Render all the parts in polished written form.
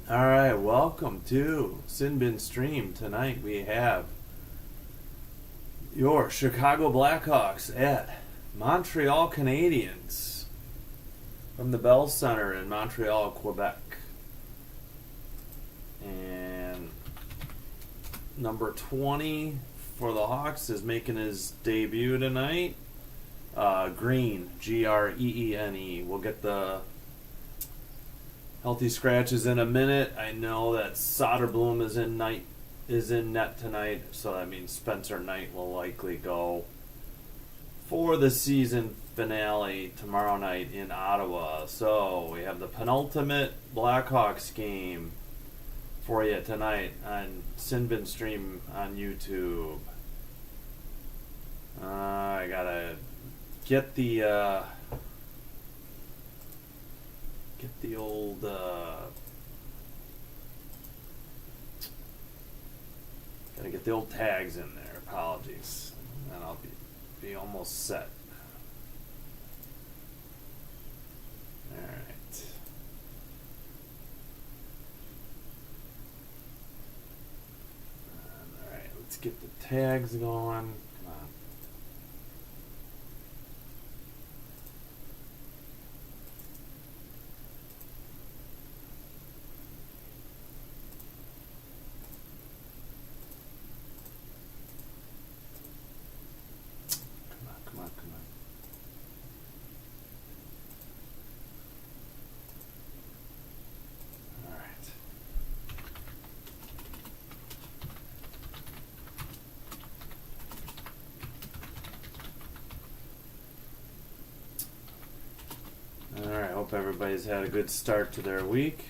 All right, welcome to Sin Bin Stream. Tonight we have your Chicago Blackhawks at Montreal Canadiens from the Bell Center in Montreal, Quebec. And number 20 for the Hawks is making his debut tonight. Green, Greene. We'll get the healthy scratches in a minute. I know that Soderblom is in net tonight, so that means Spencer Knight will likely go for the season finale tomorrow night in Ottawa. So we have the penultimate Blackhawks game for you tonight on Sinbin Stream on YouTube. I gotta get the old gotta get the old tags in there. Apologies, and I'll be almost set. All right. All right. Let's get the tags going. Come on. Come on. All right. All right. Hope everybody's had a good start to their week.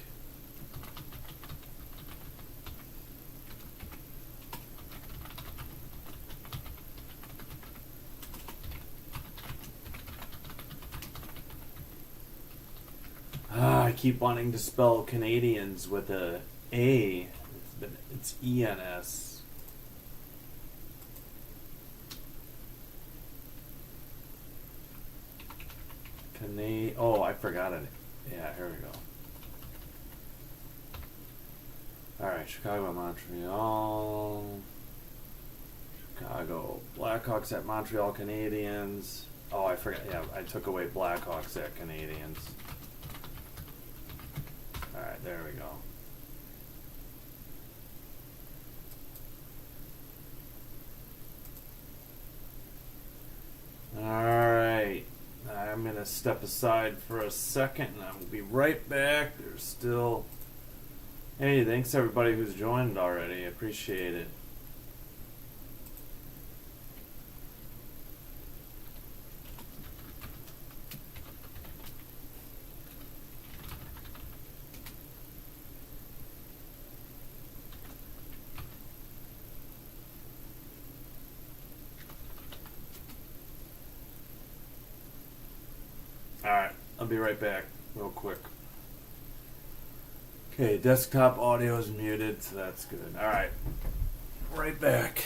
I keep wanting to spell Canadiens with a A. It's ENS. Oh, I forgot it. Yeah, here we go. Alright, Chicago, Montreal. Chicago Blackhawks at Montreal Canadiens. Oh, I forgot. Yeah, I took away Blackhawks at Canadiens. Alright, there we go. Alright. I'm going to step aside for a second and I will be right back. There's still... Hey, thanks everybody who's joined already. I appreciate it. Alright, I'll be right back real quick. Okay, desktop audio is muted, so that's good. Alright, right back.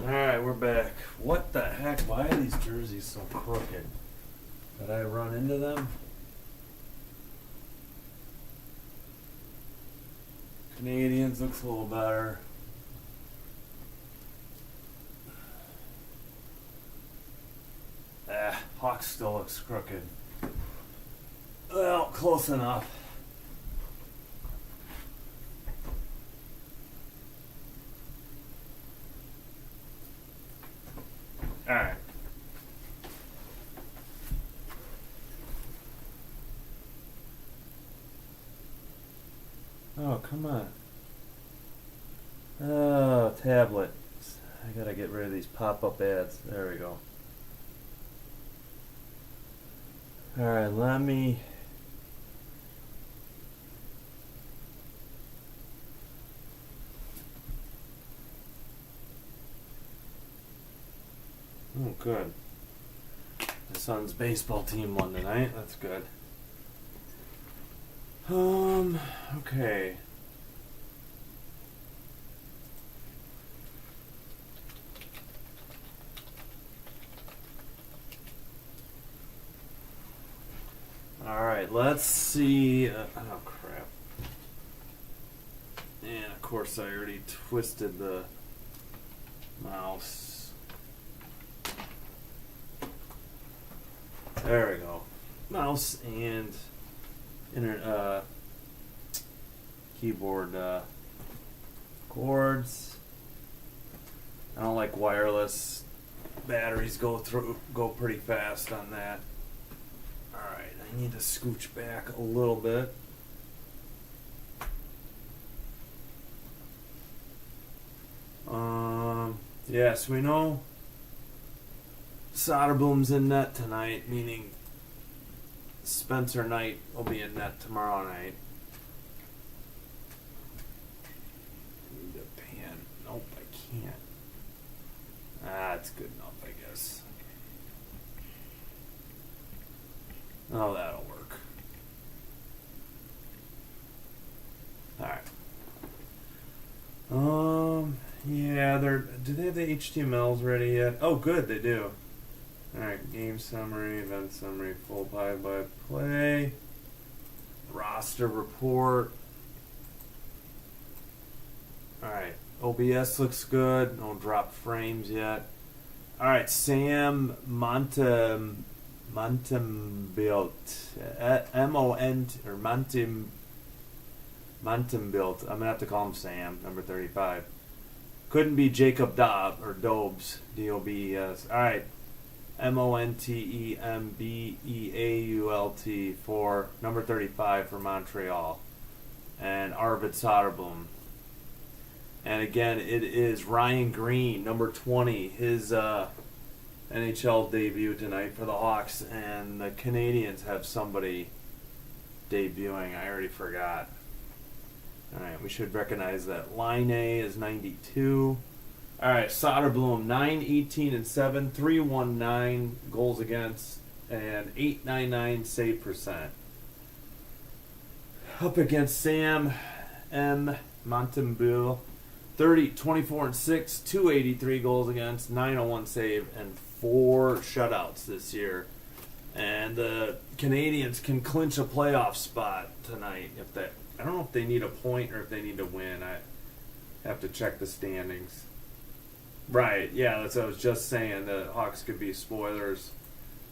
Alright, we're back. What the heck? Why are these jerseys so crooked? Did I run into them? Canadiens looks a little better. Puck still looks crooked. Well, close enough. Alright. Oh, come on. Oh, tablet. I gotta get rid of these pop-up ads. There we go. Alright, let me... Oh, good. My son's baseball team won tonight. That's good. Okay. Alright, let's see. Oh, crap. And, of course, I already twisted the mouse. There we go. Mouse and keyboard cords. I don't like wireless. Batteries go pretty fast on that. Alright, I need to scooch back a little bit. Yes, we know Soderblom's in net tonight, meaning Spencer Knight will be in net tomorrow night. I need a pan. Nope, I can't. That's good enough, I guess. Oh, that'll work. Alright. Yeah, do they have the HTMLs ready yet? Oh, good, they do. Alright, game summary, event summary, full play-by-play, roster report. Alright, OBS looks good, no drop frames yet. Alright, Sam Montembilt, Montembilt, I'm going to have to call him Sam, number 35. Couldn't be Jacob Dobes, D-O-B-E-S. Alright. Montembeault for number 35 for Montreal. And Arvid Soderblom. And again, it is Ryan Green, number 20, his NHL debut tonight for the Hawks. And the Canadiens have somebody debuting. I already forgot. Alright, we should recognize that. Line A is 92. Alright, Soderblom, 9-18-7, 319 goals against, and 899 save percent. Up against Sam M. Montembeault, 24-6, 283 goals against, 901 save, and 4 shutouts this year. And the Canadiens can clinch a playoff spot tonight. I don't know if they need a point or if they need to win. I have to check the standings. Right, yeah, that's what I was just saying. The Hawks could be spoilers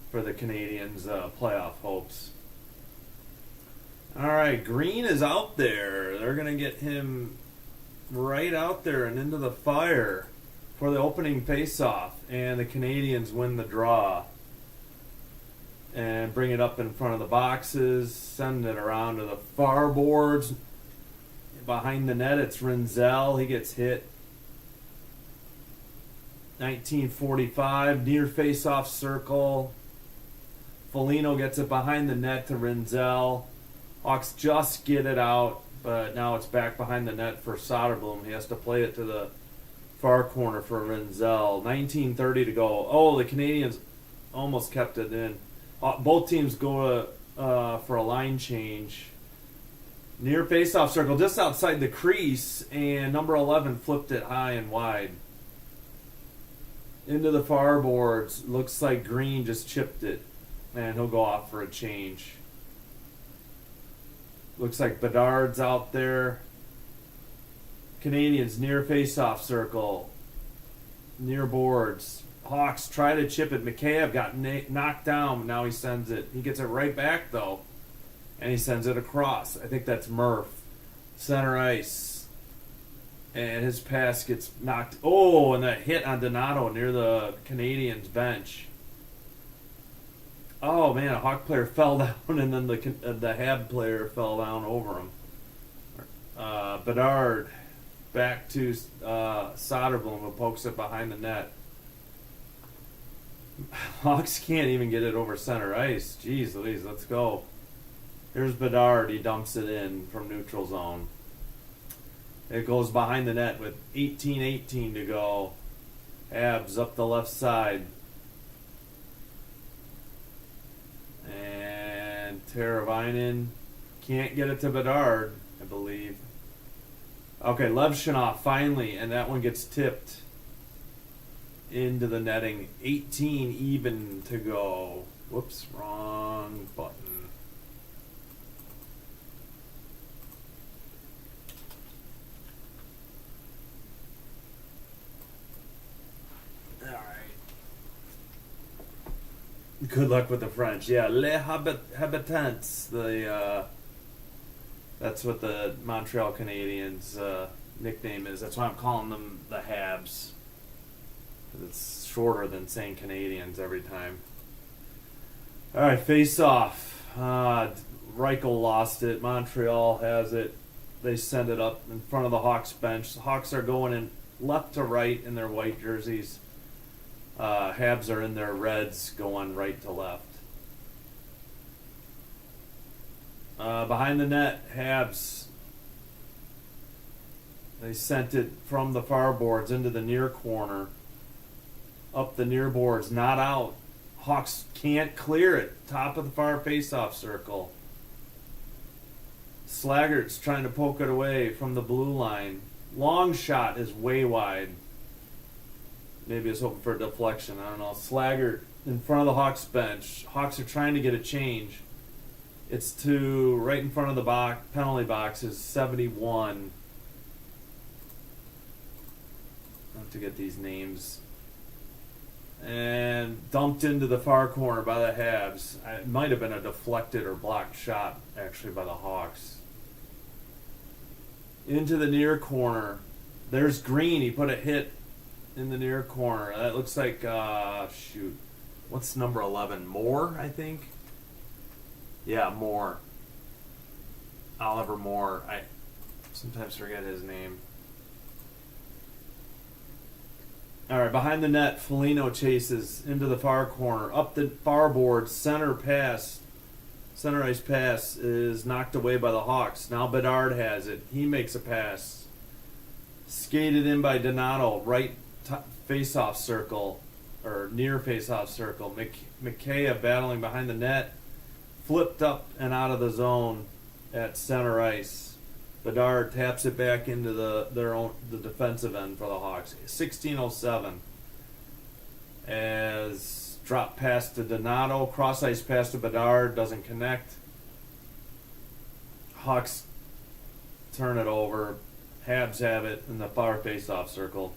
for the Canadiens' playoff hopes. Alright, Green is out there. They're going to get him right out there and into the fire for the opening face-off. And the Canadiens win the draw. And bring it up in front of the boxes, send it around to the far boards. Behind the net, it's Rinzel. He gets hit. 1945, near face-off circle. Foligno gets it behind the net to Rinzel. Hawks just get it out, but now it's back behind the net for Soderblom. He has to play it to the far corner for Rinzel. 19:30 to go. Oh, the Canadiens almost kept it in. Both teams go for a line change. Near face-off circle, just outside the crease, and number 11 flipped it high and wide. Into the far boards. Looks like Green just chipped it, and he'll go off for a change. Looks like Bedard's out there. Canadiens near face-off circle. Near boards. Hawks try to chip it. Mikheyev got knocked down. Now he sends it. He gets it right back, though. And he sends it across. I think that's Murph. Center ice. And his pass gets knocked. Oh, and that hit on Donato near the Canadiens bench. Oh, man, a Hawk player fell down, and then the Hab player fell down over him. Bedard back to Soderblom, who pokes it behind the net. Hawks can't even get it over center ice. Jeez Louise, let's go. Here's Bedard. He dumps it in from neutral zone. It goes behind the net with 18:18 to go. Habs up the left side. And Teravainen can't get it to Bedard, I believe. Okay, Levshunov finally, and that one gets tipped into the netting. 18 even to go. Whoops, wrong button. Good luck with the French. Yeah, Les Habitants. That's what the Montreal Canadiens nickname is. That's why I'm calling them the Habs. It's shorter than saying Canadians every time. All right, face off. Reichel lost it. Montreal has it. They send it up in front of the Hawks bench. The Hawks are going in left to right in their white jerseys. Habs are in their reds going right to left. Behind the net, Habs, they sent it from the far boards into the near corner. Up the near boards, not out. Hawks can't clear it. Top of the far face-off circle. Slaggert's trying to poke it away from the blue line. Long shot is way wide. Maybe it's hoping for a deflection. I don't know. Slaggert in front of the Hawks bench. Hawks are trying to get a change. It's to right in front of the penalty box is 71. I have to get these names. And dumped into the far corner by the Habs. It might have been a deflected or blocked shot, actually, by the Hawks. Into the near corner. There's Green. He put a hit in the near corner. That looks like, what's number 11? Moore, I think? Yeah, Moore. Oliver Moore. I sometimes forget his name. All right, behind the net, Foligno chases into the far corner. Up the far board, center ice pass is knocked away by the Hawks. Now Bedard has it. He makes a pass. Skated in by Donato, right face-off circle, or near face-off circle. Mikheyev battling behind the net. Flipped up and out of the zone at center ice. Bedard taps it back into the defensive end for the Hawks. 16:07 as drop pass to Donato, cross ice pass to Bedard, doesn't connect. Hawks turn it over. Habs have it in the far face-off circle.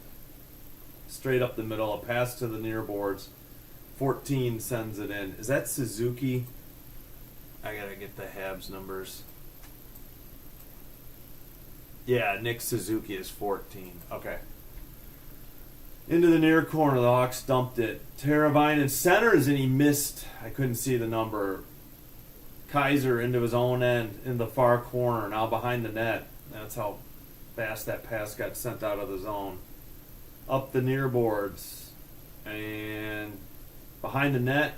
Straight up the middle, a pass to the near boards. 14 sends it in. Is that Suzuki? I gotta get the Habs numbers. Yeah, Nick Suzuki is 14. Okay. Into the near corner, the Hawks dumped it. Teravainen centers and he missed. I couldn't see the number. Kaiser into his own end in the far corner, now behind the net. That's how fast that pass got sent out of the zone. Up the near boards. And behind the net.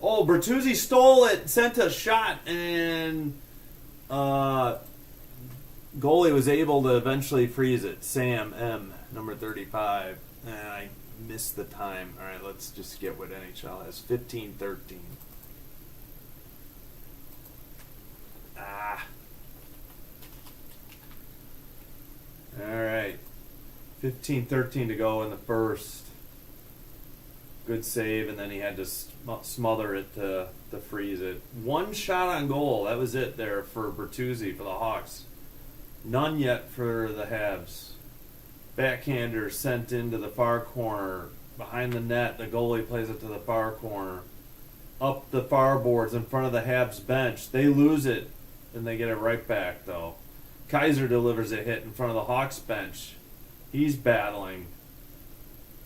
Oh, Bertuzzi stole it, sent a shot, and goalie was able to eventually freeze it. Sam M, number 35. And I missed the time. All right, let's just get what NHL has. 15-13. All right. 15-13 to go in the first. Good save, and then he had to smother it to freeze it. One shot on goal. That was it there for Bertuzzi for the Hawks. None yet for the Habs. Backhander sent into the far corner. Behind the net, the goalie plays it to the far corner. Up the far boards in front of the Habs bench. They lose it, and they get it right back, though. Kaiser delivers a hit in front of the Hawks bench. He's battling.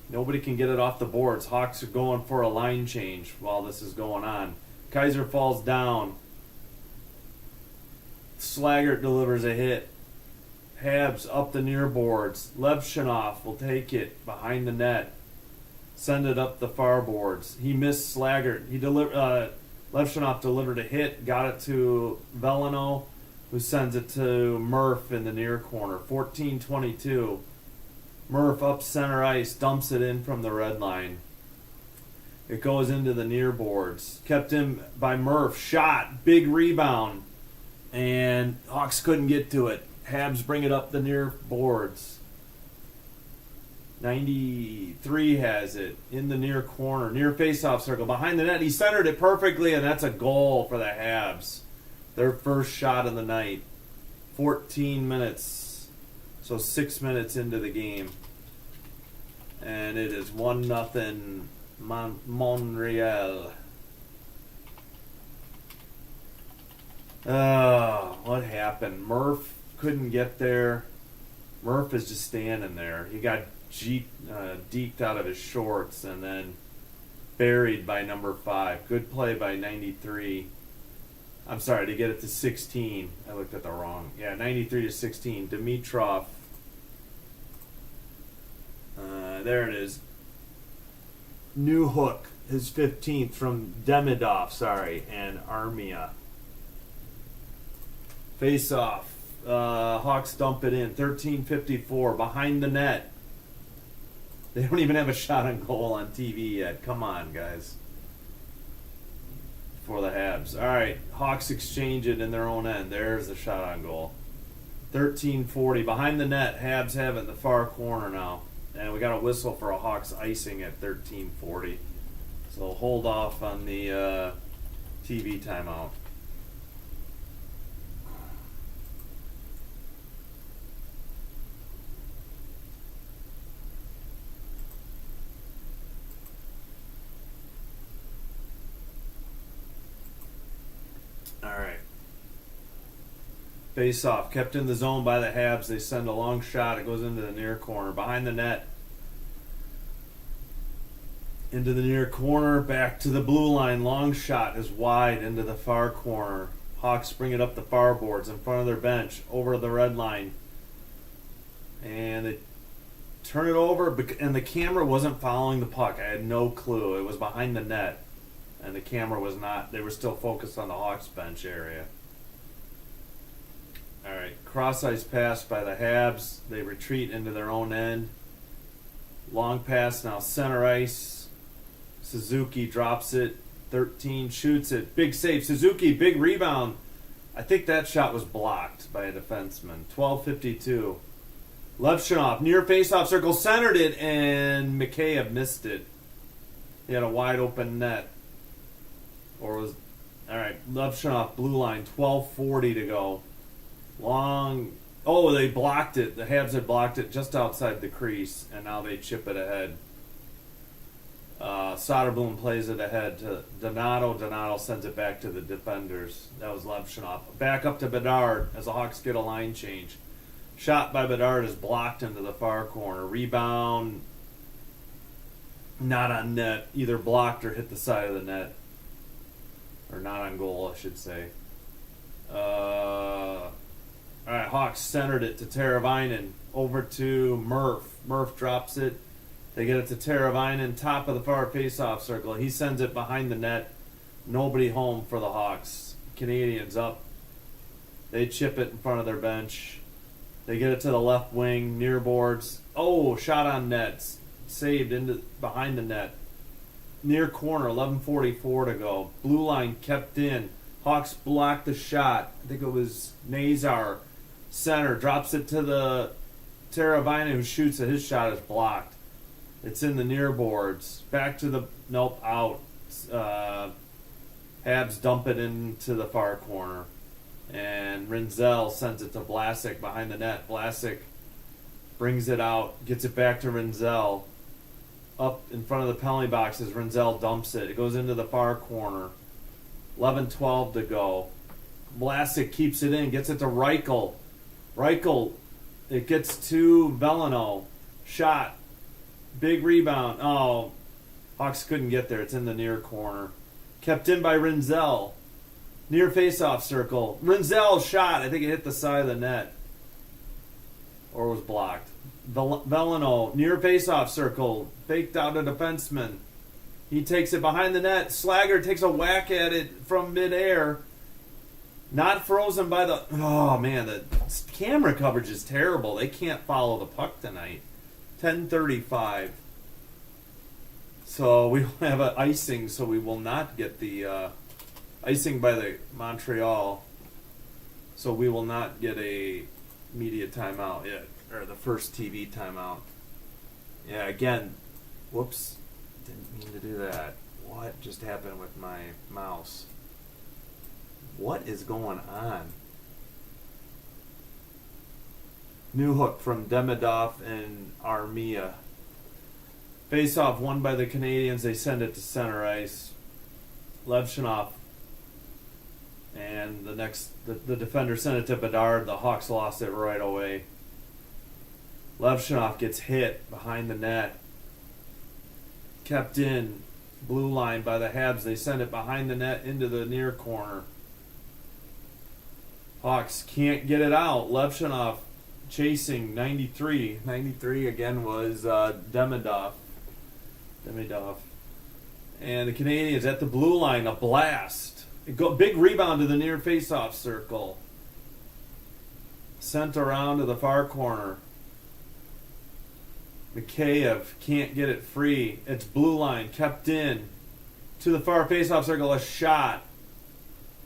Nobody can get it off the boards. Hawks are going for a line change while this is going on. Kaiser falls down. Slaggert delivers a hit. Habs up the near boards. Levshunov will take it behind the net. Send it up the far boards. He missed Slaggert. Levshunov delivered a hit. Got it to Veleno, who sends it to Murph in the near corner. 14-22. Murph up center ice. Dumps it in from the red line. It goes into the near boards. Kept in by Murph. Shot. Big rebound. And Hawks couldn't get to it. Habs bring it up the near boards. 93 has it in the near corner, near faceoff circle, behind the net. He centered it perfectly, and that's a goal for the Habs. Their first shot of the night. 14 minutes, so 6 minutes into the game. And it is 1-0 Montreal. What happened? Murph couldn't get there. Murph is just standing there. He got deked out of his shorts and then buried by number 5. Good play by 93. I'm sorry, to get it to 16. I looked at the wrong. Yeah, 93-16. Dimitrov. There it is. New hook, his 15th from Demidov, and Armia. Face off. Hawks dump it in. 13:54 behind the net. They don't even have a shot on goal on TV yet. Come on, guys. For the Habs. All right, Hawks exchange it in their own end. There's the shot on goal. 13:40 behind the net. Habs have it in the far corner now, and we got a whistle for a Hawks icing at 13:40. So hold off on the TV timeout. Face off, kept in the zone by the Habs. They send a long shot. It goes into the near corner. Behind the net. Into the near corner. Back to the blue line. Long shot is wide into the far corner. Hawks bring it up the far boards in front of their bench. Over the red line. And they turn it over. And the camera wasn't following the puck. I had no clue. It was behind the net. And the camera was not. They were still focused on the Hawks bench area. All right, cross ice pass by the Habs. They retreat into their own end. Long pass now, center ice. Suzuki drops it. 13 shoots it. Big save. Suzuki, big rebound. I think that shot was blocked by a defenseman. 12:52. Levshunov, near faceoff circle, centered it, and Mikheyev missed it. He had a wide open net. All right, Levshunov, blue line, 12:40 to go. Long. Oh, they blocked it. The Habs had blocked it just outside the crease, and now they chip it ahead. Soderblom plays it ahead to Donato. Donato sends it back to the defenders. That was Levshunov. Back up to Bedard as the Hawks get a line change. Shot by Bedard is blocked into the far corner. Rebound, not on net. Either blocked or hit the side of the net. Or not on goal, I should say. All right, Hawks centered it to Teravainen. Over to Murph. Murph drops it. They get it to Teravainen, top of the far faceoff circle. He sends it behind the net. Nobody home for the Hawks. Canadiens up. They chip it in front of their bench. They get it to the left wing, near boards. Oh, shot on net. Saved into behind the net. Near corner, 11:44 to go. Blue line kept in. Hawks blocked the shot. I think it was Nazar. Center drops it to the Teravainen, who shoots it. His shot is blocked. It's in the near boards. Back to the out. Habs dump it into the far corner, and Rinzel sends it to Vlasic behind the net. Vlasic brings it out, gets it back to Rinzel. Up in front of the penalty boxes, Rinzel dumps it. It goes into the far corner. 11-12 to go. Vlasic keeps it in, gets it to Reichel. Reichel, it gets to Veleno. Shot. Big rebound. Oh, Hawks couldn't get there. It's in the near corner. Kept in by Rinzel. Near faceoff circle. Rinzel shot. I think it hit the side of the net. Or was blocked. Veleno, near faceoff circle. Faked out a defenseman. He takes it behind the net. Slager takes a whack at it from midair. Not frozen by the... Oh, man, the camera coverage is terrible. They can't follow the puck tonight. 10:35. So we have an icing, so we will not get the icing by the Montreal. So we will not get a media timeout yet, or the first TV timeout. Yeah, again, whoops, didn't mean to do that. What just happened with my mouse? What is going on? New hook from Demidov and Armia. Face off won by the Canadiens. They send it to center ice. Levshunov and the defender sent it to Bedard. The Hawks lost it right away. Levshunov gets hit behind the net. Kept in. Blue line by the Habs. They send it behind the net into the near corner. Hawks can't get it out. Levshunov chasing 93. 93 again was Demidov. And the Canadiens at the blue line, a blast. Big rebound to the near faceoff circle. Sent around to the far corner. Mikheyev can't get it free. It's blue line, kept in. To the far faceoff circle, a shot.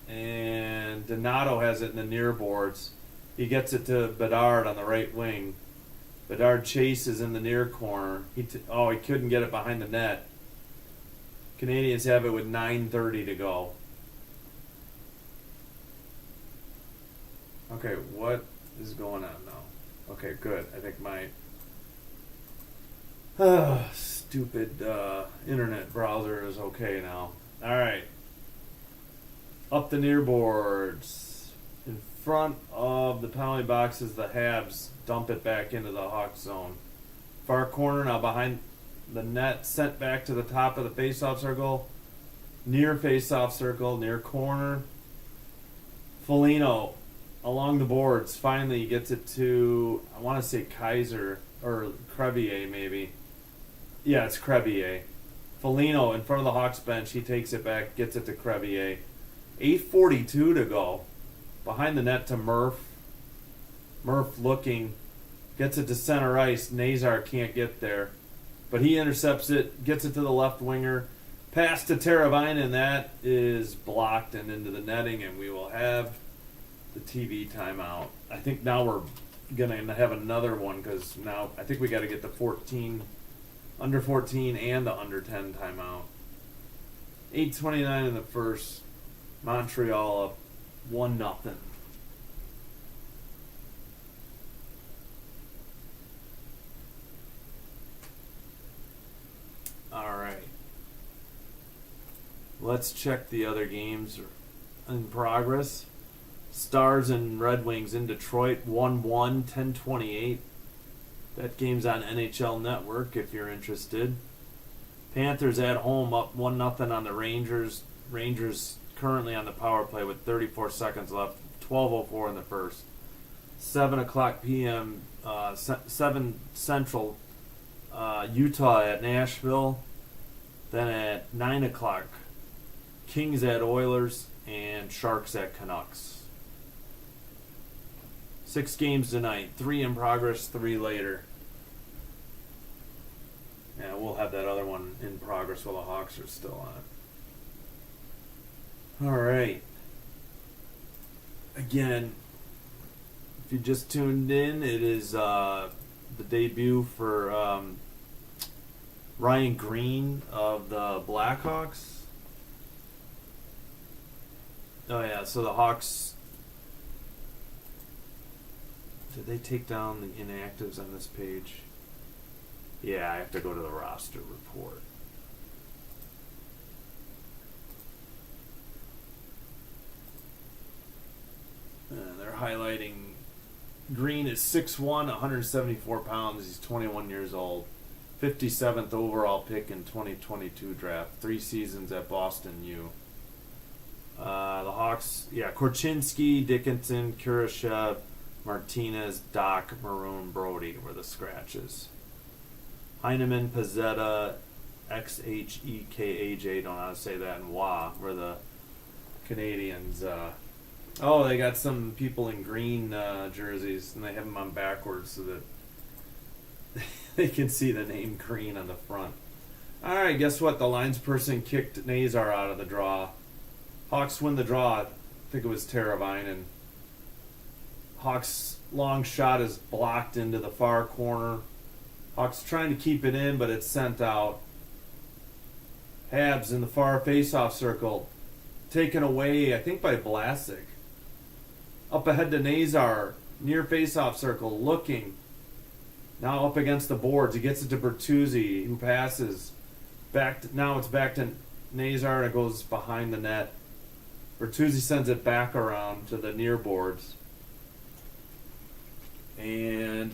And Donato has it in the near boards. He gets it to Bedard on the right wing. Bedard chases in the near corner. He couldn't get it behind the net. Canadiens have it with 9:30 to go. Okay, what is going on now? Okay, good. I think my stupid internet browser is okay now. All right. Up the near boards. In front of the penalty boxes, the Habs dump it back into the Hawks zone. Far corner now behind the net, sent back to the top of the faceoff circle. Near faceoff circle, near corner. Foligno along the boards. Finally gets it to, I want to say Kaiser, or Crevier maybe. Yeah, it's Crevier. Foligno in front of the Hawks bench. He takes it back, gets it to Crevier. 8:42 to go. Behind the net to Murph. Murph looking. Gets it to center ice. Nazar can't get there. But he intercepts it. Gets it to the left winger. Pass to Teravainen. That is blocked and into the netting. And we will have the TV timeout. I think now we're going to have another one. Because now I think we got to get the under 14 and the under 10 timeout. 8:29 in the first. Montreal up 1-0. All right. Let's check the other games in progress. Stars and Red Wings in Detroit 1-1, 10:28. That game's on NHL Network if you're interested. Panthers at home up 1-0 on the Rangers. Rangers currently on the power play with 34 seconds left. 12:04 in the first. 7 o'clock p.m. 7 Central. Utah at Nashville. Then at 9 o'clock, Kings at Oilers and Sharks at Canucks. 6 games tonight. 3 in progress, 3 later. Yeah, we'll have that other one in progress while the Hawks are still on. All right. Again, if you just tuned in, it is the debut for Ryan Green of the Blackhawks. Oh yeah, so the Hawks Did they take down the inactives on this page? Yeah, I have to go to the roster report. They're highlighting Green is 6'1", 174 pounds. He's 21 years old. 57th overall pick in 2022 draft. 3 seasons at Boston U. The Hawks, Korchinski, Dickinson, Kurashev, Martinez, Doc, Maroon, Brody were the scratches. Heineman, Pizzetta, XHEKAJ, don't know how to say that, and Wah were the Canadiens. They got some people in green jerseys, and they have them on backwards so that they can see the name Green on the front. All right, guess what? The linesperson kicked Nazar out of the draw. Hawks win the draw. I think it was Teravainen. Hawks' long shot is blocked into the far corner. Hawks trying to keep it in, but it's sent out. Habs in the far face-off circle. Taken away, I think, by Vlasic. Up ahead to Nazar. Near face-off circle. Looking. Now up against the boards. He gets it to Bertuzzi, who passes. Now it's back to Nazar, and it goes behind the net. Bertuzzi sends it back around to the near boards. And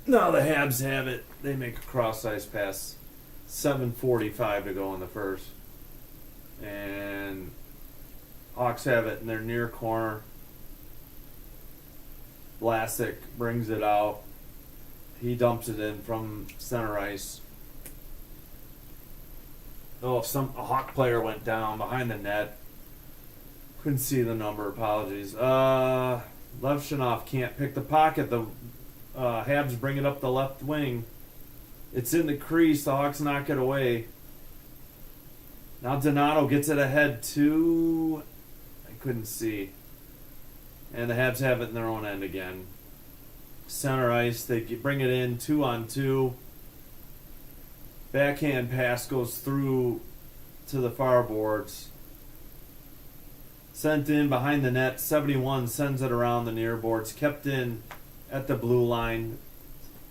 now the Habs have it. They make a cross-ice pass. 7:45 to go in the first. And Hawks have it in their near corner. Vlasic brings it out. He dumps it in from center ice. A Hawk player went down behind the net. Couldn't see the number. Apologies. Levshinov can't pick the pocket. The Habs bring it up the left wing. It's in the crease. The Hawks knock it away. Now Donato gets it ahead to... I couldn't see. And the Habs have it in their own end again. Center ice. They bring it in 2-on-2. Backhand pass goes through to the far boards. Sent in behind the net. 71 sends it around the near boards. Kept in at the blue line.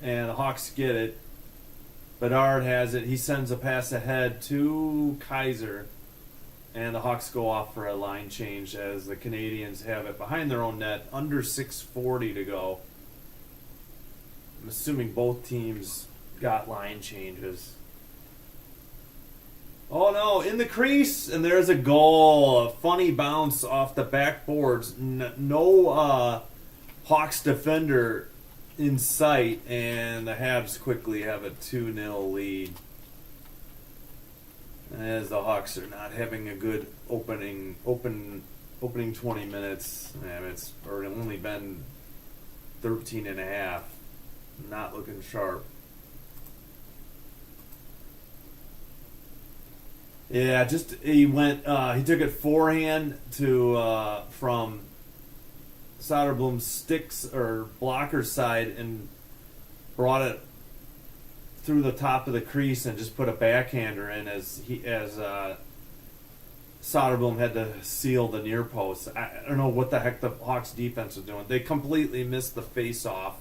And the Hawks get it. Bedard has it. He sends a pass ahead to Kaiser. And the Hawks go off for a line change as the Canadiens have it behind their own net. Under 6:40 to go. I'm assuming both teams got line changes. Oh no, in the crease, and there's a goal. A funny bounce off the backboards. No Hawks defender in sight, and the Habs quickly have a 2-0 lead. As the Hawks are not having a good opening 20 minutes. It's only been 13 and a half. Not looking sharp. Yeah, he took it forehand to from Soderblom's sticks or blocker side and brought it through the top of the crease and just put a backhander in as Soderblom had to seal the near post. I don't know what the heck the Hawks defense was doing. They completely missed the face-off.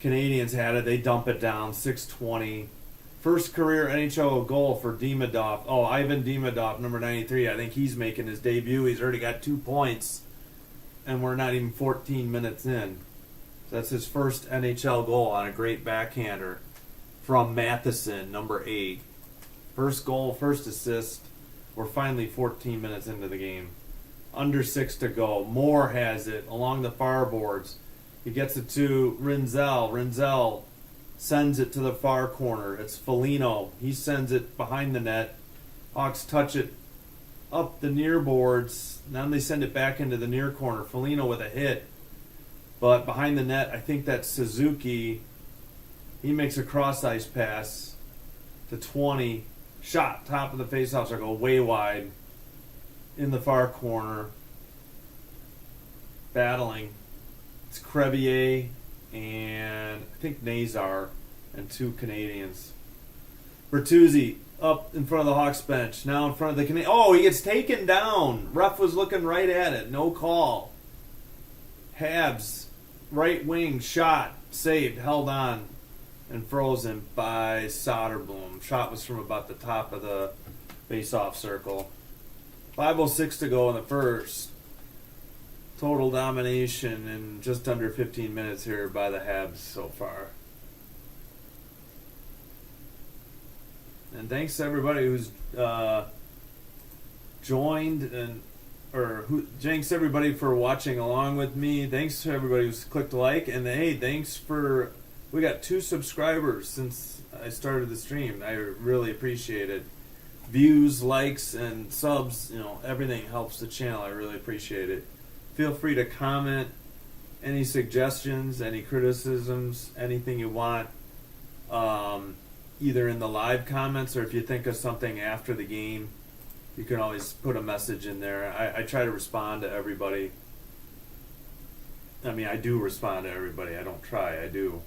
Canadiens had it. They dump it down. 6:20. First career NHL goal for Demidov. Oh, Ivan Demidov, number 93. I think he's making his debut. He's already got 2 points, and we're not even 14 minutes in. So that's his first NHL goal on a great backhander from Matheson, number 8. First goal, first assist. We're finally 14 minutes into the game. Under 6 to go. Moore has it along the far boards. He gets it to Rinzel. Rinzel sends it to the far corner. It's Foligno. He sends it behind the net. Hawks touch it up the near boards. Then they send it back into the near corner. Foligno with a hit. But behind the net, I think that's Suzuki. He makes a cross-ice pass to 20. Shot, top of the face-off circle, way wide. In the far corner. Battling. It's Crevier and I think Nazar and 2 Canadiens. Bertuzzi up in front of the Hawks bench. Now in front of the Canadiens. Oh, he gets taken down. Ref was looking right at it. No call. Habs, right wing shot, saved, held on, and frozen by Soderblom. Shot was from about the top of the face-off circle. 5:06 to go in the first. Total domination in just under 15 minutes here by the Habs so far. And thanks to everybody who's joined thanks everybody for watching along with me. Thanks to everybody who's clicked like, and hey, we got 2 subscribers since I started the stream. I really appreciate it. Views, likes, and subs, everything helps the channel. I really appreciate it. Feel free to comment any suggestions, any criticisms, anything you want, either in the live comments or if you think of something after the game. You can always put a message in there. I try to respond to everybody. I mean, I do respond to everybody. I don't try. I do.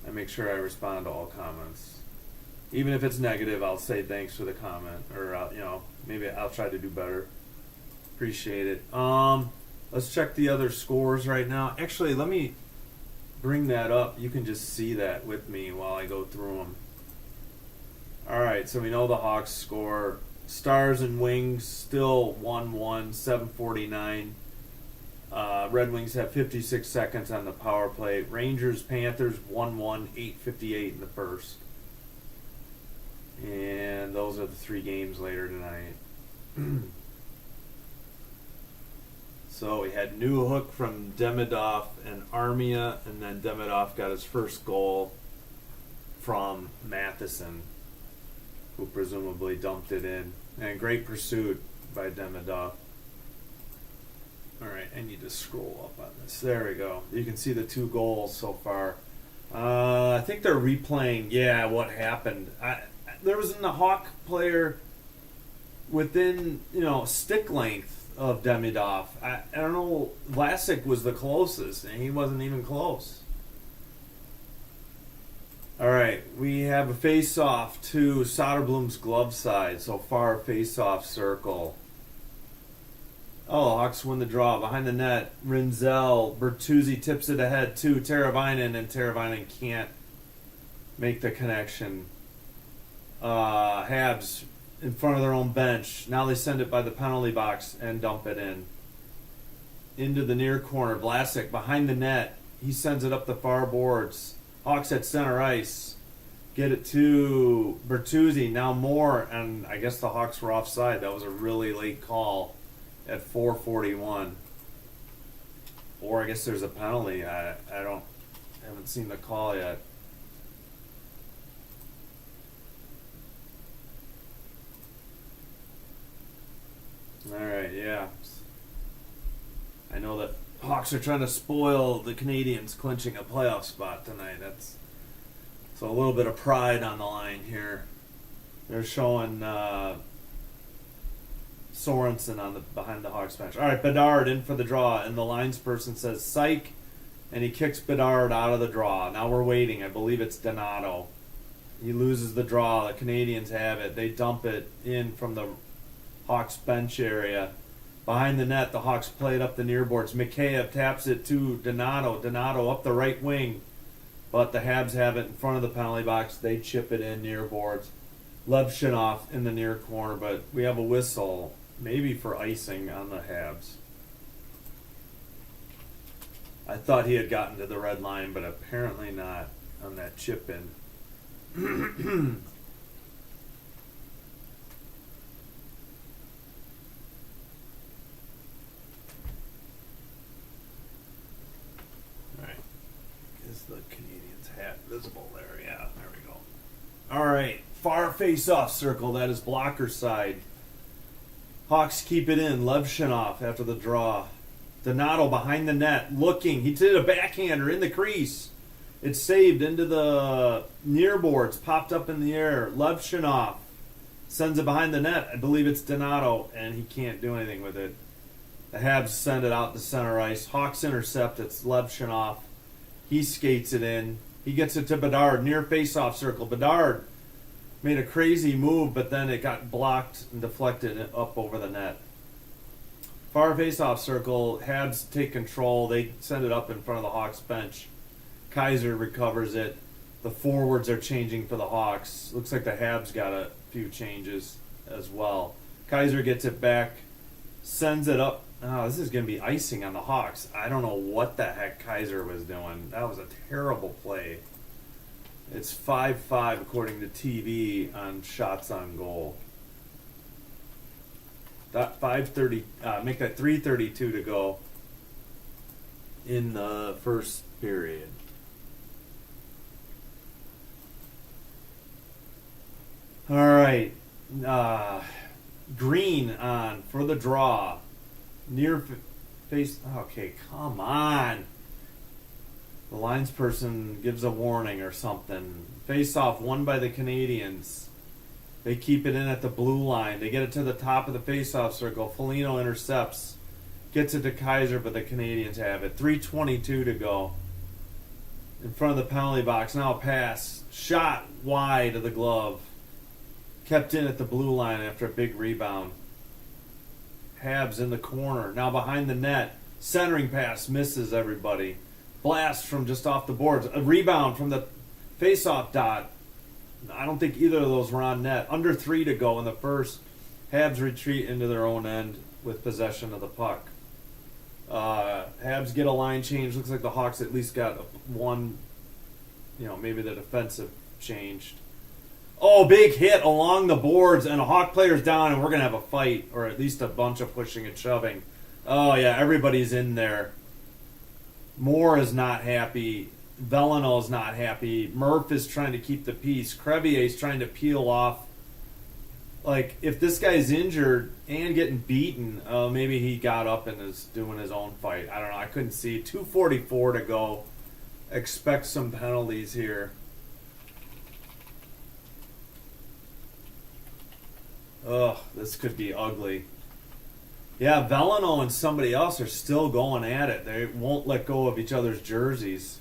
I make sure I respond to all comments. Even if it's negative, I'll say thanks for the comment. Or, maybe I'll try to do better. Appreciate it. Let's check the other scores right now. Actually, let me bring that up. You can just see that with me while I go through them. All right, so we know the Hawks score. Stars and Wings still 1-1, 7:49. Red Wings have 56 seconds on the power play. Rangers, Panthers 1-1, 8:58 in the first. And those are the 3 games later tonight. So we had Newhook from Demidov and Armia, and then Demidov got his first goal from Matheson, who presumably dumped it in. And great pursuit by Demidov. All right, I need to scroll up on this. There we go. You can see the 2 goals so far. I think they're replaying, what happened. There was a Hawk player within, stick length of Demidov. I don't know, Vlasic was the closest, and he wasn't even close. All right, we have a face-off to Soderblom's glove side. So far, face-off circle. Oh, Hawks win the draw. Behind the net, Rinzel. Bertuzzi tips it ahead to Teravainen, and Teravainen can't make the connection. Habs in front of their own bench. Now they send it by the penalty box and dump it in. Into the near corner. Vlasic behind the net. He sends it up the far boards. Hawks at center ice. Get it to Bertuzzi. Now more, and I guess the Hawks were offside. That was a really late call at 4:41. Or I guess there's a penalty. I haven't seen the call yet. All right, yeah. I know that Hawks are trying to spoil the Canadiens clinching a playoff spot tonight. So a little bit of pride on the line here. They're showing Sorensen behind the Hawks bench. All right, Bedard in for the draw, and the linesperson says psych, and he kicks Bedard out of the draw. Now we're waiting. I believe it's Donato. He loses the draw. The Canadiens have it. They dump it in from the Hawks bench area. Behind the net, the Hawks play it up the near boards. Mikheyev taps it to Donato. Donato up the right wing. But the Habs have it in front of the penalty box. They chip it in near boards. Levshinov in the near corner, but we have a whistle, maybe for icing on the Habs. I thought he had gotten to the red line, but apparently not on that chip in. The Canadiens hat visible there. Yeah, there we go. All right, far face-off circle. That is blocker side. Hawks keep it in. Levshinov after the draw. Donato behind the net, looking. He did a backhander in the crease. It's saved into the near boards, popped up in the air. Levshinov sends it behind the net. I believe it's Donato, and he can't do anything with it. The Habs send it out to center ice. Hawks intercept. It's Levshinov. He skates it in. He gets it to Bedard, near face-off circle. Bedard made a crazy move, but then it got blocked and deflected up over the net. Far face-off circle. Habs take control. They send it up in front of the Hawks bench. Kaiser recovers it. The forwards are changing for the Hawks. Looks like the Habs got a few changes as well. Kaiser gets it back, sends it up. Oh, this is going to be icing on the Hawks. I don't know what the heck Kaiser was doing. That was a terrible play. It's 5-5 according to TV on shots on goal. That 5:30. Make that 3:32 to go in the first period. All right. Green on for the draw. Near face. Okay, come on. The linesperson gives a warning or something. Face off won by the Canadiens. They keep it in at the blue line. They get it to the top of the face-off circle. Foligno intercepts. Gets it to Kaiser, but the Canadiens have it. 3:22 to go. In front of the penalty box. Now a pass. Shot wide of the glove. Kept in at the blue line after a big rebound. Habs in the corner. Now behind the net. Centering pass. Misses everybody. Blast from just off the boards. A rebound from the face-off dot. I don't think either of those were on net. Under 3 to go in the first. Habs retreat into their own end with possession of the puck. Habs get a line change. Looks like the Hawks at least got one, maybe the defensive changed. Oh, big hit along the boards, and a Hawk player's down, and we're going to have a fight, or at least a bunch of pushing and shoving. Oh, yeah, everybody's in there. Moore is not happy. Velino's not happy. Murph is trying to keep the peace. Crevier's trying to peel off. Like, if this guy's injured and getting beaten, maybe he got up and is doing his own fight. I don't know. I couldn't see. 2:44 to go. Expect some penalties here. Ugh, this could be ugly. Yeah, Velino and somebody else are still going at it. They won't let go of each other's jerseys.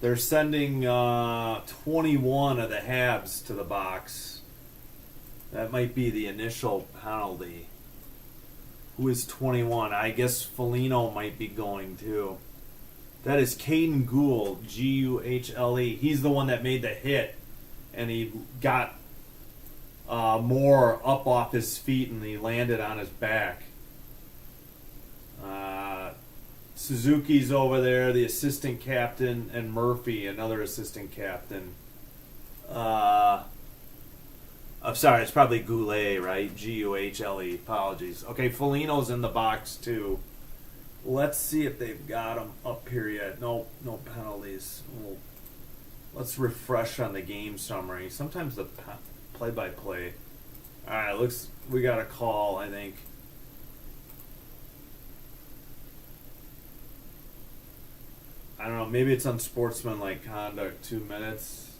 They're sending 21 of the Habs to the box. That might be the initial penalty. Who is 21? I guess Foligno might be going too. That is Caden Gould, Guhle. He's the one that made the hit, and he got Moore up off his feet, and he landed on his back. Suzuki's over there, the assistant captain, and Murphy, another assistant captain. I'm sorry, it's probably Goulet, right? Guhle. Apologies. Okay, Foligno's in the box too. Let's see if they've got him up here yet. No penalties. Let's refresh on the game summary. Sometimes the play-by-play. All right, looks we got a call, I think. I don't know. Maybe it's unsportsmanlike conduct. 2 minutes.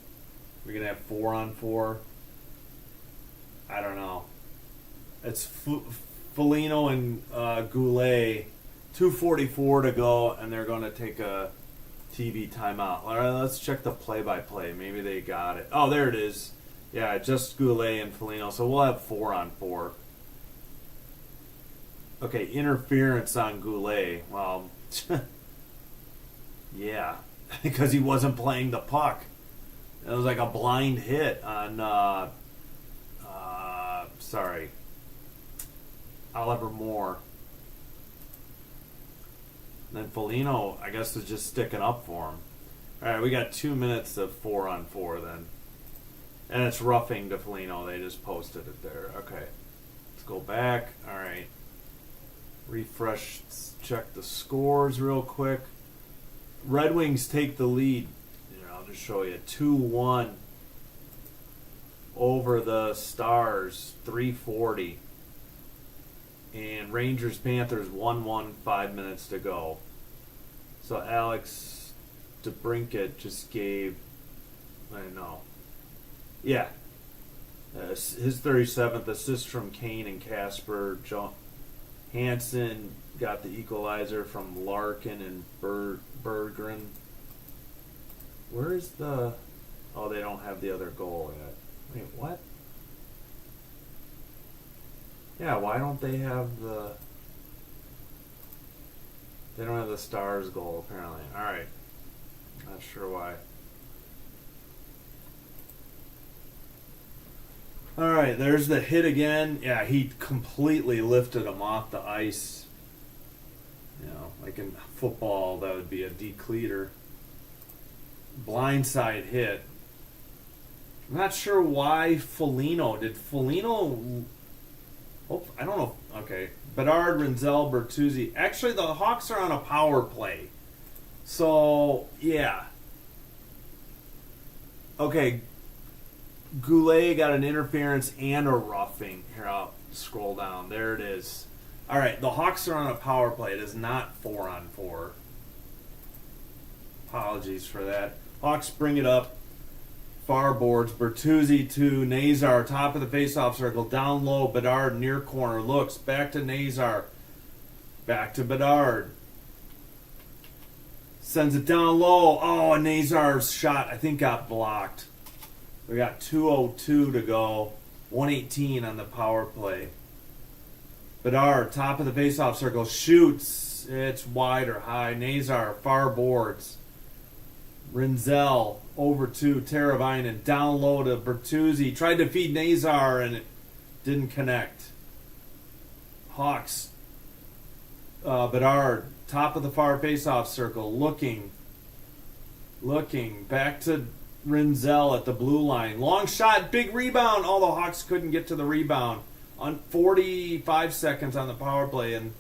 We're gonna have 4-on-4. I don't know. It's Foligno and Goulet. 2:44 to go, and they're going to take a TV timeout. All right, let's check the play-by-play. Maybe they got it. Oh, there it is. Yeah, just Goulet and Foligno. So we'll have 4-on-4. Okay, interference on Goulet. Well, yeah, because he wasn't playing the puck. It was like a blind hit on, Oliver Moore. And then Foligno, I guess, was just sticking up for him. All right, we got 2 minutes of 4-on-4 then. And it's roughing to Foligno. They just posted it there. Okay. Let's go back. All right. Refresh, check the scores real quick. Red Wings take the lead. I'll just show you. 2-1 over the Stars. 3:40. And Rangers-Panthers 1-1, 5 minutes to go. So Alex DeBrincat just gave, I don't know. Yeah. His 37th assist from Kane and Casper. Hansen got the equalizer from Larkin and Berggren. Where is the... Oh, they don't have the other goal yet. Wait, what? Yeah, why don't they have the... They don't have the Stars goal, apparently. Alright. Not sure why. Alright, there's the hit again. Yeah, he completely lifted him off the ice. You know, like in football, that would be a decleater. Blindside hit. I'm not sure why Foligno. Did Foligno... Oh, I don't know. Okay. Bedard, Rinzel, Bertuzzi. Actually, the Hawks are on a power play. So, yeah. Okay. Goulet got an interference and a roughing. Here, I'll scroll down. There it is. All right, the Hawks are on a power play. It is not 4-on-4. Apologies for that. Hawks bring it up. Far boards. Bertuzzi to Nazar. Top of the faceoff circle. Down low. Bedard near corner. Looks. Back to Nazar. Back to Bedard. Sends it down low. Oh, and Nazar's shot, I think, got blocked. We got 2:02 to go. 1:18 on the power play. Bedard, top of the faceoff circle. Shoots. It's wide or high. Nazar, far boards. Rinzel over to Teravainen, down low to Bertuzzi. Tried to feed Nazar and it didn't connect. Hawks. Bedard, top of the far faceoff circle, looking. Back to Rinzel at the blue line. Long shot, big rebound. Oh, the Hawks couldn't get to the rebound. On 45 seconds on the power play, and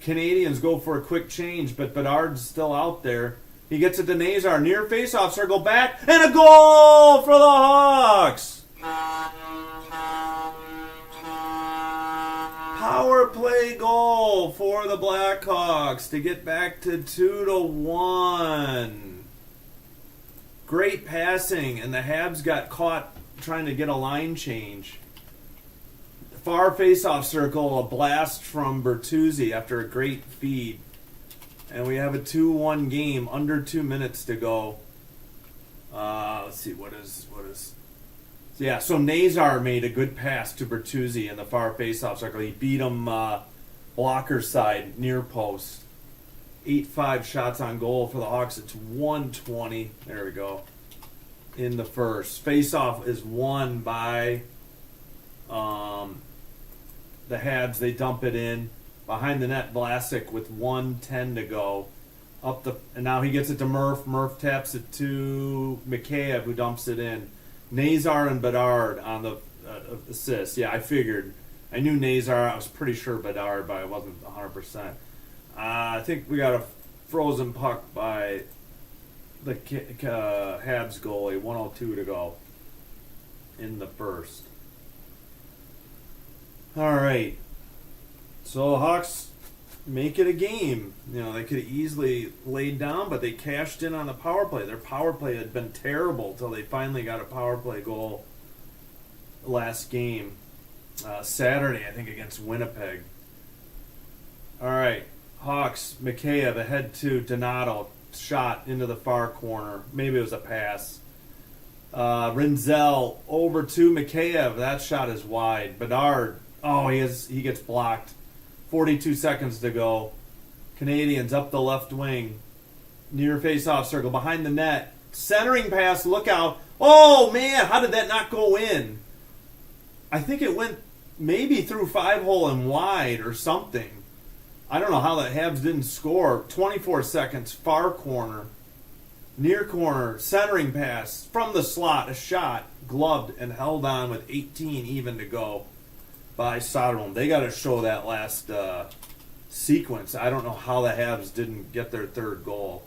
Canadiens go for a quick change, but Bedard's still out there. He gets it to Nazar, near faceoff circle, back, and a goal for the Hawks! Power play goal for the Blackhawks to get back to 2-1. Great passing, and the Habs got caught trying to get a line change. Far faceoff circle, a blast from Bertuzzi after a great feed. And we have a 2-1 game, under 2 minutes to go. Let's see, what is... Yeah, so Nazar made a good pass to Bertuzzi in the far faceoff circle. He beat him blocker side, near post. 8-5 shots on goal for the Hawks. It's 120. There we go. In the first. Faceoff is won by the Habs. They dump it in. Behind the net, Vlasic with 1:10 to go. And now he gets it to Murph. Murph taps it to Mikheyev, who dumps it in. Nazar and Bedard on the assist. Yeah, I figured. I knew Nazar. I was pretty sure Bedard, but I wasn't 100%. I think we got a frozen puck by the Habs goalie. 1:02 to go in the first. All right. So the Hawks make it a game. You know, they could have easily laid down, but they cashed in on the power play. Their power play had been terrible until they finally got a power play goal last game. Saturday, I think, against Winnipeg. All right. Hawks, Mikheyev ahead to Donato. Shot into the far corner. Maybe it was a pass. Rinzel over to Mikheyev. That shot is wide. Bedard, he gets blocked. 42 seconds to go. Canadiens up the left wing. Near face-off circle. Behind the net. Centering pass. Look out. Oh, man. How did that not go in? I think it went maybe through 5-hole and wide or something. I don't know how the Habs didn't score. 24 seconds. Far corner. Near corner. Centering pass. From the slot. A shot. Gloved and held on with 18 even to go by Soderblom. They got to show that last sequence. I don't know how the Habs didn't get their third goal.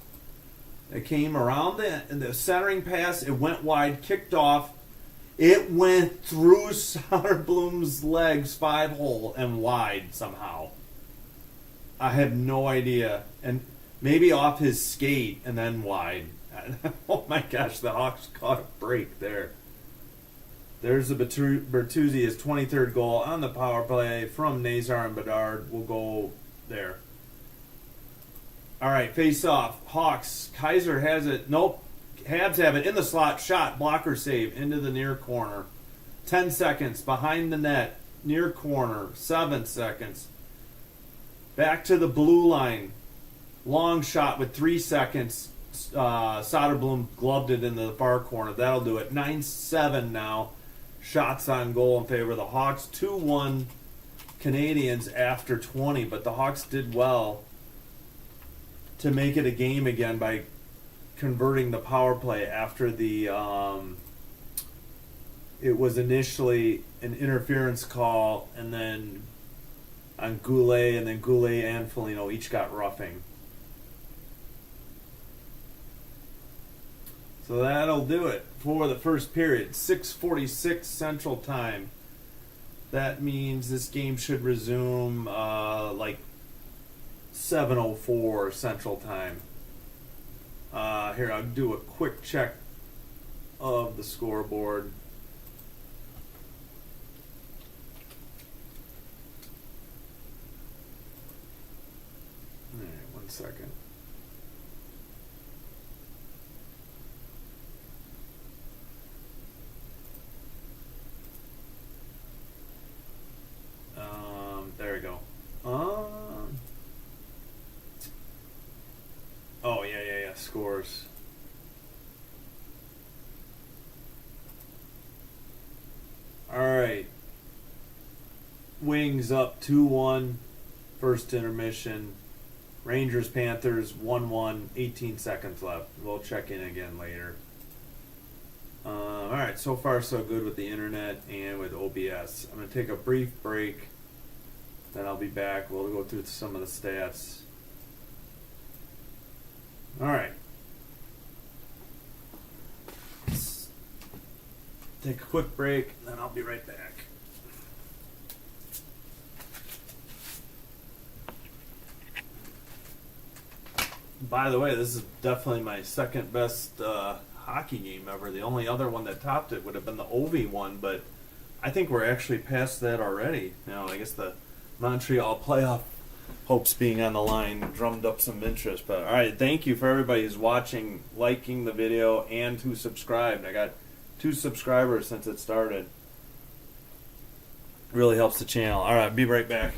They came around the centering pass. It went wide, kicked off. It went through Soderblom's legs, 5-hole and wide somehow. I have no idea. And maybe off his skate and then wide. Oh my gosh, the Hawks caught a break there. There's the Bertuzzi, his 23rd goal on the power play from Nazar and Bedard. We'll go there. All right, face off. Hawks. Kaiser has it. Nope. Habs have it in the slot. Shot. Blocker save into the near corner. 10 seconds. Behind the net. Near corner. 7 seconds. Back to the blue line. Long shot with 3 seconds. Soderblom gloved it into the far corner. That'll do it. 9-7 now. Shots on goal in favor of the Hawks. 2-1 Canadiens after 20, but the Hawks did well to make it a game again by converting the power play after the it was initially an interference call, and then on Goulet, and then Goulet and Foligno each got roughing. So that'll do it for the first period. 6:46 Central Time. That means this game should resume like 7:04 Central Time. Here, I'll do a quick check of the scoreboard. All right, 1 second. There we go. Oh, yeah. Scores. All right. Wings up 2-1. First intermission. Rangers, Panthers 1-1. 18 seconds left. We'll check in again later. All right. So far, so good with the internet and with OBS. I'm going to take a brief break. Then I'll be back. We'll go through some of the stats. All right. Let's take a quick break, and then I'll be right back. By the way, this is definitely my second best hockey game ever. The only other one that topped it would have been the Ovi one, but I think we're actually past that already. I guess the Montreal playoff hopes being on the line drummed up some interest. But all right, thank you for everybody who's watching, liking the video, and who subscribed. I got 2 subscribers since it started. Really helps the channel. All right, be right back.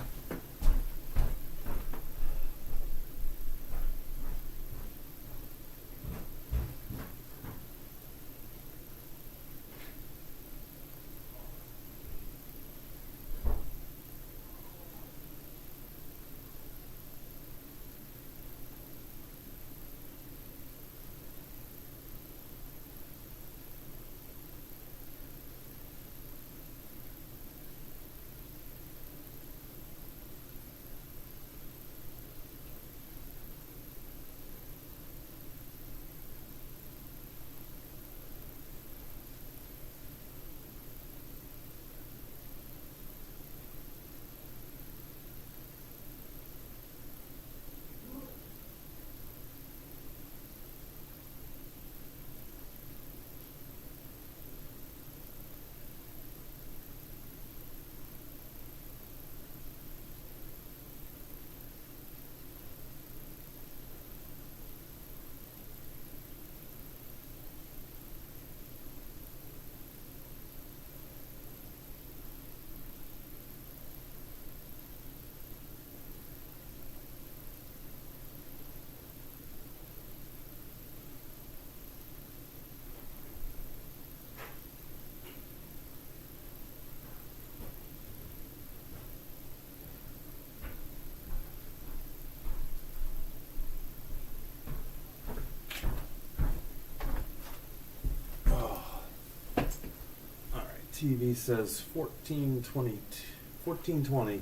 TV says 14:20.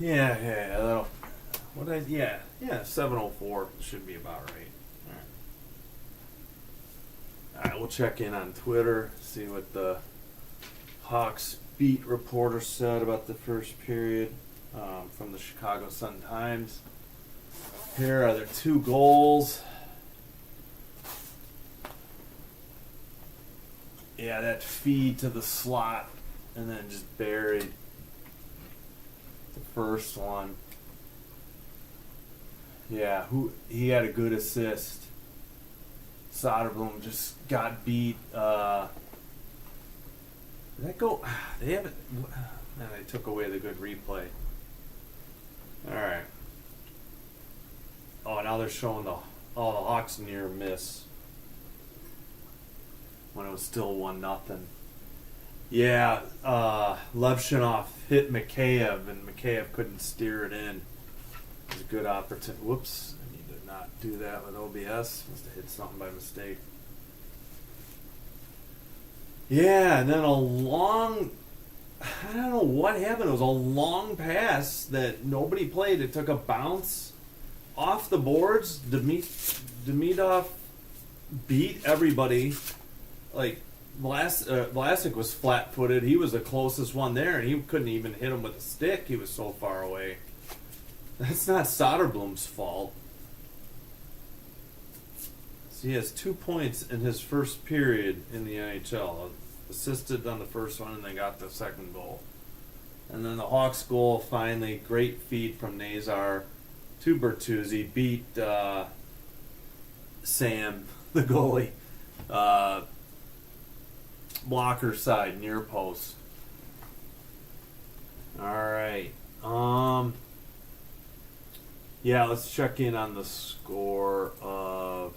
Yeah. That'll, 7:04 should be about right. All right, we'll check in on Twitter, see what the Hawks beat reporter said about the first period from the Chicago Sun-Times. Here are their 2 goals. Yeah, that feed to the slot and then just buried the first one. Yeah, he had a good assist. Soderblom just got beat. Did that go? They haven't. They took away the good replay. All right. Oh, now they're showing the Hawks near miss when it was still 1-0. Yeah, Levshinoff hit Mikheyev, and Mikheyev couldn't steer it in. It was a good opportunity. Whoops, I need to not do that with OBS. Must have hit something by mistake. Yeah, and then a long, I don't know what happened. It was a long pass that nobody played. It took a bounce off the boards. Demidov beat everybody. Like, Vlasic was flat-footed. He was the closest one there, and he couldn't even hit him with a stick. He was so far away. That's not Soderblom's fault. So he has 2 points in his first period in the NHL. Assisted on the first one, and then got the second goal. And then the Hawks goal, finally, great feed from Nazar to Bertuzzi. Beat Sam, the goalie. Blocker side, near post. Alright. Yeah, let's check in on the score of...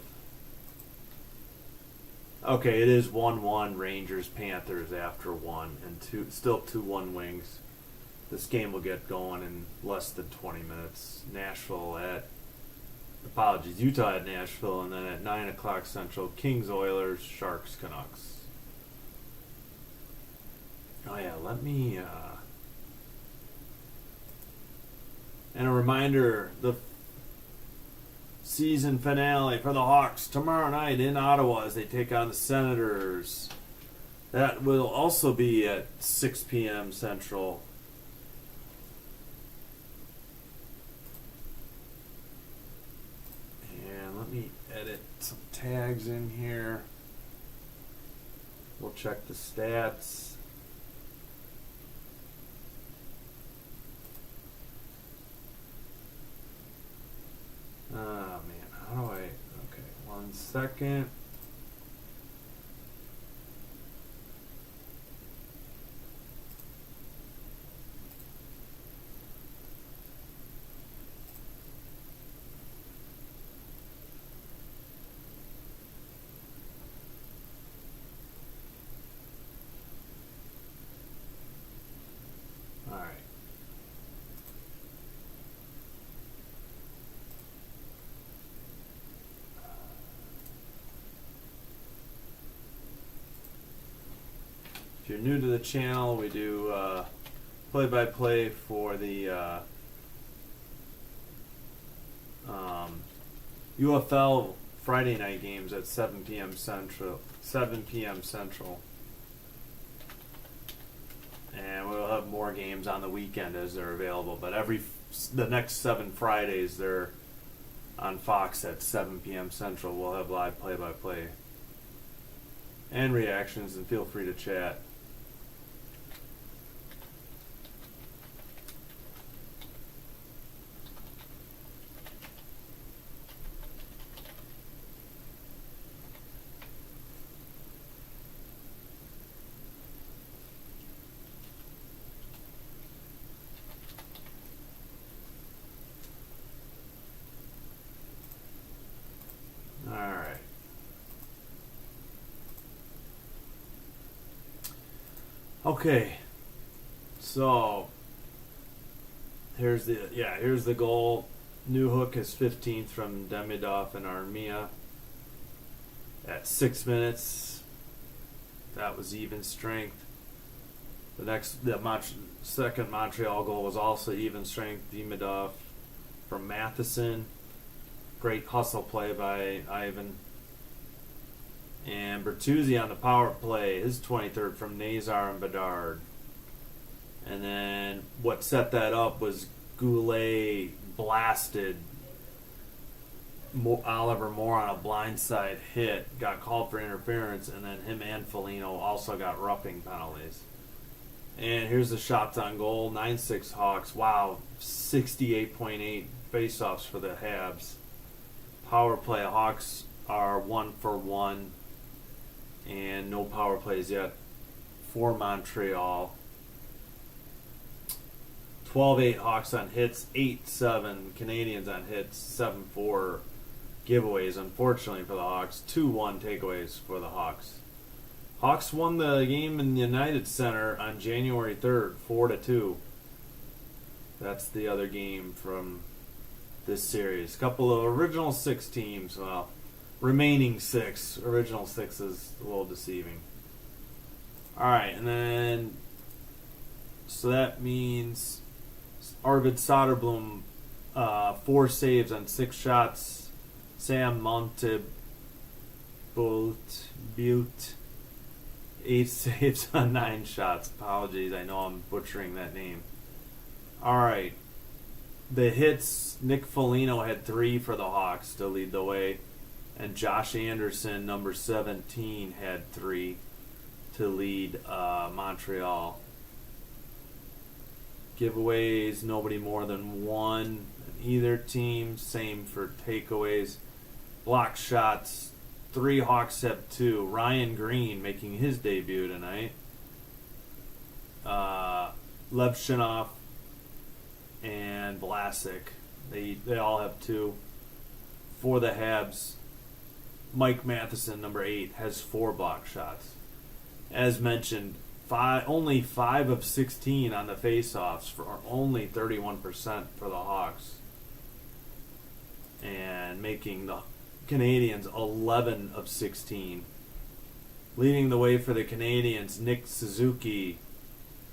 Okay, it is 1-1 Rangers Panthers after 1 and still 2-1 Wings. This game will get going in less than 20 minutes. Utah at Nashville, and then at 9 o'clock Central, Kings Oilers, Sharks Canucks. Oh yeah, let me and a reminder, the season finale for the Hawks tomorrow night in Ottawa as they take on the Senators. That will also be at 6 p.m. Central. And let me edit some tags in here. We'll check the stats. Oh man, how do I... Okay, 1 second. Alright. If you're new to the channel, we do play-by-play for the UFL Friday night games at 7 p.m. Central. 7 p.m. Central. And we'll have more games on the weekend as they're available. But the next 7 Fridays, they're on Fox at 7 p.m. Central. We'll have live play-by-play and reactions, and feel free to chat. Alright. Okay. So here's the goal. Newhook is 15th from Demidov and Armia at 6 minutes. That was even strength. The second Montreal goal was also even strength. Demidov from Matheson. Great hustle play by Ivan. And Bertuzzi on the power play, his 23rd from Nazar and Bedard. And then what set that up was Goulet blasted Oliver Moore on a blindside hit, got called for interference, and then him and Foligno also got roughing penalties. And here's the shots on goal, 9-6 Hawks. Wow, 68.8 faceoffs for the Habs. Power play, Hawks are 1 for 1, and no power plays yet for Montreal. 12-8 Hawks on hits, 8-7 Canadiens on hits, 7-4 giveaways, unfortunately for the Hawks. 2-1 takeaways for the Hawks. Hawks won the game in the United Center on January 3rd, 4-2. That's the other game from this series. Couple of original 6 teams. Well, remaining 6. Original 6 is a little deceiving. Alright, and then so that means Arvid Soderblom 4 saves on 6 shots. Sam Montebult 8 saves on 9 shots. Apologies, I know I'm butchering that name. Alright. The hits, Nick Foligno had 3 for the Hawks to lead the way. And Josh Anderson, number 17, had 3 to lead Montreal. Giveaways, nobody more than 1 in either team. Same for takeaways. Block shots, 3 Hawks have 2. Ryan Green making his debut tonight. Levshunov and Vlasic, they all have 2. For the Habs, Mike Matheson, number 8, has 4 block shots. As mentioned, only 5 of 16 on the faceoffs for only 31% for the Hawks, and making the Canadiens 11 of 16. Leading the way for the Canadiens, Nick Suzuki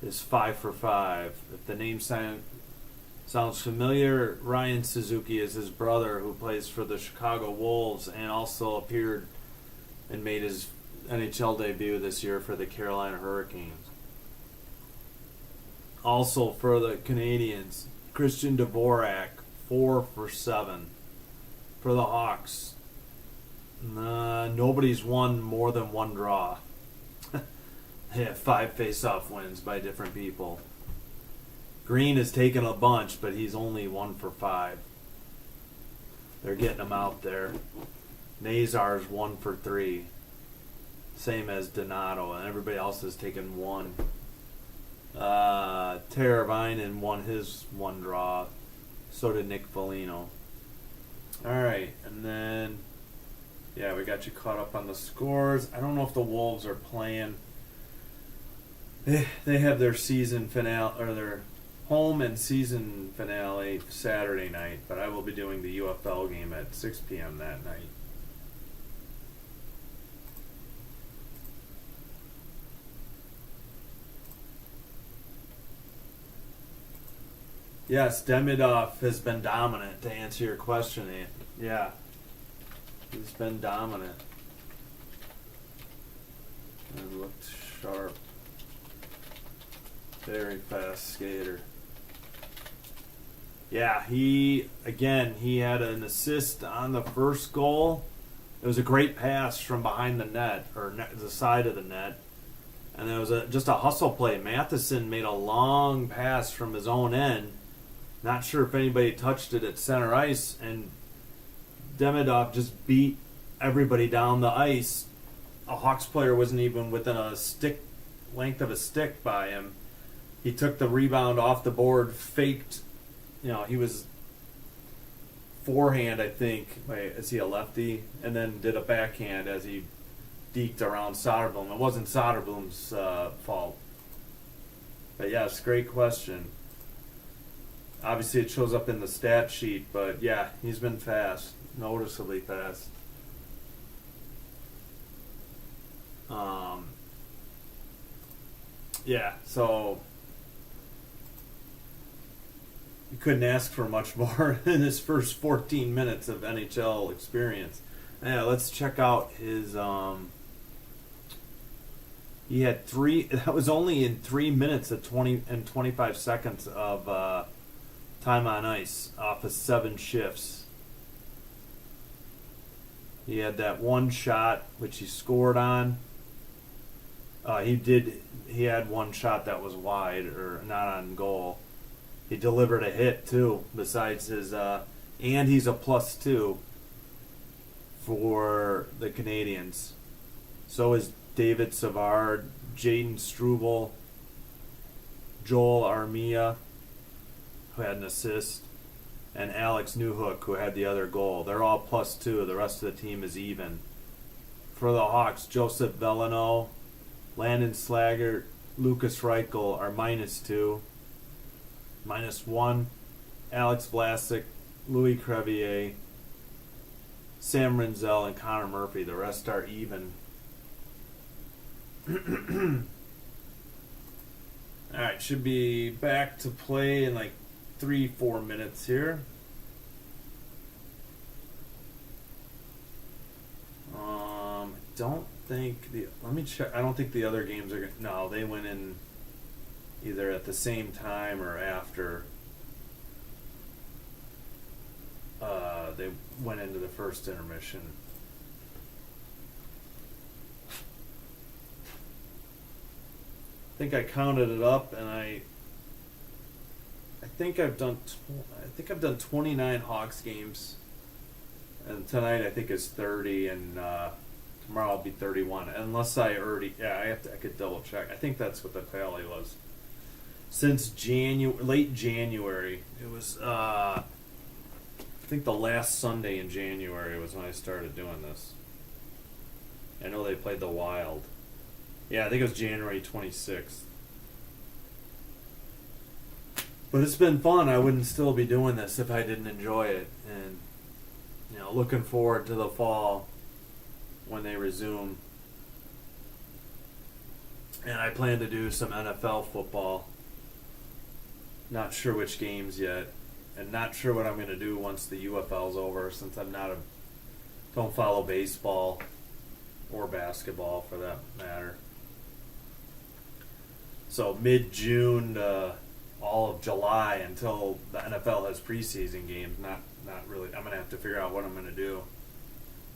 is 5 for 5. If the name sounds familiar, Ryan Suzuki is his brother, who plays for the Chicago Wolves and also appeared and made his NHL debut this year for the Carolina Hurricanes. Also for the Canadiens, Christian Dvorak, 4 for 7. For the Hawks, nobody's won more than 1 draw. They have 5 face-off wins by different people. Green has taken a bunch, but he's only 1 for 5. They're getting him out there. Nazar's 1 for 3. Same as Donato, and everybody else has taken 1. Teravainen won his 1 draw. So did Nick Foligno. Alright, and then, yeah, we got you caught up on the scores. I don't know if the Wolves are playing. They have their season finale, or their home and season finale Saturday night, but I will be doing the UFL game at 6 p.m. that night. Yes, Demidov has been dominant, to answer your question. Yeah, he's been dominant and looked sharp. Very fast skater. Yeah, he had an assist on the first goal. It was a great pass from behind the net, or the side of the net. And there was just a hustle play. Matheson made a long pass from his own end. Not sure if anybody touched it at center ice, and Demidov just beat everybody down the ice. A Hawks player wasn't even within a length of a stick by him. He took the rebound off the board, faked, he was forehand, I think. Is he a lefty? And then did a backhand as he deked around Soderblom. It wasn't Soderblom's fault. But yes, great question. Obviously, it shows up in the stat sheet, but yeah, he's been fast, noticeably fast. Yeah, so you couldn't ask for much more in his first 14 minutes of NHL experience. Yeah, let's check out his. He had 3. That was only in 3 minutes of 20 and 25 seconds of time on ice off of 7 shifts. He had that 1 shot which he scored on. He had 1 shot that was wide or not on goal. He delivered a hit too. Besides his, and he's a +2 for the Canadiens. So is David Savard, Jaden Struble, Joel Armia. who had an assist, and Alex Newhook, who had the other goal. They're all +2. The rest of the team is even. For the Hawks, Joseph Veleno, Landon Slaggert, Lucas Reichel are -2. -1, Alex Vlasic, Louis Crevier, Sam Renzel, and Connor Murphy. The rest are even. Alright, should be back to play in like 3-4 minutes here. Don't think let me check. I don't think the other games are no, they went in either at the same time or after they went into the first intermission. I think I counted it up, and I think I've done 29 Hawks games, and tonight I think is 30, and tomorrow I'll be 31. Unless I already, I could double check. I think that's what the tally was. Since late January, it was. I think the last Sunday in January was when I started doing this. I know they played the Wild. Yeah, I think it was January 26th. But it's been fun. I wouldn't still be doing this if I didn't enjoy it. And, looking forward to the fall when they resume. And I plan to do some NFL football. Not sure which games yet. And not sure what I'm going to do once the UFL's over, since don't follow baseball or basketball for that matter. So mid-June to all of July until the NFL has preseason games. Not really. I'm going to have to figure out what I'm going to do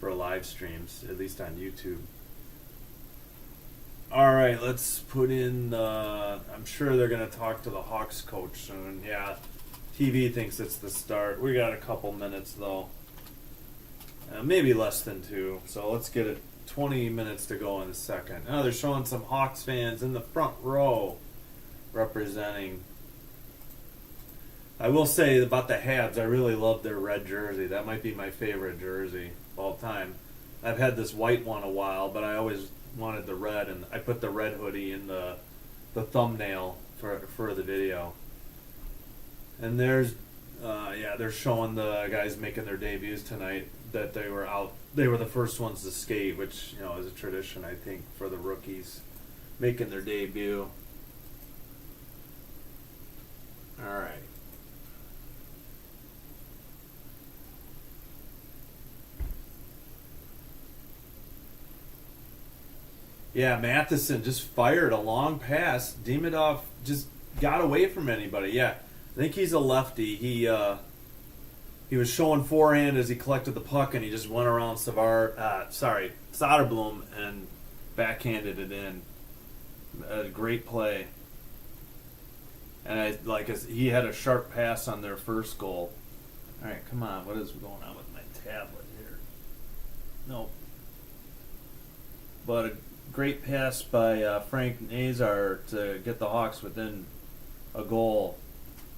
for live streams, at least on YouTube. All right, let's put in I'm sure they're going to talk to the Hawks coach soon. Yeah, TV thinks it's the start. We got a couple minutes, though. Maybe less than 2. So let's get it. 20 minutes to go in a second. Oh, they're showing some Hawks fans in the front row representing. I will say about the Habs, I really love their red jersey. That might be my favorite jersey of all time. I've had this white one a while, but I always wanted the red, and I put the red hoodie in the thumbnail for the video. And they're showing the guys making their debuts tonight that they were out. They were the first ones to skate, which is a tradition, I think, for the rookies making their debut. All right. Yeah, Matheson just fired a long pass. Demidov just got away from anybody. Yeah, I think he's a lefty. He was showing forehand as he collected the puck, and he just went around Soderblom and backhanded it in. A great play. And he had a sharp pass on their first goal. All right, come on. What is going on with my tablet here? Nope. But a great pass by Frank Nazar to get the Hawks within a goal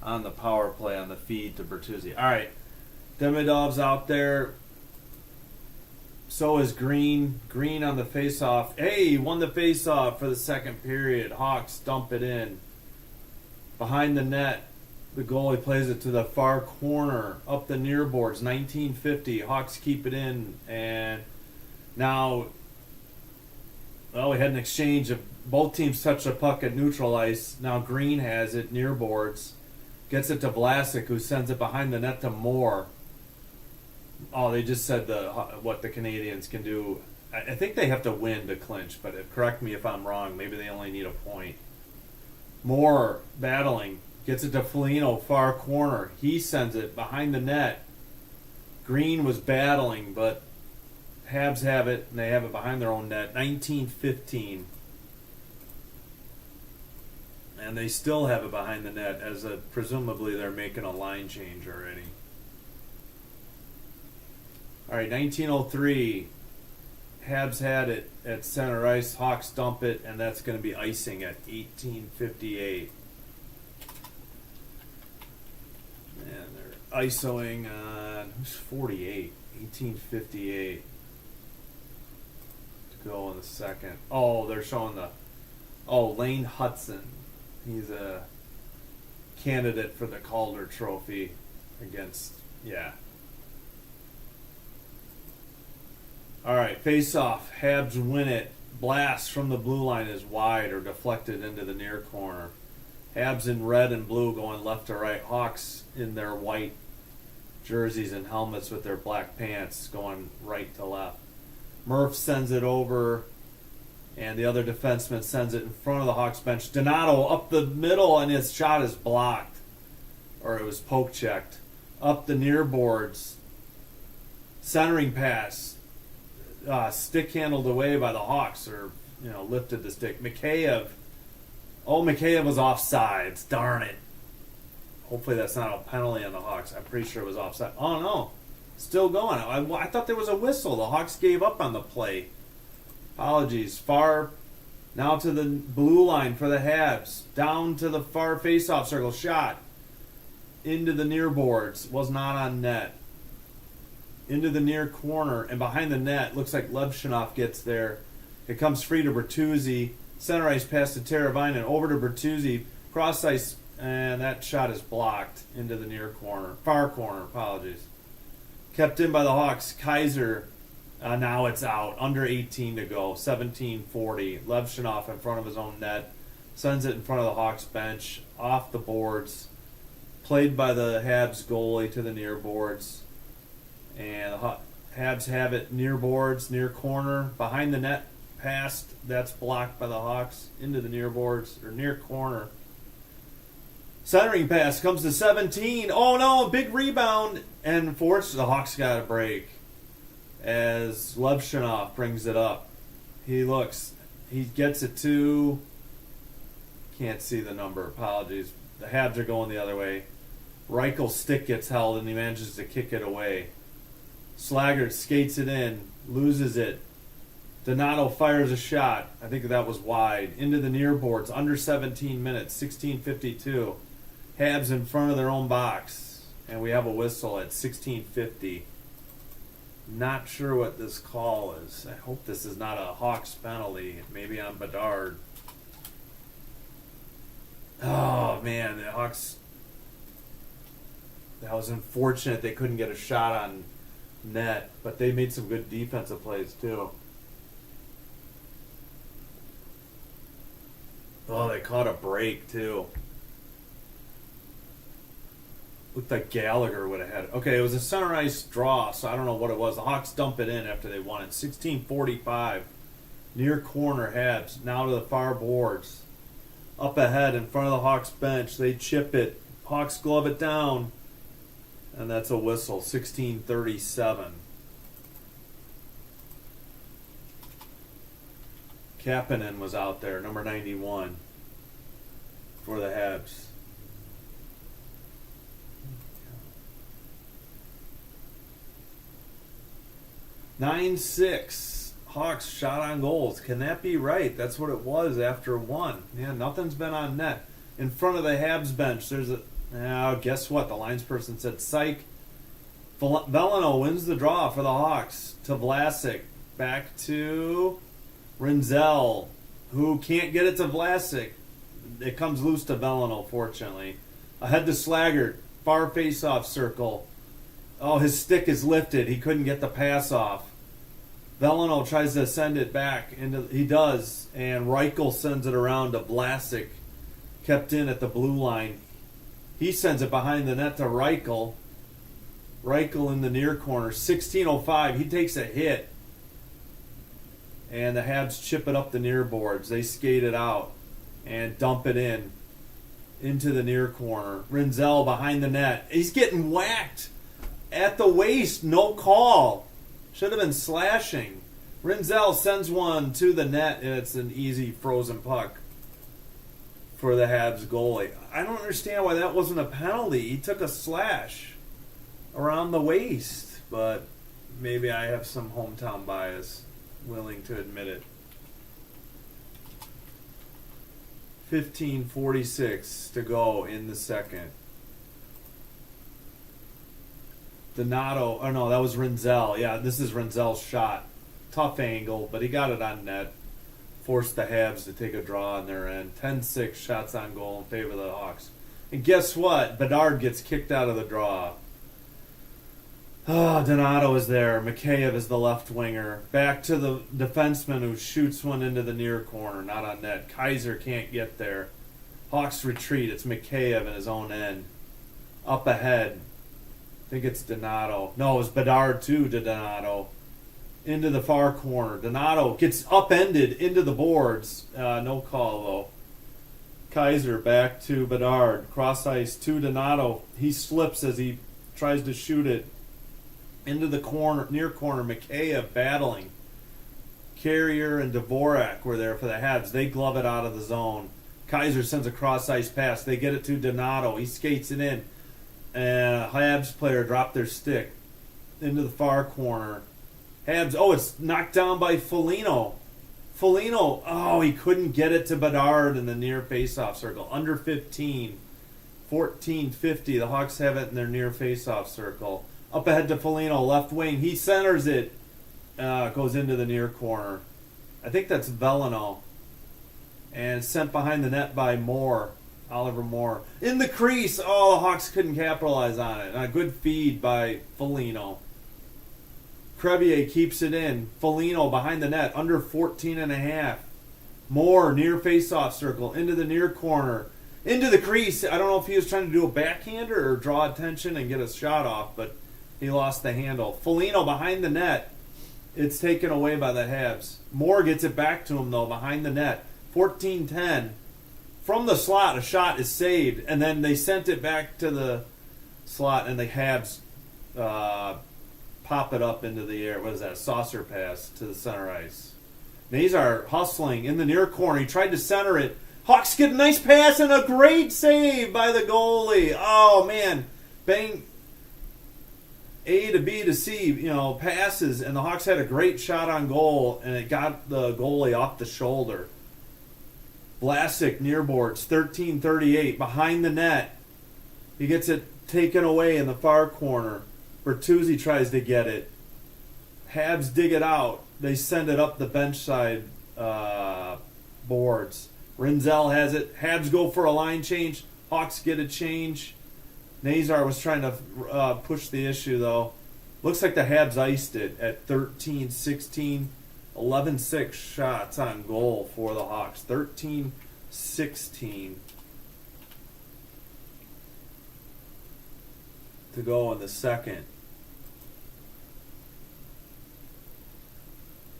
on the power play on the feed to Bertuzzi. All right. Demidov's out there. So is Green. Green on the face-off. Hey, he won the face-off for the second period. Hawks dump it in. Behind the net, the goalie plays it to the far corner, up the near boards, 1950. Hawks keep it in, and now, we had an exchange of both teams touch the puck at neutral ice. Now Green has it near boards, gets it to Vlasic, who sends it behind the net to Moore. Oh, they just said what the Canadiens can do. I think they have to win to clinch, but correct me if I'm wrong. Maybe they only need a point. Moore battling, gets it to Foligno, far corner. He sends it behind the net. Green was battling, but Habs have it, and they have it behind their own net. 19-15. And they still have it behind the net, as presumably they're making a line change already. All right, 1903. Habs had it at center ice. Hawks dump it, and that's going to be icing at 18:58. ISOing on who's 48, 1858 to go in the second. Oh, they're showing Lane Hudson. He's a candidate for the Calder Trophy against, yeah. All right, face off. Habs win it. Blast from the blue line is wide or deflected into the near corner. Habs in red and blue going left to right. Hawks in their white jerseys and helmets with their black pants going right to left. Murph sends it over, and the other defenseman sends it in front of the Hawks bench. Donato up the middle, and his shot is blocked, or it was poke checked. Up the near boards. Centering pass. Stick handled away by the Hawks, or lifted the stick. Mikheyev was offsides. Darn it. Hopefully that's not a penalty on the Hawks. I'm pretty sure it was offside. Oh no, still going. I thought there was a whistle. The Hawks gave up on the play. Apologies. Far now to the blue line for the Habs. Down to the far face-off circle. Shot into the near boards. Was not on net. Into the near corner, and behind the net, looks like Levshunov gets there. It comes free to Bertuzzi. Center ice pass to Teravainen, over to Bertuzzi. Cross ice, and that shot is blocked into the near corner. Far corner, apologies. Kept in by the Hawks. Kaiser, now it's out. Under 18 to go. 17:40. Levshunov in front of his own net. Sends it in front of the Hawks bench. Off the boards. Played by the Habs goalie to the near boards. And the Habs have it near boards, near corner, behind the net, past. That's blocked by the Hawks into the near boards or near corner. Centering pass comes to 17. Oh no, big rebound, and fortunately the Hawks got a break as Levshunov brings it up. He gets it to. Can't see the number. Apologies. The Habs are going the other way. Reichel's stick gets held and he manages to kick it away. Slaggert skates it in, loses it. Donato fires a shot. I think that was wide. Into the near boards, under 17 minutes, 16:52. Habs in front of their own box. And we have a whistle at 16:50. Not sure what this call is. I hope this is not a Hawks penalty. Maybe on Bedard. Oh, man, the Hawks... That was unfortunate they couldn't get a shot on net, but they made some good defensive plays too. Oh, they caught a break too. Looked like Gallagher would have had it. Okay, it was a center ice draw, so I don't know what it was. The Hawks dump it in after they won it. 16:45. Near corner Habs. Now to the far boards. Up ahead in front of the Hawks bench. They chip it. Hawks glove it down. And that's a whistle, 16:37. Kapanen was out there, number 91, for the Habs. Nine 9-6. Hawks shot on goals. Can that be right? That's what it was after one. Yeah, nothing's been on net. In front of the Habs bench, there's a... Now, guess what? The linesperson said, psych. Veleno wins the draw for the Hawks to Vlasic. Back to Rinzel, who can't get it to Vlasic. It comes loose to Veleno, fortunately. Ahead to Slaggert. Far face-off circle. Oh, his stick is lifted. He couldn't get the pass off. Veleno tries to send it back. He does. And Reichel sends it around to Vlasic. Kept in at the blue line. He sends it behind the net to Reichel. Reichel in the near corner. 16:05. He takes a hit. And the Habs chip it up the near boards. They skate it out and dump it in. Into the near corner. Rinzel behind the net. He's getting whacked at the waist. No call. Should have been slashing. Rinzel sends one to the net, and it's an easy frozen puck for the Habs goalie. I don't understand why that wasn't a penalty. He took a slash around the waist, but maybe I have some hometown bias, willing to admit it. 15:46 to go in the second. Donato. Oh, no, that was Rinzel. Yeah, this is Rinzel's shot. Tough angle, but he got it on net. Forced the Habs to take a draw on their end. 10-6 shots on goal in favor of the Hawks. And guess what? Bedard gets kicked out of the draw. Donato is there. Mikheyev is the left winger. Back to the defenseman who shoots one into the near corner, not on net. Kaiser can't get there. Hawks retreat. It's Mikheyev in his own end. Up ahead. I think it's Donato. No, it was Bedard too to Donato. Into the far corner. Donato gets upended into the boards. No call though. Kaiser back to Bedard. Cross ice to Donato. He slips as he tries to shoot it into the corner, near corner. Mikheyev battling. Carrier and Dvorak were there for the Habs. They glove it out of the zone. Kaiser sends a cross ice pass. They get it to Donato. He skates it in. And Habs player dropped their stick into the far corner. Habs, it's knocked down by Foligno. Foligno, he couldn't get it to Bedard in the near faceoff circle. Under 15, 14-50. The Hawks have it in their near faceoff circle. Up ahead to Foligno, left wing. He centers it. Goes into the near corner. I think that's Veleno. And sent behind the net by Moore. Oliver Moore. In the crease. The Hawks couldn't capitalize on it. A good feed by Foligno. Crevier keeps it in. Foligno behind the net. Under 14.5. Moore near faceoff circle. Into the near corner. Into the crease. I don't know if he was trying to do a backhander or draw attention and get a shot off, but he lost the handle. Foligno behind the net. It's taken away by the Habs. Moore gets it back to him, though, behind the net. 14-10. From the slot, a shot is saved, and then they sent it back to the slot, and the Habs pop it up into the air. What is that? Saucer pass to the center ice. Nazar hustling in the near corner. He tried to center it. Hawks get a nice pass and a great save by the goalie. Oh, man. Bang. A to B to C, passes, and the Hawks had a great shot on goal, and it got the goalie off the shoulder. Vlasic near boards, 13:38, behind the net. He gets it taken away in the far corner. Bertuzzi tries to get it. Habs dig it out. They send it up the bench side boards. Rinzel has it. Habs go for a line change. Hawks get a change. Nazar was trying to push the issue, though. Looks like the Habs iced it at 13-16. 11-6 shots on goal for the Hawks. 13-16 to go in the second.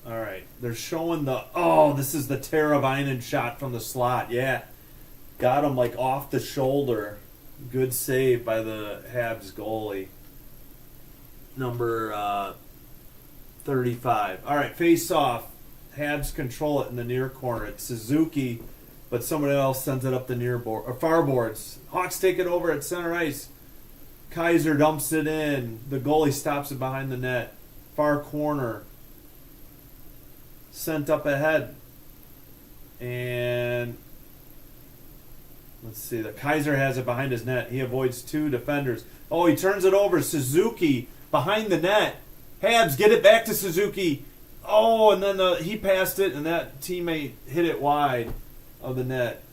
All right. They're showing this is the Teravainen shot from the slot. Yeah. Got him off the shoulder. Good save by the Habs goalie. Number 35. All right, face off. Habs control it in the near corner. It's Suzuki, but somebody else sends it up the near board or far boards. Hawks take it over at center ice. Kaiser dumps it in. The goalie stops it behind the net. Far corner. Sent up ahead. And let's see. The Kaiser has it behind his net. He avoids two defenders. He turns it over. Suzuki behind the net. Habs get it back to Suzuki. And then he passed it, and that teammate hit it wide of the net.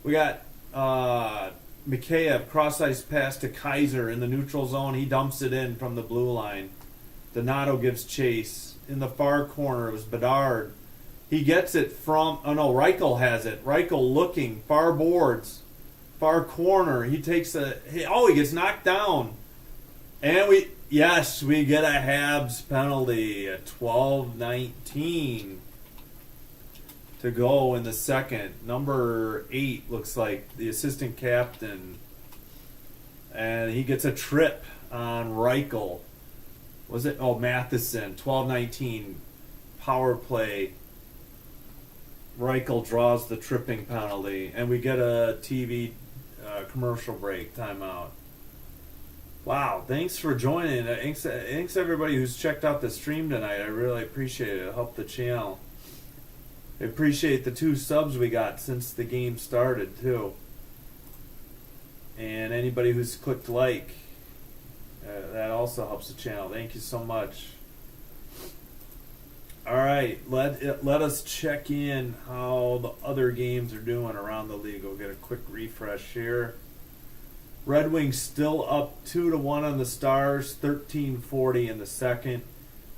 We got Mikheyev, cross-ice pass to Kaiser in the neutral zone. He dumps it in from the blue line. Donato gives chase. In the far corner, it was Bedard. He gets it from... Reichel has it. Reichel looking. Far boards. Far corner. He takes he gets knocked down. And we get a Habs penalty at 12-19 to go in the second. Number 8 looks like the assistant captain. And he gets a trip on Reichel. Was it? Matheson. 12-19 power play. Reichel draws the tripping penalty. And we get a TV commercial break timeout. Wow, thanks for joining. Thanks everybody who's checked out the stream tonight. I really appreciate it. It helped the channel. I appreciate the 2 subs we got since the game started, too. And anybody who's clicked like. That also helps the channel. Thank you so much. All right, let us check in how the other games are doing around the league. We'll get a quick refresh here. Red Wings still up 2-1 on the Stars, 13-40 in the second.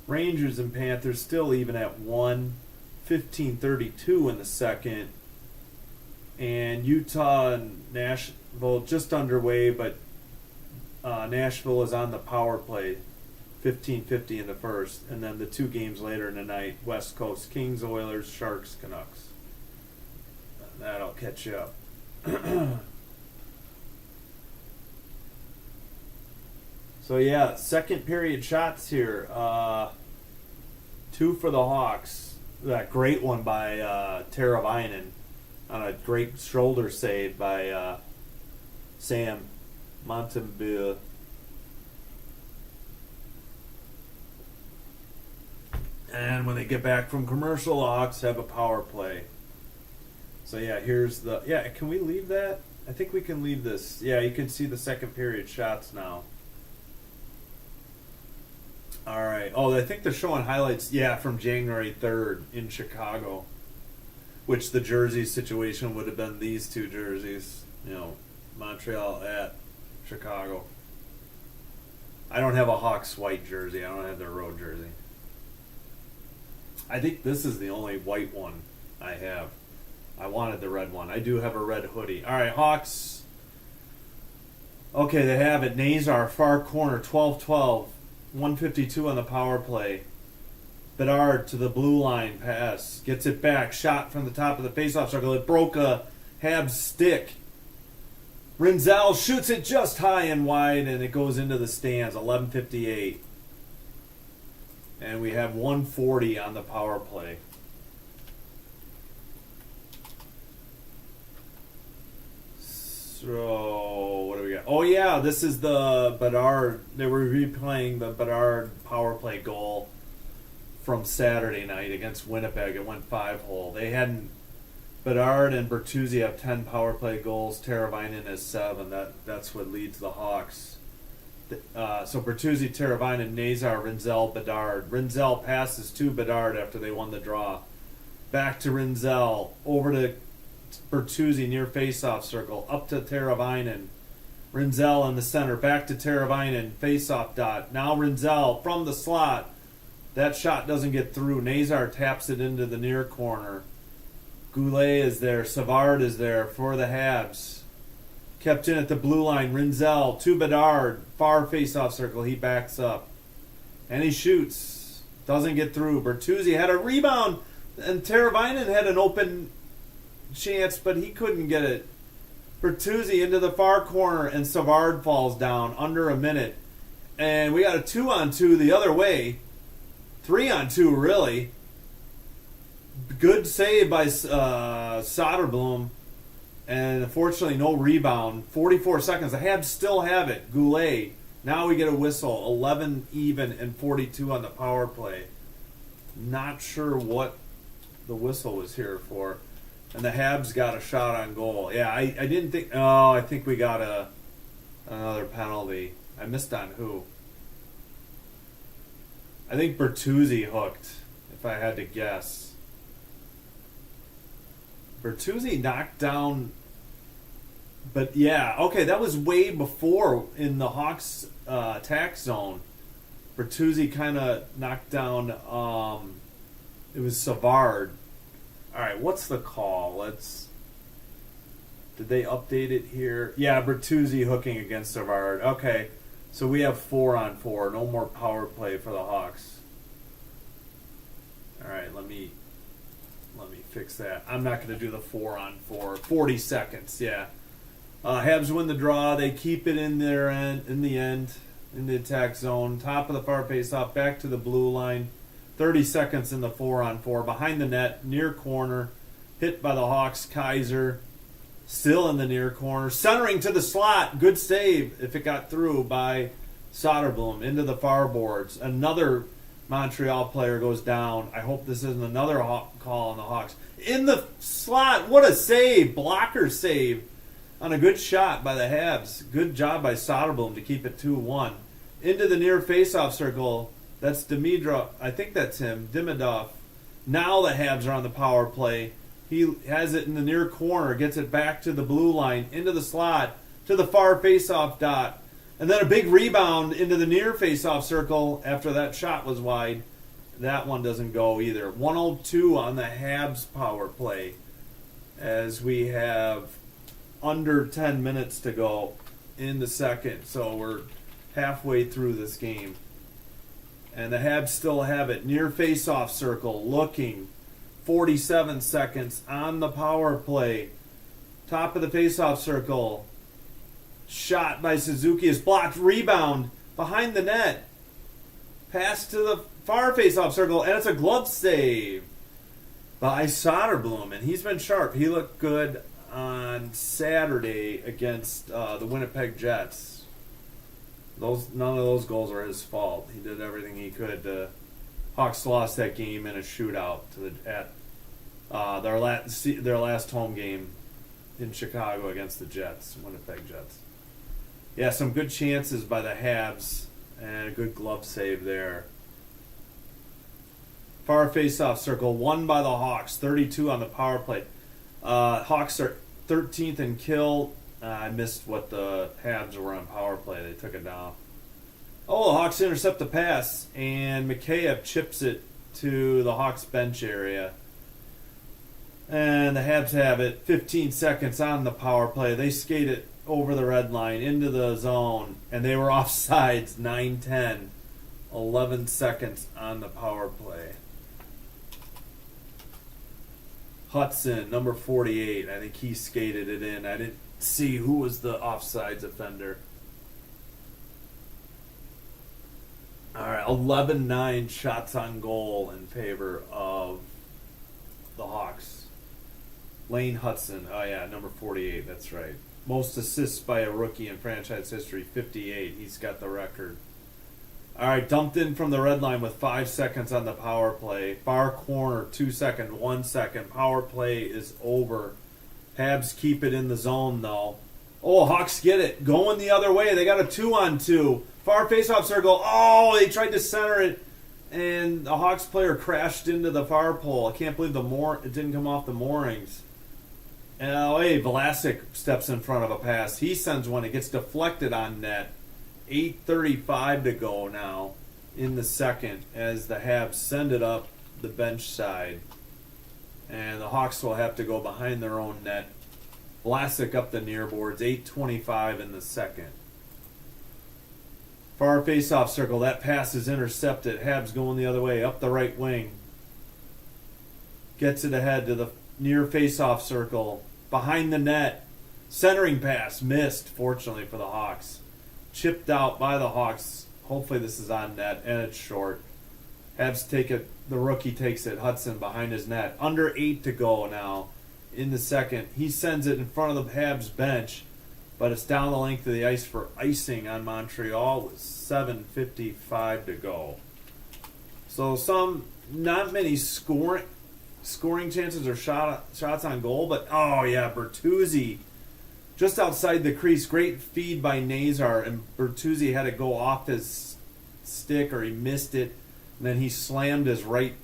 Rangers and Panthers still even at 1, 15-32 in the second. And Utah and Nashville just underway, but Nashville is on the power play, 15-50 in the first. And then the 2 games later in the night, West Coast, Kings, Oilers, Sharks, Canucks. That'll catch you up. So yeah, second period shots here. 2 for the Hawks. That great one by Teravainen on a great shoulder save by Sam Montembeau. And when they get back from commercial, the Hawks have a power play. So yeah, here's the... Yeah, can we leave that? I think we can leave this. Yeah, you can see the second period shots now. All right. Oh, I think they're showing highlights, yeah, from January 3rd in Chicago, which the jersey situation would have been these 2 jerseys, Montreal at Chicago. I don't have a Hawks white jersey. I don't have their road jersey. I think this is the only white one I have. I wanted the red one. I do have a red hoodie. All right, Hawks. Okay, they have it. Nazar, far corner, 12-12. 152 on the power play. Bedard to the blue line pass. Gets it back. Shot from the top of the faceoff circle. It broke a Habs stick. Rinzel shoots it just high and wide, and it goes into the stands. 11:58. And we have 140 on the power play. So, what do we got? Oh, yeah, this is the Bedard. They were replaying the Bedard power play goal from Saturday night against Winnipeg. It went 5-hole. They hadn't... Bedard and Bertuzzi have 10 power play goals. Teravainen has 7. That's what leads the Hawks. So Bertuzzi, Teravainen, Nazar, Rinzel, Bedard. Rinzel passes to Bedard after they won the draw. Back to Rinzel. Over to Bertuzzi near faceoff circle. Up to Teravainen. Rinzel in the center. Back to Teravainen. Faceoff dot. Now Rinzel from the slot. That shot doesn't get through. Nazar taps it into the near corner. Goulet is there. Savard is there for the Habs. Kept in at the blue line. Rinzel to Bedard. Far faceoff circle. He backs up. And he shoots. Doesn't get through. Bertuzzi had a rebound. And Teravainen had an open chance, but he couldn't get it. Bertuzzi into the far corner, and Savard falls down under a minute. And we got a 2-on-2 the other way. 3-on-2, really. Good save by Soderblom. And unfortunately, no rebound. 44 seconds. The Habs still have it. Goulet. Now we get a whistle. 11 even and 42 on the power play. Not sure what the whistle was here for. And the Habs got a shot on goal. Yeah, I didn't think... Oh, I think we got another penalty. I missed on who? I think Bertuzzi hooked, if I had to guess. Bertuzzi knocked down... But yeah, okay, that was way before in the Hawks attack zone. Bertuzzi kind of knocked down... it was Savard. All right, what's the call? Did they update it here? Yeah, Bertuzzi hooking against Savard. Okay, so we have 4-on-4. No more power play for the Hawks. All right, let me fix that. I'm not going to do the 4-on-4. 40 seconds, yeah. Habs win the draw. They keep it in the end, in the attack zone. Top of the far face-off, back to the blue line. 30 seconds in the 4-on-4. Behind the net, near corner. Hit by the Hawks. Kaiser still in the near corner. Centering to the slot. Good save if it got through by Soderblom into the far boards. Another Montreal player goes down. I hope this isn't another call on the Hawks. In the slot. What a save. Blocker save on a good shot by the Habs. Good job by Soderblom to keep it 2-1. into the near face-off circle. That's Dimitrov. I think that's him. Demidov. Now the Habs are on the power play. He has it in the near corner, gets it back to the blue line, into the slot, to the far face-off dot. And then a big rebound into the near face-off circle after that shot was wide. That one doesn't go either. 102 on the Habs power play as we have under 10 minutes to go in the second. So we're halfway through this game. And the Habs still have it. Near face-off circle, looking. 47 seconds on the power play. Top of the face-off circle. Shot by Suzuki is blocked. Rebound behind the net. Pass to the far face-off circle, and it's a glove save by Soderblom. And he's been sharp. He looked good on Saturday against the Winnipeg Jets. None of those goals are his fault. He did everything he could. Hawks lost that game in a shootout at their last home game in Chicago against the Jets, Winnipeg Jets. Yeah, some good chances by the Habs and a good glove save there. Far face-off circle, won by the Hawks, 32 on the power play. Hawks are 13th in kill. I missed what the Habs were on power play. They took it down. Oh, the Hawks intercept the pass, and Mikheyev chips it to the Hawks bench area. And the Habs have it. 15 seconds on the power play. They skate it over the red line into the zone, and they were offsides. 9-10. 11 seconds on the power play. Hudson, number 48. I think he skated it in. I didn't see who was the offsides offender. All right, 11-9 shots on goal in favor of the Hawks. Lane Hudson, oh yeah, number 48, that's right. Most assists by a rookie in franchise history, 58. He's got the record. All right, dumped in from the red line with 5 seconds on the power play. Far corner, 2 seconds, 1 second. Power play is over. Habs keep it in the zone, though. Oh, Hawks get it. Going the other way. They got a 2-on-2. Far face-off circle. Oh, they tried to center it, and the Hawks player crashed into the far pole. I can't believe it didn't come off the moorings. And hey, Vlasic steps in front of a pass. He sends one. It gets deflected on net. 8:35 to go now in the second as the Habs send it up the bench side. And the Hawks will have to go behind their own net. Vlasic up the near boards. 8:25 in the second. Far face-off circle. That pass is intercepted. Habs going the other way up the right wing. Gets it ahead to the near face-off circle. Behind the net. Centering pass. Missed, fortunately, for the Hawks. Chipped out by the Hawks. Hopefully this is on net, and it's short. Habs take it. The rookie takes it. Hudson behind his net. Under 8 to go now in the second. He sends it in front of the Habs bench, but it's down the length of the ice for icing on Montreal with 7:55 to go. So not many scoring chances or shots on goal, but oh yeah, Bertuzzi just outside the crease. Great feed by Nazar, and Bertuzzi had to go off his stick, or he missed it, and then he slammed his right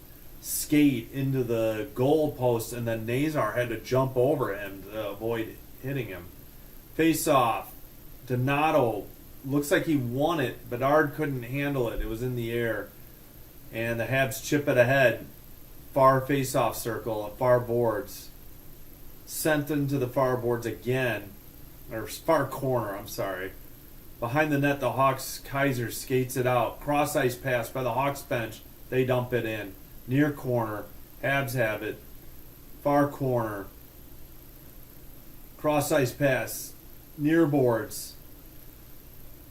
skate into the goal post, and then Nazar had to jump over him to avoid hitting him. Face off. Donato looks like he won it. Bedard couldn't handle it. It was in the air. And the Habs chip it ahead. Far face-off circle, far boards. Sent into the far boards again. Or far corner, I'm sorry. Behind the net, the Hawks, Kaiser skates it out. Cross-ice pass by the Hawks bench. They dump it in. Near corner. Habs have it. Far corner. Cross-ice pass. Near boards.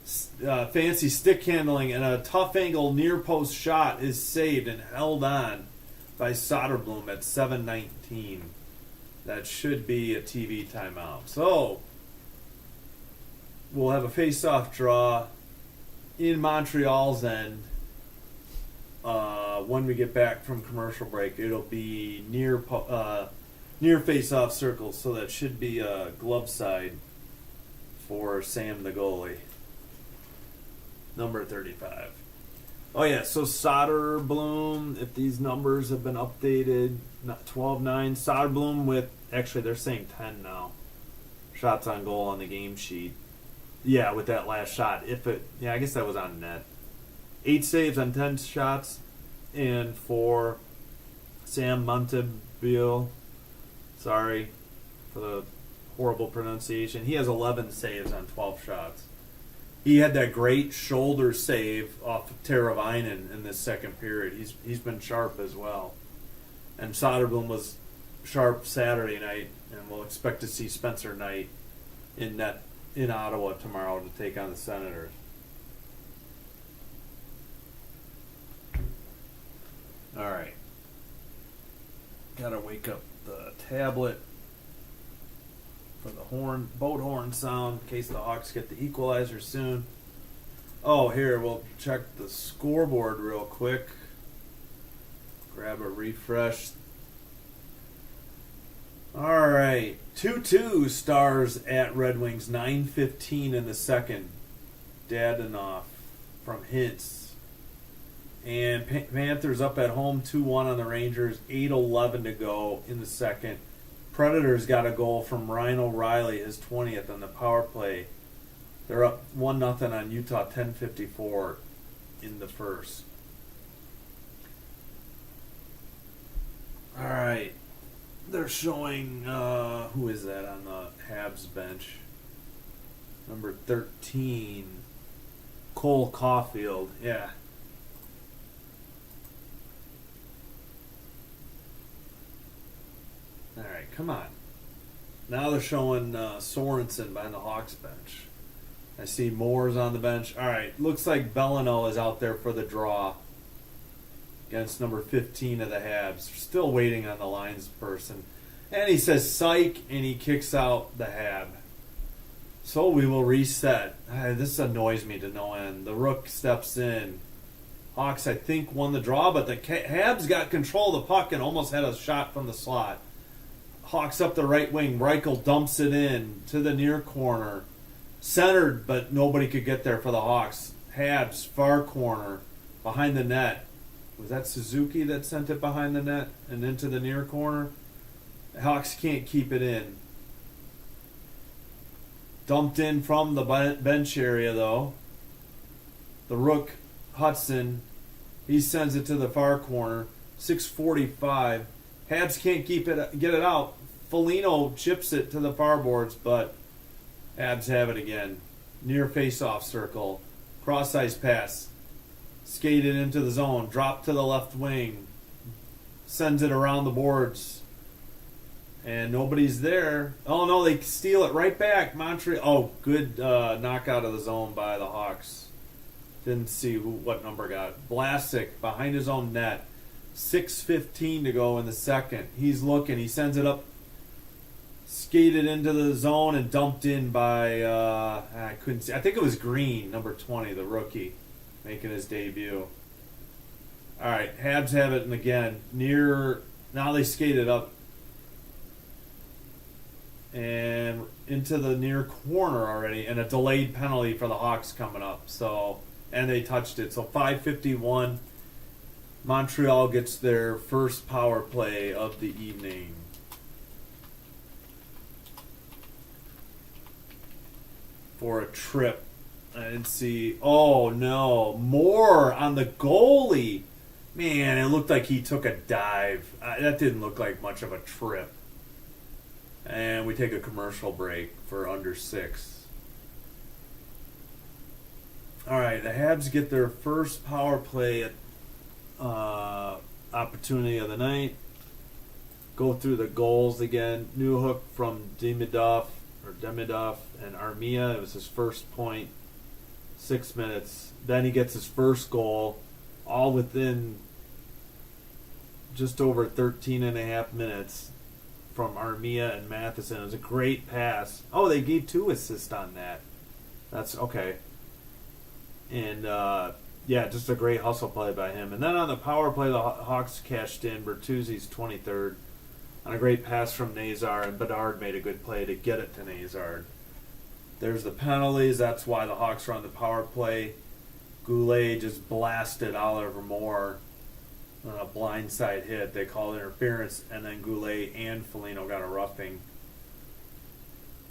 Fancy stick handling, and a tough angle near post shot is saved and held on by Soderblom at 7:19. That should be a TV timeout. So we'll have a face-off draw in Montreal's end when we get back from commercial break. It'll be near face-off circles, so that should be a glove side for Sam the goalie. Number 35. Oh, yeah, so Soderblom, if these numbers have been updated, not 12-9. Soderblom with, actually, they're saying 10 now. Shots on goal on the game sheet. Yeah, with that last shot. I guess that was on net. 8 saves on 10 shots. And for Sam Montembeault, sorry for the horrible pronunciation, he has 11 saves on 12 shots. He had that great shoulder save off of Teravainen in this second period. He's been sharp as well. And Soderblom was sharp Saturday night, and we'll expect to see Spencer Knight in net in Ottawa tomorrow to take on the Senators. All right. Gotta wake up the tablet for the boat horn sound in case the Hawks get the equalizer soon. Oh, here, we'll check the scoreboard real quick. Grab a refresh. All right. 2-2 Stars at Red Wings, 9:15 in the second. Dadonov from Hintz. And Panthers up at home, 2-1 on the Rangers, 8:11 to go in the second. Predators got a goal from Ryan O'Reilly, his 20th on the power play. They're up 1-0 on Utah, 10:54 in the first. All right. They're showing, who is that on the Habs bench? Number 13, Cole Caulfield. Yeah. All right, come on. Now they're showing Sorensen behind the Hawks bench. I see Moore's on the bench. All right, looks like Bellino is out there for the draw against number 15 of the Habs. Still waiting on the lines person. And he says psych, and he kicks out the Hab. So we will reset. This annoys me to no end. The Rook steps in. Hawks, I think, won the draw, but the Habs got control of the puck and almost had a shot from the slot. Hawks up the right wing. Reichel dumps it in to the near corner. Centered, but nobody could get there for the Hawks. Habs, far corner, behind the net. Was that Suzuki that sent it behind the net and into the near corner? The Hawks can't keep it in. Dumped in from the bench area, though. The Rook, Hudson, he sends it to the far corner. 6:45. Habs can't get it out. Foligno chips it to the far boards, but Habs have it again. Near face-off circle. Cross-ice pass. Skated into the zone. Dropped to the left wing. Sends it around the boards. And nobody's there. Oh, no, they steal it right back. Montreal. Oh, good knock out of the zone by the Hawks. Didn't see what number got it. Vlasic behind his own net. 6:15 to go in the second. He's looking. He sends it up. Skated into the zone and dumped in by, I couldn't see. I think it was Green, number 20, the rookie, making his debut. All right, Habs have it, and again, now they skated up and into the near corner already, and a delayed penalty for the Hawks coming up. So, and they touched it. So 5:51, Montreal gets their first power play of the evening. For a trip. I didn't see. Oh, no. Moore on the goalie. Man, it looked like he took a dive. That didn't look like much of a trip. And we take a commercial break for under 6. All right, the Habs get their first power play opportunity of the night. Go through the goals again. Newhook from Demidov and Armia. It was his first point. 6 minutes. Then he gets his first goal, all within just over 13 and a half minutes from Armia and Matheson. It was a great pass. Oh, they gave 2 assists on that. That's okay. And, just a great hustle play by him. And then on the power play, the Hawks cashed in Bertuzzi's 23rd on a great pass from Nazar, and Bedard made a good play to get it to Nazar. There's the penalties. That's why the Hawks are on the power play. Goulet just blasted Oliver Moore on a blindside hit. They called interference, and then Goulet and Foligno got a roughing.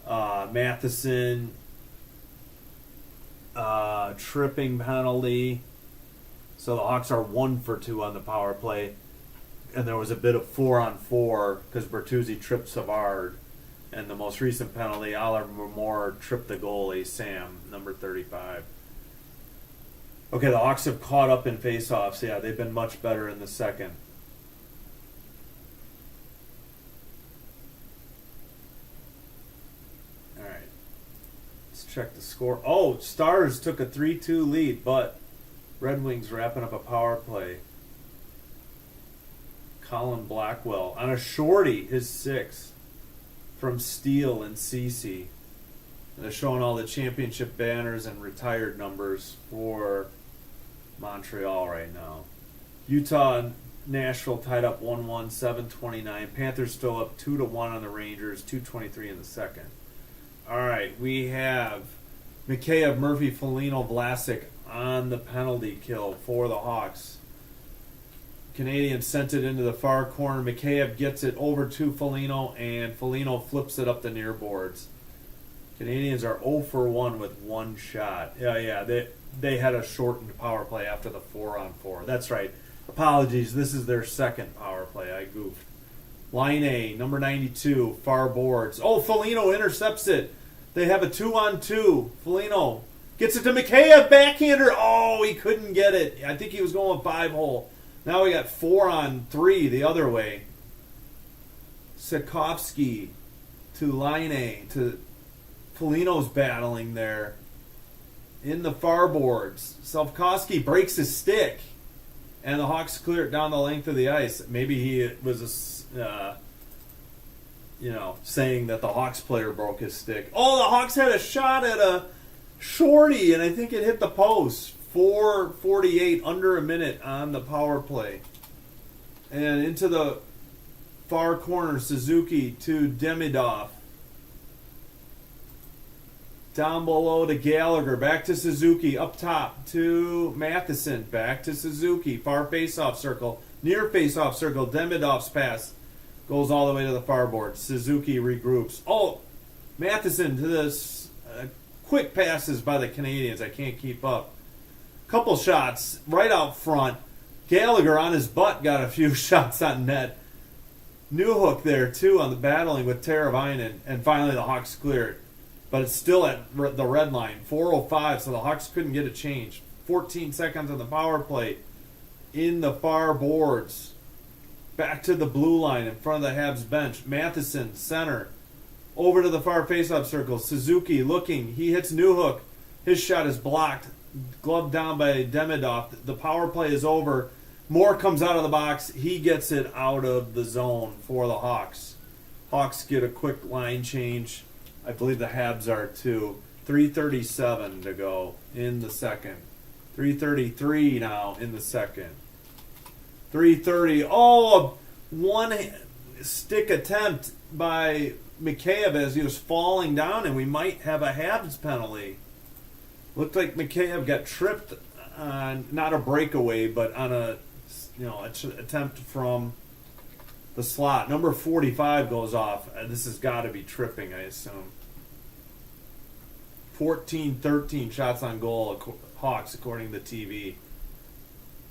Matheson, tripping penalty. So the Hawks are 1 for 2 on the power play. And there was a bit of 4-on-4 because Bertuzzi tripped Savard. And the most recent penalty, Oliver Moore tripped the goalie, Sam, number 35. Okay, the Hawks have caught up in faceoffs. Yeah, they've been much better in the second. All right. Let's check the score. Oh, Stars took a 3-2 lead, but Red Wings wrapping up a power play. Colin Blackwell on a shorty, his 6th, from Steele and Cece. And they're showing all the championship banners and retired numbers for Montreal right now. Utah and Nashville tied up 1-1, 7:29. Panthers still up 2-1 on the Rangers, 2:23 in the second. All right, we have Mikheyev, Murphy, Foligno, Vlasic on the penalty kill for the Hawks. Canadiens sent it into the far corner. Mikheyev gets it over to Foligno, and Foligno flips it up the near boards. Canadiens are 0 for 1 with 1 shot. Yeah, they had a shortened power play after the 4-on-4. That's right. Apologies, this is their second power play. I goofed. Line A, number 92, far boards. Oh, Foligno intercepts it. They have a 2-on-2. Foligno gets it to Mikheyev, backhander. Oh, he couldn't get it. I think he was going 5-hole. Now we got 4-on-3 the other way. Sikovsky to Line A, to Foligno's battling there in the far boards. Sikovsky breaks his stick, and the Hawks clear it down the length of the ice. Maybe he was saying that the Hawks player broke his stick. Oh, the Hawks had a shot at a shorty, and I think it hit the post. 4:48, under a minute on the power play. And into the far corner, Suzuki to Demidov. Down below to Gallagher, back to Suzuki, up top to Matheson, back to Suzuki, far face-off circle, near face-off circle, Demidov's pass goes all the way to the far board. Suzuki regroups. Oh, Matheson to this quick passes by the Canadiens. I can't keep up. Couple shots right out front. Gallagher on his butt got a few shots on net. Newhook there too on the battling with Teravainen, and finally the Hawks clear it. But it's still at the red line, 4:05, so the Hawks couldn't get a change. 14 seconds on the power play in the far boards. Back to the blue line in front of the Habs bench. Matheson, center, over to the far faceoff circle. Suzuki looking, he hits Newhook. His shot is blocked. Gloved down by Demidov. The power play is over. Moore comes out of the box. He gets it out of the zone for the Hawks. Hawks get a quick line change. I believe the Habs are too. 3:37 to go in the second. 3:33 now in the second. 3:30. Oh, one stick attempt by Mikheyev as he was falling down, and we might have a Habs penalty. Looked like Mikheyev got tripped on, not a breakaway, but on a attempt from the slot. Number 45 goes off. This has got to be tripping, I assume. 14-13 shots on goal, Hawks, according to TV.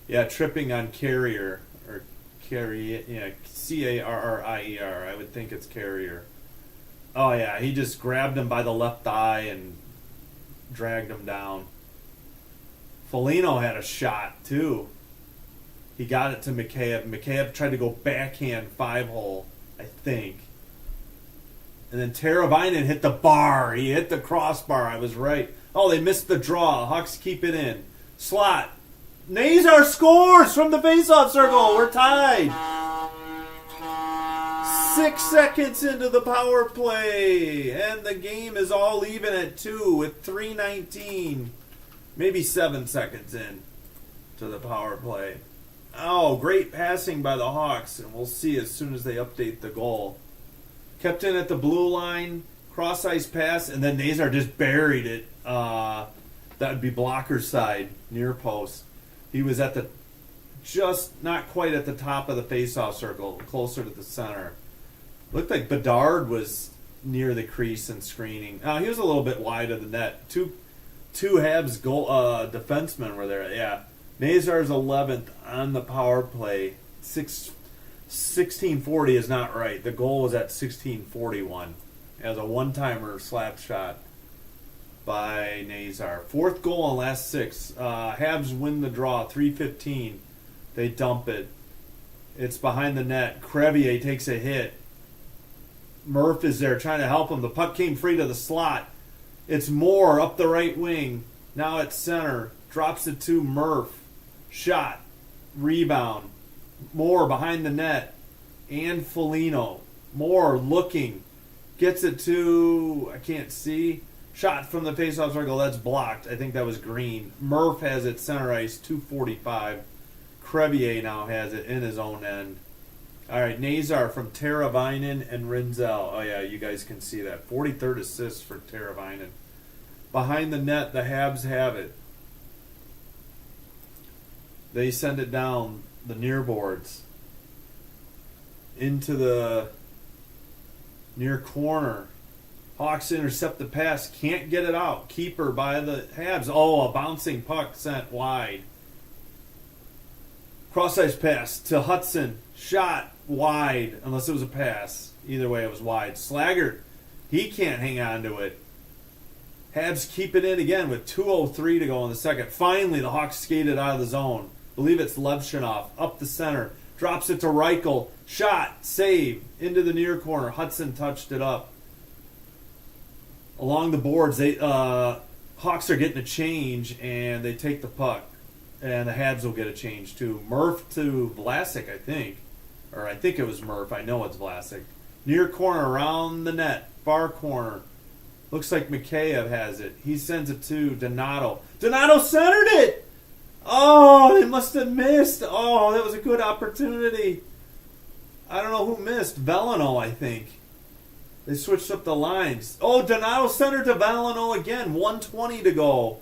Yeah, tripping on Carrier, or Carrier, yeah, Carrier. I would think it's Carrier. Oh yeah, he just grabbed him by the left thigh and dragged him down. Foligno had a shot too. He got it to Mikheyev. Mikheyev tried to go backhand 5-hole, I think. And then Teravainen hit the bar. He hit the crossbar. I was right. Oh, they missed the draw. Hawks keep it in. Slot. Nazar scores from the faceoff circle. We're tied. 6 seconds into the power play. And the game is all even at 2 with 3:19. Maybe 7 seconds in to the power play. Oh, great passing by the Hawks. And we'll see as soon as they update the goal. Kept in at the blue line. Cross-ice pass. And then Nazar just buried it. That would be blocker side, near post. He was at the just not quite at the top of the faceoff circle, closer to the center. Looked like Bedard was near the crease and screening. He was a little bit wide of the net. Two Habs goal defensemen were there. Yeah, Nazar's 11th on the power play. 1640 is not right. The goal was at 1641 as a one-timer slap shot by Nazar. Fourth goal in last 6. Habs win the draw, 3:15. They dump it. It's behind the net. Crevier takes a hit. Murph is there trying to help him. The puck came free to the slot. It's Moore up the right wing. Now at center. Drops it to Murph. Shot. Rebound. Moore behind the net. And Foligno. Moore looking. Gets it to, I can't see. Shot from the faceoff circle. That's blocked. I think that was Green. Murph has it center ice. 2:45. Crevier now has it in his own end. All right, Nazar from Teravainen and Rinzel. Oh, yeah, you guys can see that. 43rd assist for Teravainen. Behind the net, the Habs have it. They send it down the near boards into the near corner. Hawks intercept the pass. Can't get it out. Keeper by the Habs. Oh, a bouncing puck sent wide. Cross-ice pass to Hudson. Shot wide, unless it was a pass. Either way, it was wide. Slaggert, he can't hang on to it. Habs keep it in again with 2:03 to go in the second. Finally, the Hawks skated out of the zone. Believe it's Levshunov. Up the center. Drops it to Reichel. Shot. Save. Into the near corner. Hudson touched it up. Along the boards, Hawks are getting a change, and they take the puck. And the Habs will get a change too. Murph to Vlasic, I think. Or I think it was Murph. I know it's Vlasic. Near corner, around the net. Far corner. Looks like Mikheyev has it. He sends it to Donato. Donato centered it! Oh, they must have missed. Oh, that was a good opportunity. I don't know who missed. Velino, I think. They switched up the lines. Oh, Donato centered to Velino again. 1:20 to go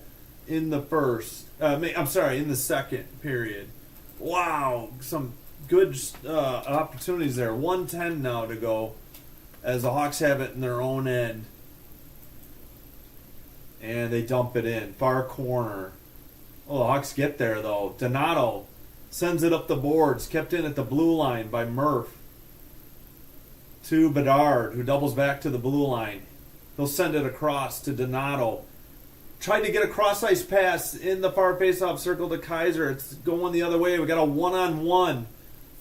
in the first. In the second period. Wow, some good opportunities there. 1:10 now to go as the Hawks have it in their own end. And they dump it in. Far corner. Oh, the Hawks get there, though. Donato sends it up the boards. Kept in at the blue line by Murph. To Bedard, who doubles back to the blue line. He'll send it across to Donato. Tried to get a cross-ice pass in the far face-off circle to Kaiser. It's going the other way. We got a one-on-one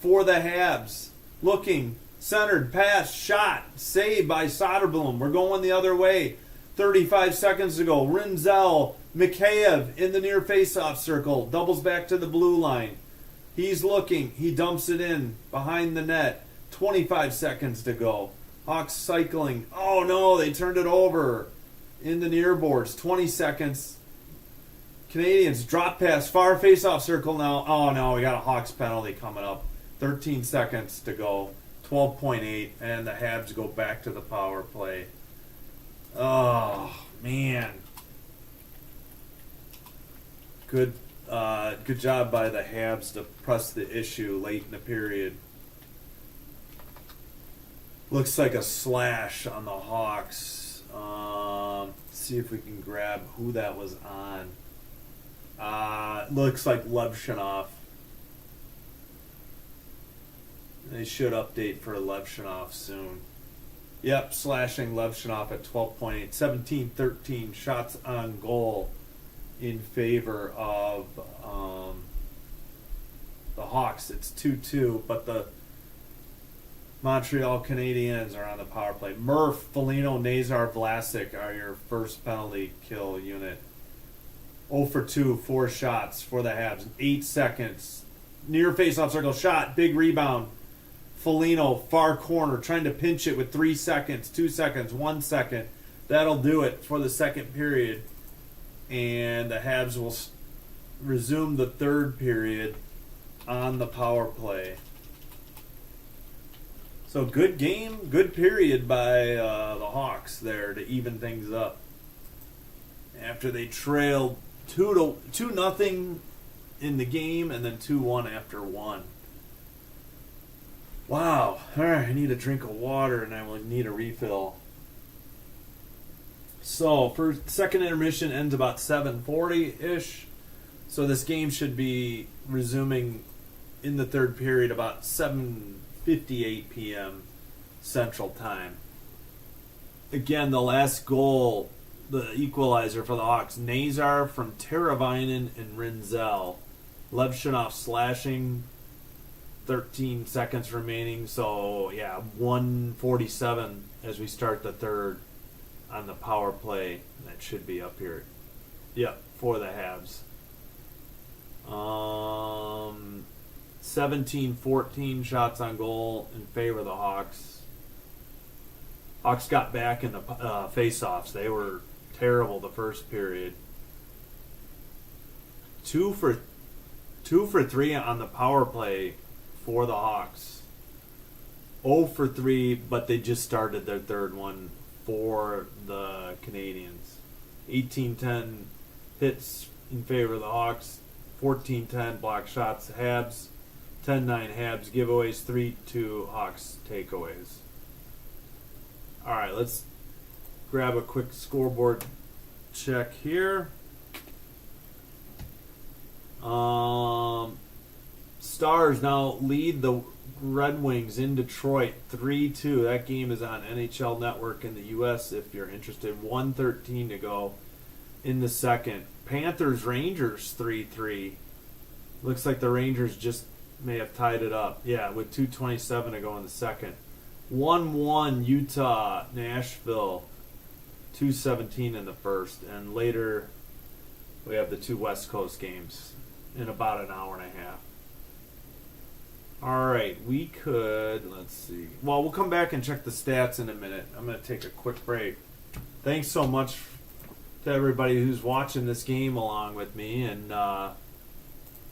for the Habs. Looking, centered, pass, shot, saved by Soderblom. We're going the other way. 35 seconds to go. Rinzel, Mikheyev in the near face-off circle. Doubles back to the blue line. He's looking. He dumps it in behind the net. 25 seconds to go. Hawks cycling. Oh, no, they turned it over. In the near boards, 20 seconds. Canadiens drop pass, far face-off circle now. Oh, no, we got a Hawks penalty coming up. 13 seconds to go. 12.8, and the Habs go back to the power play. Oh, man. Good job by the Habs to press the issue late in the period. Looks like a slash on the Hawks. See if we can grab who that was on. Looks like Levshunov. They should update for Levshunov soon. Yep, slashing Levshunov at 12.8. 17-13 shots on goal in favor of the Hawks. It's 2-2, but the Montreal Canadiens are on the power play. Murph, Foligno, Nazar, Vlasic are your first penalty kill unit. 0 for 2, 4 shots for the Habs. 8 seconds. Near face-off circle shot. Big rebound. Foligno, far corner, trying to pinch it with 3 seconds, 2 seconds, 1 second. That'll do it for the second period. And the Habs will resume the third period on the power play. So good game, good period by the Hawks there to even things up. after they trailed 2-0 in the game and then 2-1 after one. Wow. All right, I need a drink of water and I will need a refill. So, first, second intermission ends about 7:40-ish. So this game should be resuming in the third period about 7:58 p.m. Central Time. Again, the last goal, the equalizer for the Hawks, Nazar from Teravainen and Rinzel. Levshinov slashing, 13 seconds remaining. So, yeah, 1:47 as we start the third on the power play. That should be up here. Yep, for the Habs. 17-14 shots on goal in favor of the Hawks. Hawks got back in the face-offs. They were terrible the first period. 2 for 3 on the power play for the Hawks. 0 for 3, but they just started their third one for the Canadiens. 18-10 hits in favor of the Hawks. 14-10 block shots, Habs. 10-9 Habs giveaways. 3-2 Hawks takeaways. All right, let's grab a quick scoreboard check here. Stars now lead the Red Wings in Detroit 3-2. That game is on NHL Network in the U.S. if you're interested. 1:13 to go in the second. Panthers Rangers 3-3. Looks like the Rangers just may have tied it up. Yeah, with 2:27 to go in the second. 1-1 Utah Nashville. 2:17 in the first. And later we have the two West Coast games in about an hour and a half. All right, we could, let's see. Well, we'll come back and check the stats in a minute. I'm going to take a quick break. Thanks so much to everybody who's watching this game along with me, and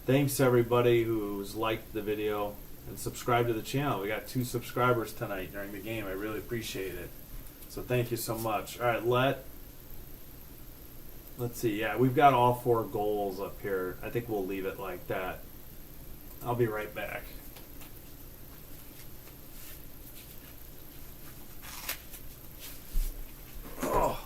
thanks to everybody who's liked the video and subscribed to the channel. We got 2 subscribers tonight during the game. I really appreciate it. So thank you so much. All right, let's see. Yeah, we've got all 4 goals up here. I think we'll leave it like that. I'll be right back. Oh.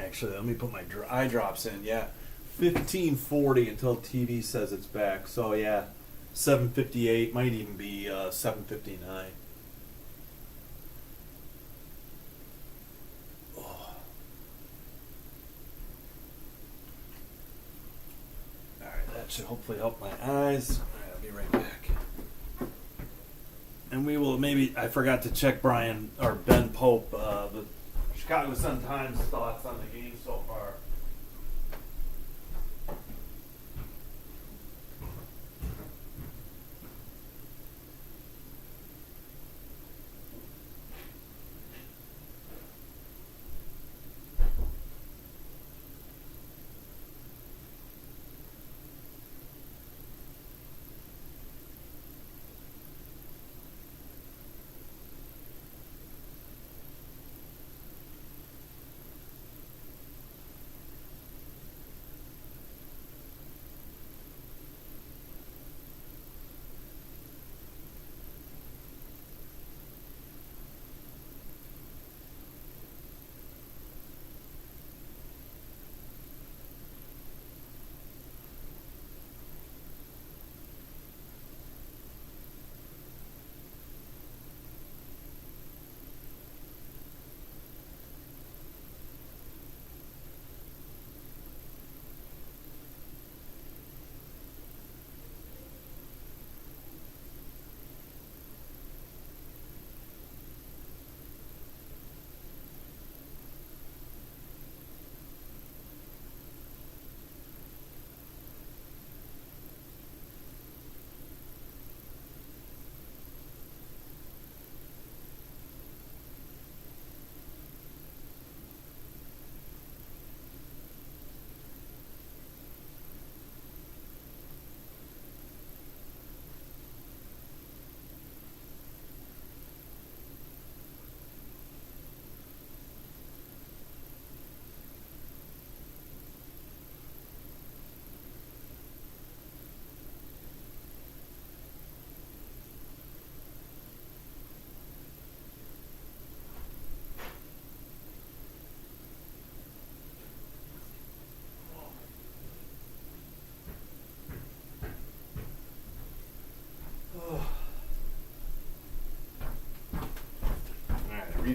Actually, let me put my eye drops in. Yeah, 15:40 until TV says it's back. So yeah, 7:58 might even be 7:59. Oh. All right, that should hopefully help my eyes. All right, I'll be right back. And we will maybe, I forgot to check Ben Pope, the Chicago Sun-Times thoughts on the game so far.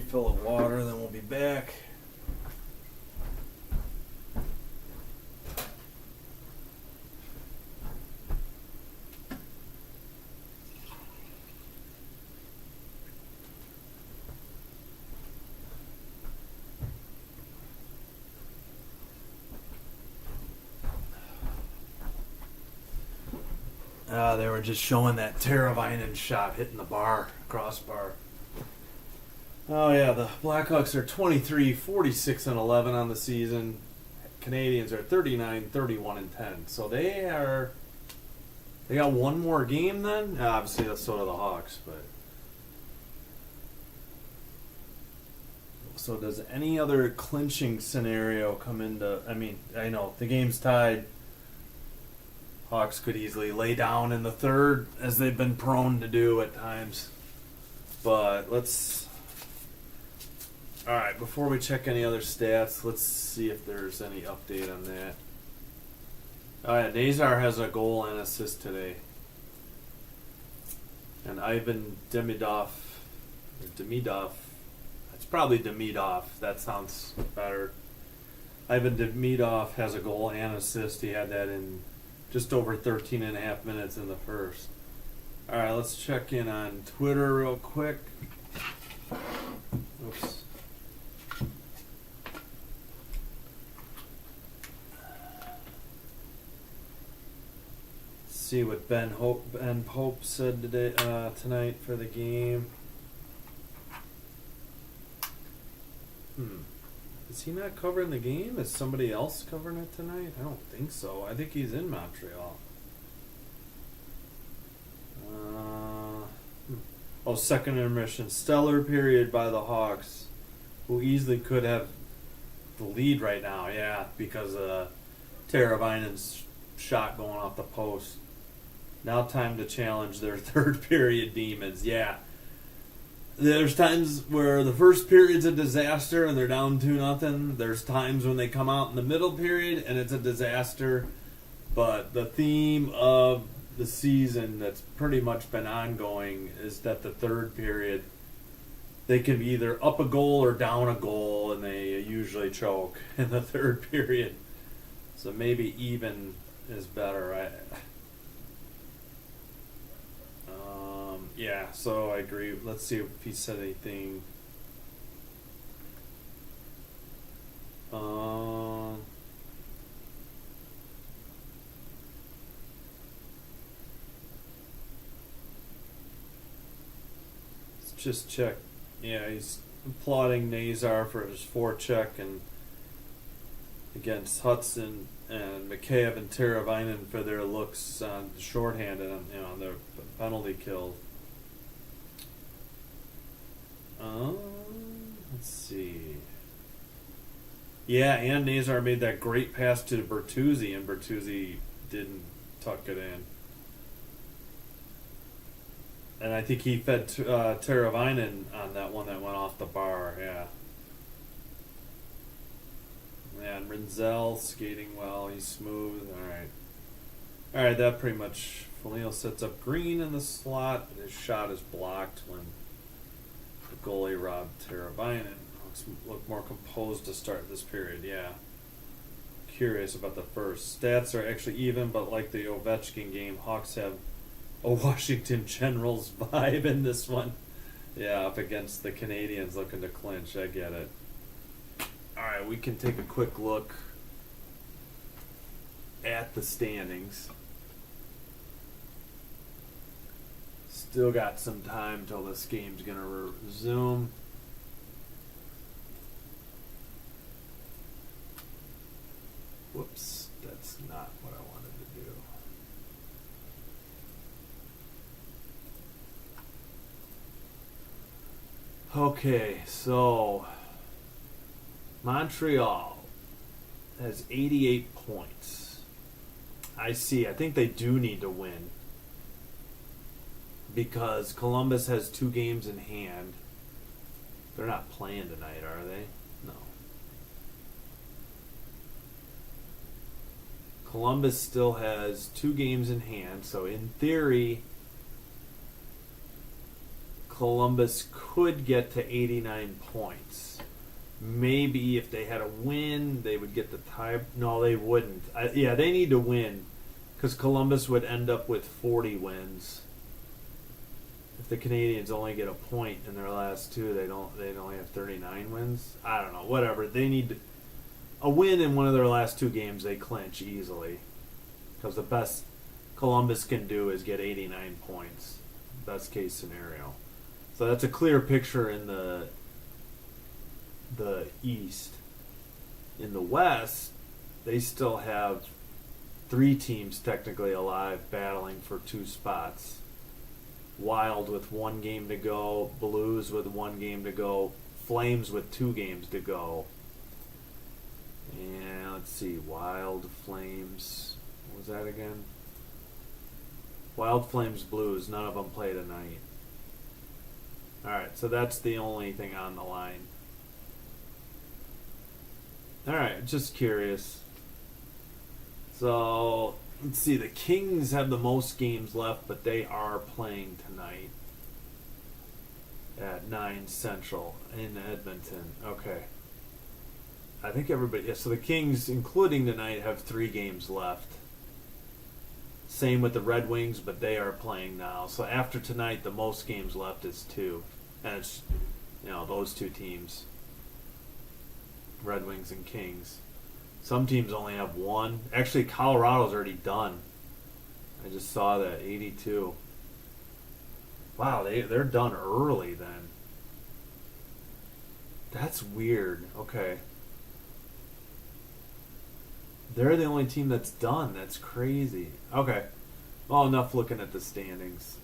refill of water, then we'll be back. They were just showing that Teravainen shot hitting the crossbar. Oh yeah, the Blackhawks are 23, 46 and 11 on the season. Canadiens are 39, 31 and 10. So they got one more game then. Obviously, that's so do the Hawks, but. So does any other clinching scenario come into? I mean, I know the game's tied. Hawks could easily lay down in the third, as they've been prone to do at times. But let's... Alright, before we check any other stats, let's see if there's any update on that. Alright, Nazar has a goal and assist today. And Ivan Demidov, it's probably Demidov, that sounds better. Ivan Demidov has a goal and assist. He had that in just over 13 and a half minutes in the first. Alright, let's check in on Twitter real quick. Oops. See what Ben Pope said today, tonight for the game. Is he not covering the game? Is somebody else covering it tonight? I don't think so. I think he's in Montreal. Second intermission. Stellar period by the Hawks, who easily could have the lead right now. Yeah, because of Teravainen's shot going off the post. Now time to challenge their third period demons. Yeah. There's times where the first period's a disaster and they're down 2-0. There's times when they come out in the middle period and it's a disaster. But the theme of the season that's pretty much been ongoing is that the third period, they can be either up a goal or down a goal, and they usually choke in the third period. So maybe even is better, right? Yeah, so I agree. Let's see if he said anything. Let's just check. Yeah, he's applauding Nazar for his forecheck and against Hudson and Mikheyev and Teravainen for their looks on shorthanded on their penalty kills. Let's see. Yeah, and Nazar made that great pass to Bertuzzi, and Bertuzzi didn't tuck it in. And I think he fed Teravainen on that one that went off the bar, yeah. And Rinzel skating well, he's smooth, alright. Alright, that pretty much, Foligno sets up Green in the slot, but his shot is blocked when the goalie robbed Teravainen. Look more composed to start this period, yeah. Curious about the first. Stats are actually even, but like the Ovechkin game, Hawks have a Washington Generals vibe in this one. Yeah, up against the Canadiens looking to clinch, I get it. Alright, we can take a quick look at the standings. Still got some time till this game's going to resume. Whoops, that's not what I wanted to do. Okay, so Montreal has 88 points. I think they do need to win because Columbus has 2 games in hand. They're not playing tonight, are they? No. Columbus still has 2 games in hand, so in theory, Columbus could get to 89 points. Maybe if they had a win, they would get the tie. No, they wouldn't. They need to win because Columbus would end up with 40 wins. If the Canadiens only get a point in their last two, they'd only have 39 wins. I don't know. Whatever. They need a win in one of their last two games. They clinch easily because the best Columbus can do is get 89 points. Best case scenario. So that's a clear picture in the East. In the West, they still have three teams technically alive battling for two spots. Wild with 1 game to go, Blues with 1 game to go, Flames with 2 games to go. And let's see, Wild, Flames, what was that again? Wild, Flames, Blues, none of them play tonight. Alright, so that's the only thing on the line. Alright, just curious. So, let's see, the Kings have the most games left, but they are playing tonight at 9 Central in Edmonton. Okay. I think everybody, so the Kings, including tonight, have 3 games left. Same with the Red Wings, but they are playing now. So after tonight, the most games left is 2. And it's, those 2 teams. Red Wings and Kings. Some teams only have 1. Actually, Colorado's already done. I just saw that, 82. Wow, they're done early then. That's weird. Okay. They're the only team that's done. That's crazy. Okay. Well, enough looking at the standings.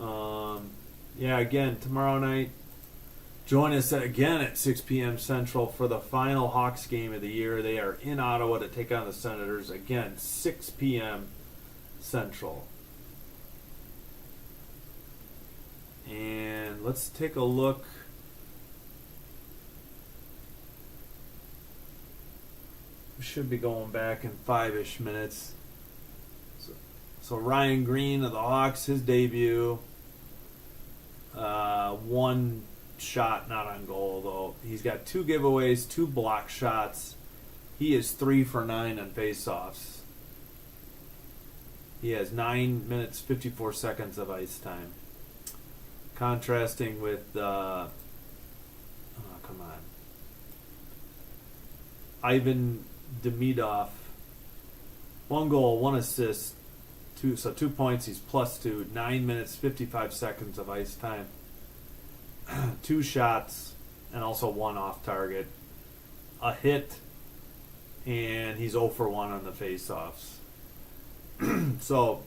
Again, tomorrow night, join us again at 6 p.m. Central for the final Hawks game of the year. They are in Ottawa to take on the Senators. Again, 6 p.m. Central. And let's take a look. We should be going back in 5-ish minutes. So Ryan Green of the Hawks, his debut. 1 shot not on goal, though. He's got 2 giveaways, 2 block shots. He is 3 for 9 on faceoffs. He has 9 minutes, 54 seconds of ice time. Contrasting with Ivan Demidov, 1 goal, 1 assist, 2 points. He's +2, 9 minutes, 55 seconds of ice time, 2 shots, and also 1 off target, a hit, and he's 0 for 1 on the faceoffs. So,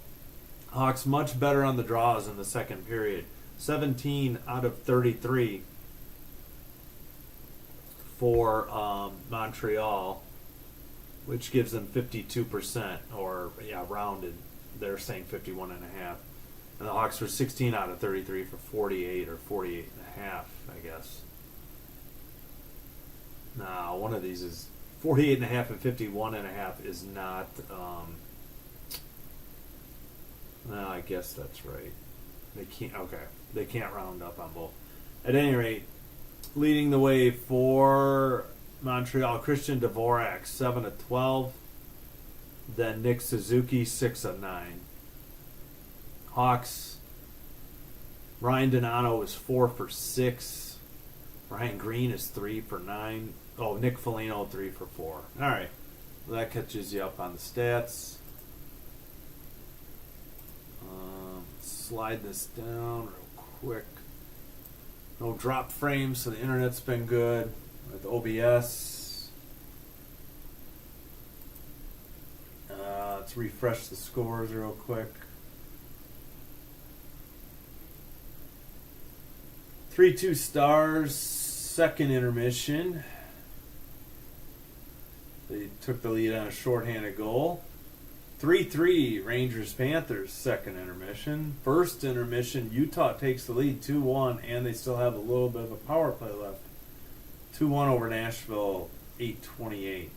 Hawks much better on the draws in the second period. 17 out of 33 for Montreal, which gives them 52%, or rounded. They're saying 51.5. And the Hawks were 16 out of 33 for 48 or 48.5, I guess. Now, one of these is 48.5 and 51.5 is not. No, I guess that's right. They can't. Okay, they can't round up on both. At any rate, leading the way for Montreal, Christian Dvorak, 7 of 12. Then Nick Suzuki, 6 of 9. Hawks, Ryan Donato is 4 for 6. Ryan Green is 3 for 9. Oh, Nick Foligno, 3 for 4. All right. Well, that catches you up on the stats. Slide this down real quick. No drop frames, so the internet's been good with OBS. Let's refresh the scores real quick. 3-2 Stars, second intermission. They took the lead on a shorthanded goal. 3-3 Rangers Panthers, second intermission. First intermission, Utah takes the lead 2-1, and they still have a little bit of a power play left. 2-1 over Nashville, 8:28.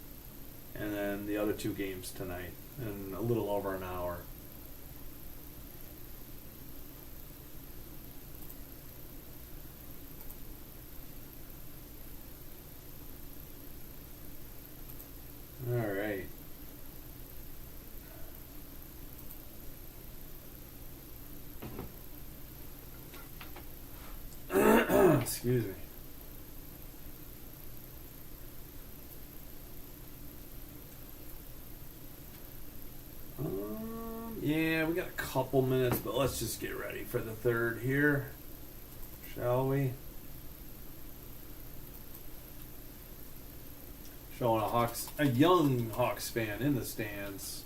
And then the other 2 games tonight in a little over an hour. Excuse me. Yeah, we got a couple minutes, but let's just get ready for the third here, shall we? Showing a young Hawks fan in the stands,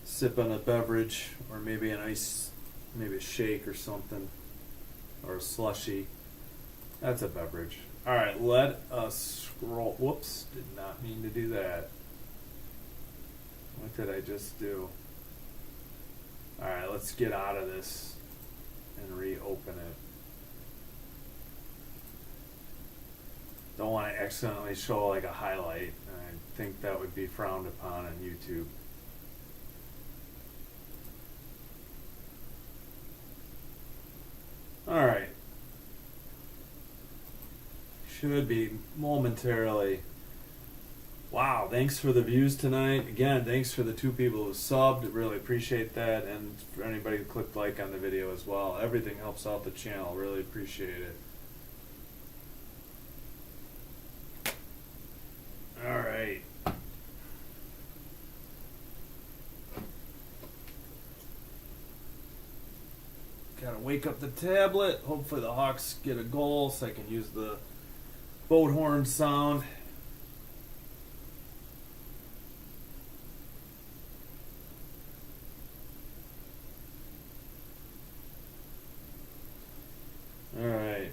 sipping a beverage or maybe an ice, maybe a shake or something, or a slushie. That's a beverage. All right, let us scroll. Whoops, did not mean to do that. What did I just do? All right, let's get out of this and reopen it. Don't want to accidentally show like a highlight. I think that would be frowned upon on YouTube. All right. Should be momentarily. Wow, thanks for the views tonight. Again, thanks for the 2 people who subbed. Really appreciate that. And for anybody who clicked like on the video as well. Everything helps out the channel. Really appreciate it. All right. Gotta wake up the tablet. Hopefully the Hawks get a goal so I can use the boat horn sound. All right.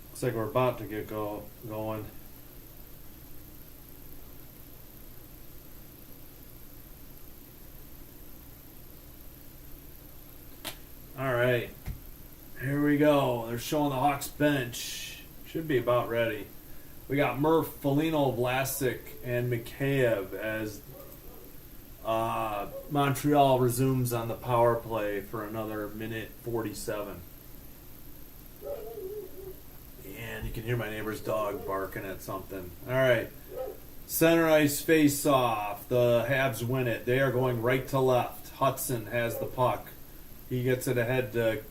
Looks like we're about to get going. All right, here we go. They're showing the Hawks bench. Should be about ready. We got Murph, Foligno, Vlasic, and Mikheyev as Montreal resumes on the power play for another minute 47. And you can hear my neighbor's dog barking at something. All right, center ice face off. The Habs win it. They are going right to left. Hudson has the puck. He gets it ahead to,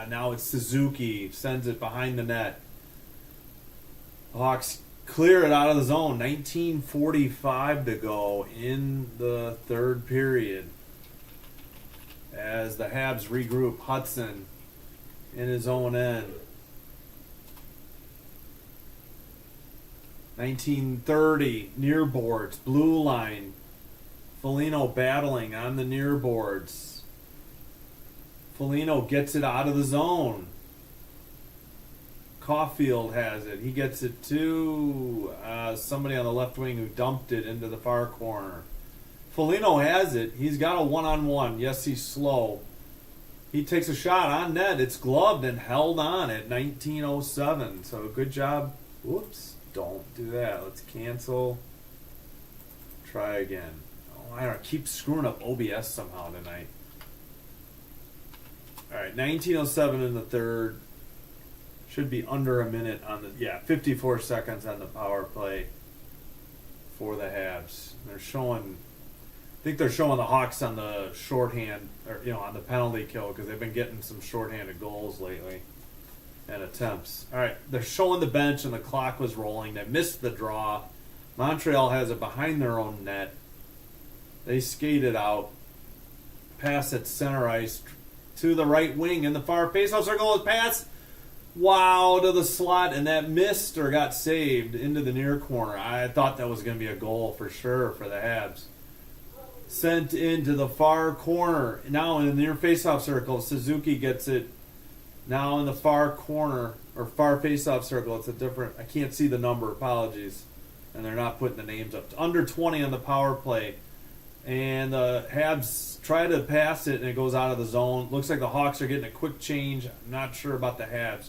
now it's Suzuki, sends it behind the net. The Hawks clear it out of the zone. 19:45 to go in the third period. As the Habs regroup, Hudson in his own end. 19:30, near boards, blue line. Foligno battling on the near boards. Foligno gets it out of the zone. Caulfield has it. He gets it to somebody on the left wing who dumped it into the far corner. Foligno has it. He's got a one-on-one. Yes, he's slow. He takes a shot on net. It's gloved and held on at 19:07. So good job. Whoops. Don't do that. Let's cancel. Try again. Oh, I don't keep screwing up OBS somehow tonight. All right, 19:07 in the third. Should be under a minute on the 54 seconds on the power play for the Habs. They're showing, I think they're showing the Hawks on the shorthand, or on the penalty kill, because they've been getting some shorthanded goals lately and attempts. All right, they're showing the bench and the clock was rolling. They missed the draw. Montreal has it behind their own net. They skate it out. Pass at center ice to the right wing in the far faceoff circle. Pass, wow, to the slot, and that missed or got saved into the near corner. I thought that was going to be a goal for sure for the Habs. Sent into the far corner. Now in the near faceoff circle, Suzuki gets it. Now in the far corner, or far faceoff circle, it's a different, I can't see the number, apologies. And they're not putting the names up. Under 20 on the power play. And the Habs try to pass it, and it goes out of the zone. Looks like the Hawks are getting a quick change. I'm not sure about the Habs.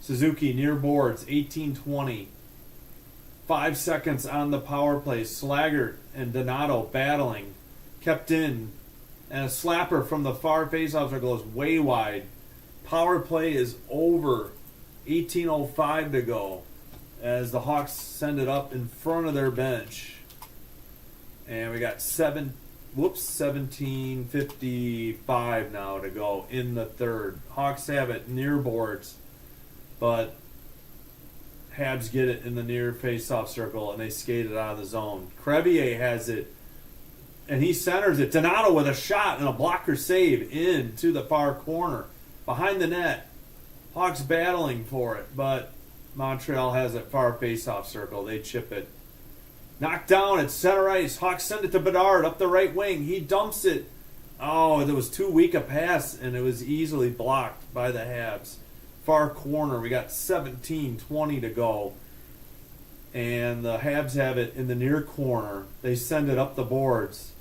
Suzuki near boards, 18-20. 5 seconds on the power play. Slaggert and Donato battling. Kept in. And a slapper from the far faceoff circle is way wide. Power play is over. 18:05 to go as the Hawks send it up in front of their bench. And we got 17:55 now to go in the third. Hawks have it near boards, but Habs get it in the near face-off circle, and they skate it out of the zone. Crevier has it, and he centers it. Donato with a shot and a blocker save into the far corner. Behind the net. Hawks battling for it, but Montreal has it far face-off circle. They chip it. Knocked down at center ice. Hawks send it to Bedard up the right wing. He dumps it. Oh, it was too weak a pass, and it was easily blocked by the Habs. Far corner. We got 17:20 to go. And the Habs have it in the near corner. They send it up the boards.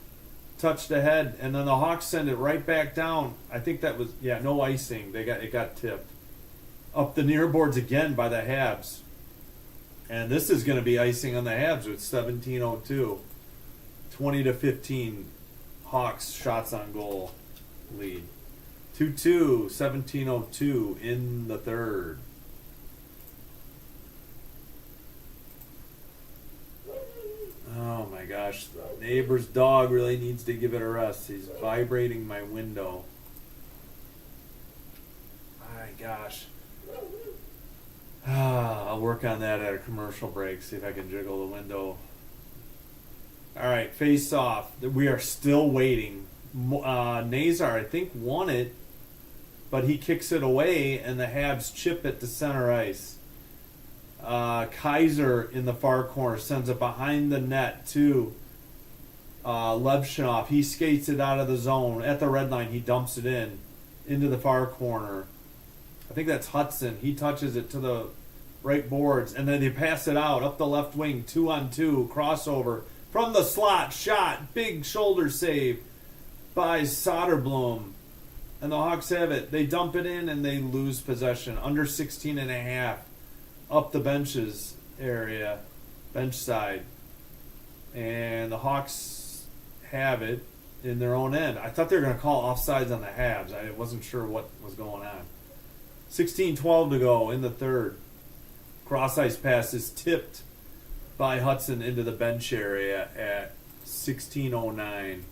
Touched ahead, and then the Hawks send it right back down. I think that was, no icing. It got tipped. Up the near boards again by the Habs. And this is going to be icing on the Habs with 17:02. 20-15 Hawks shots on goal lead. 2-2, 17:02 in the third. Oh my gosh, the neighbor's dog really needs to give it a rest. He's vibrating my window. My gosh. I'll work on that at a commercial break, see if I can jiggle the window. Alright, face off. We are still waiting. Nazar, I think, won it, but he kicks it away, and the Habs chip it to center ice. Kaiser in the far corner sends it behind the net to Levshunov. He skates it out of the zone. At the red line, he dumps it into the far corner. I think that's Hudson. He touches it to the right boards, and then they pass it out up the left wing, 2-on-2, crossover from the slot, shot, big shoulder save by Soderblom. And the Hawks have it. They dump it in, and they lose possession. Under 16.5. Up the benches area, bench side. And the Hawks have it in their own end. I thought they were going to call offsides on the Habs. I wasn't sure what was going on. 16:12 to go in the third. Cross ice pass is tipped by Hudson into the bench area at 16:09.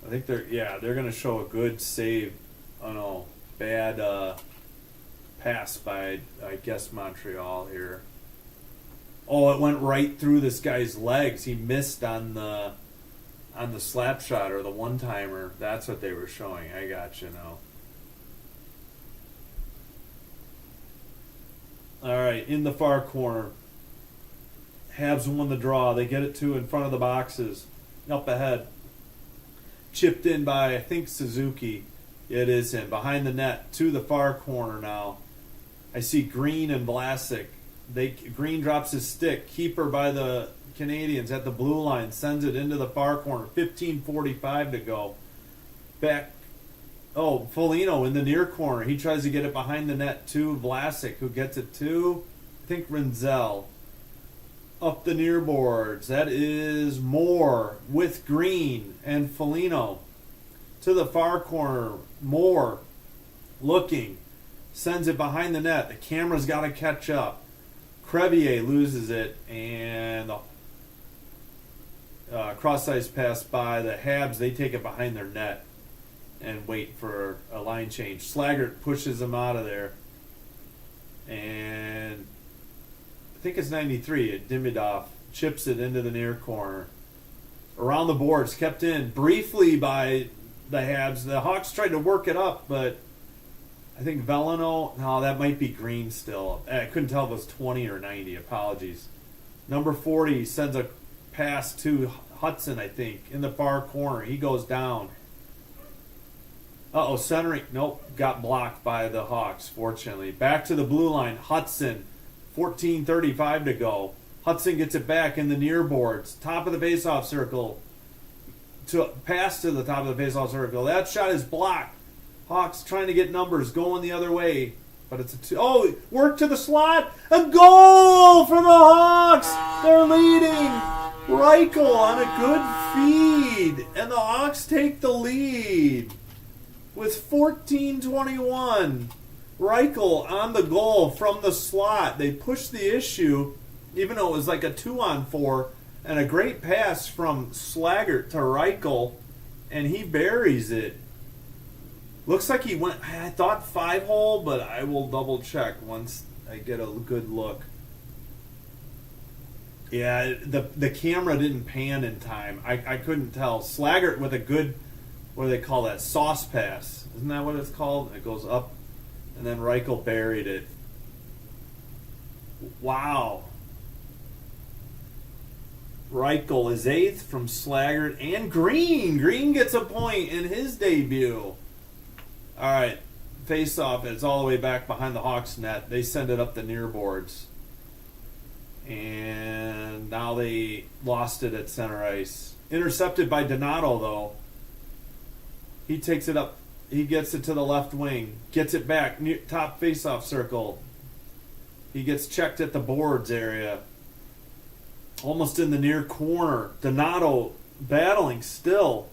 I think they're going to show a good save. Oh no, bad pass by, I guess, Montreal here. Oh, it went right through this guy's legs. He missed on the slap shot or the one-timer. That's what they were showing. I got you now. All right, in the far corner. Habs won the draw. They get it to in front of the boxes. Up ahead. Chipped in by, I think, Suzuki. It is him. Behind the net to the far corner now. I see Green and Vlasic. Green drops his stick. Keeper by the Canadiens at the blue line. Sends it into the far corner. 15:45 to go. Back. Oh, Foligno in the near corner. He tries to get it behind the net to Vlasic, who gets it to, I think, Renzel. Up the near boards. That is Moore with Green and Foligno. To the far corner. Moore looking. Sends it behind the net. The camera's got to catch up. Crevier loses it, and the cross-ice pass by the Habs. They take it behind their net and wait for a line change. Slaggert pushes them out of there. And I think it's 93. Demidov chips it into the near corner. Around the boards, kept in briefly by the Habs. The Hawks tried to work it up, but I think Veleno, no, that might be Green still. I couldn't tell if it was 20 or 90. Apologies. Number 40 sends a pass to Hudson, I think, in the far corner. He goes down. Centering. Nope, got blocked by the Hawks, fortunately. Back to the blue line. Hudson, 14:35 to go. Hudson gets it back in the near boards. Top of the faceoff circle. Pass to the top of the faceoff circle. That shot is blocked. Hawks trying to get numbers, going the other way. But it's a two. Oh, work to the slot. A goal for the Hawks. They're leading. Reichel on a good feed, and the Hawks take the lead with 14:21. Reichel on the goal from the slot. They pushed the issue, even though it was like a 2-on-4, and a great pass from Slaggert to Reichel, and he buries it. Looks like he went, I thought 5-hole, but I will double check once I get a good look. Yeah, the camera didn't pan in time. I couldn't tell. Slaggert with a good, what do they call that? Sauce pass. Isn't that what it's called? It goes up, and then Reichel buried it. Wow. Reichel is 8th from Slaggert and Green. Green gets a point in his debut. All right, face-off. It's all the way back behind the Hawks net. They send it up the near boards. And now they lost it at center ice. Intercepted by Donato, though. He takes it up. He gets it to the left wing. Gets it back. Near, top face-off circle. He gets checked at the boards area. Almost in the near corner. Donato battling still.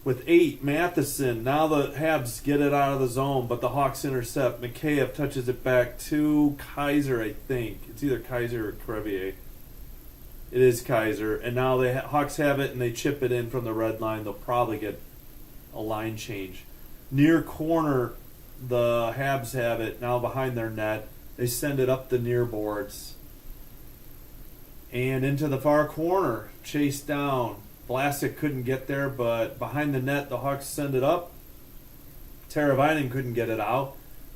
With 8, Matheson. Now the Habs get it out of the zone, but the Hawks intercept. Mikheyev touches it back to Kaiser, I think. It's either Kaiser or Crevier. It is Kaiser. And now the Hawks have it, and they chip it in from the red line. They'll probably get a line change. Near corner, the Habs have it. Now behind their net. They send it up the near boards. And into the far corner. Chased down. Vlasic couldn't get there, but behind the net, the Hawks send it up. Teravainen couldn't get it out.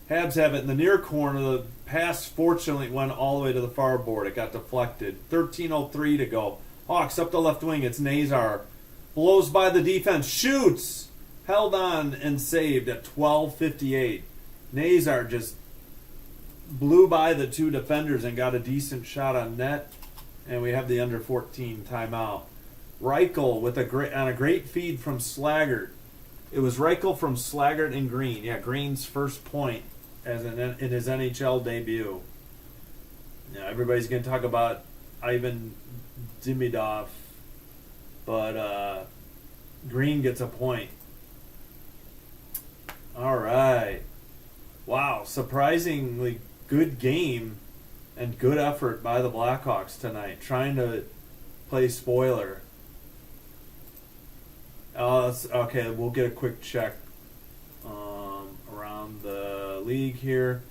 Habs have it in the near corner. The pass, fortunately, went all the way to the far board. It got deflected. 13:03 to go. Hawks up the left wing. It's Nazar. Blows by the defense. Shoots. Held on and saved at 12:58. Nazar just blew by the 2 defenders and got a decent shot on net. And we have the under 14 timeout. Reichel with on a great feed from Slaggert. It was Reichel from Slaggert and Green. Yeah, Green's first point in his NHL debut. Now everybody's going to talk about Ivan Demidov, but Green gets a point. All right. Wow, surprisingly good game and good effort by the Blackhawks tonight, trying to play spoiler. Okay, we'll get a quick check around the league here.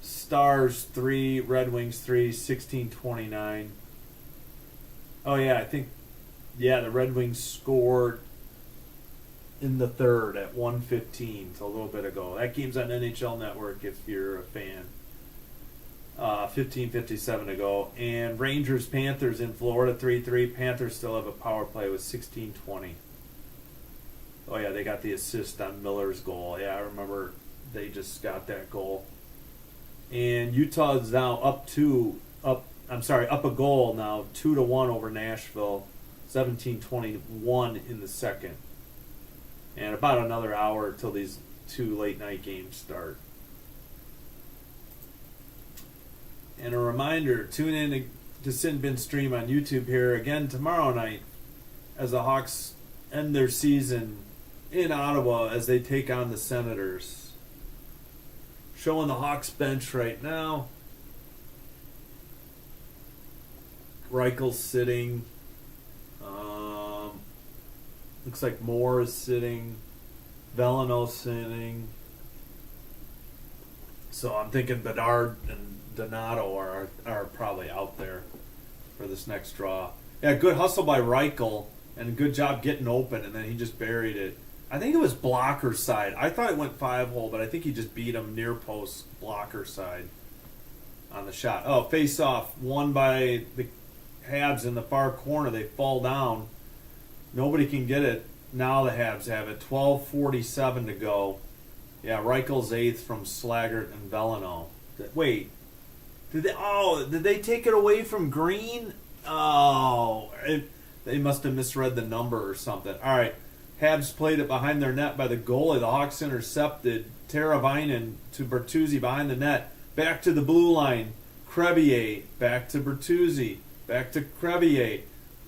Stars 3, Red Wings 3, 16-29. Oh yeah, I think the Red Wings scored in the third at 1:15, so a little bit ago. That game's on NHL Network if you're a fan. 15:57 to go. And Rangers-Panthers in Florida 3-3. Panthers still have a power play with 16:20. Oh yeah, they got the assist on Miller's goal. Yeah, I remember they just got that goal. And Utah's now up a goal now, 2-1 over Nashville. 17:21 in the second. And about another hour till these 2 late night games start. And a reminder, tune in to Sin Bin Stream on YouTube here again tomorrow night as the Hawks end their season in Ottawa as they take on the Senators. Showing the Hawks bench right now. Reichel's sitting. Looks like Moore is sitting. Velino's sitting. So I'm thinking Bedard and Donato are probably out there for this next draw. Yeah, good hustle by Reichel and good job getting open, and then he just buried it. I think it was blocker side. I thought it went 5-hole, but I think he just beat him near post blocker side on the shot. Oh, face off, won by the Habs in the far corner. They fall down. Nobody can get it. Now the Habs have it. 12:47 to go. Yeah, Reichel's 8th from Slaggert and Velino. Wait. Did they take it away from Green? Oh, they must have misread the number or something. All right, Habs played it behind their net by the goalie. The Hawks intercepted. Teravainen to Bertuzzi behind the net. Back to the blue line. Crevier. Back to Bertuzzi. Back to Crevier.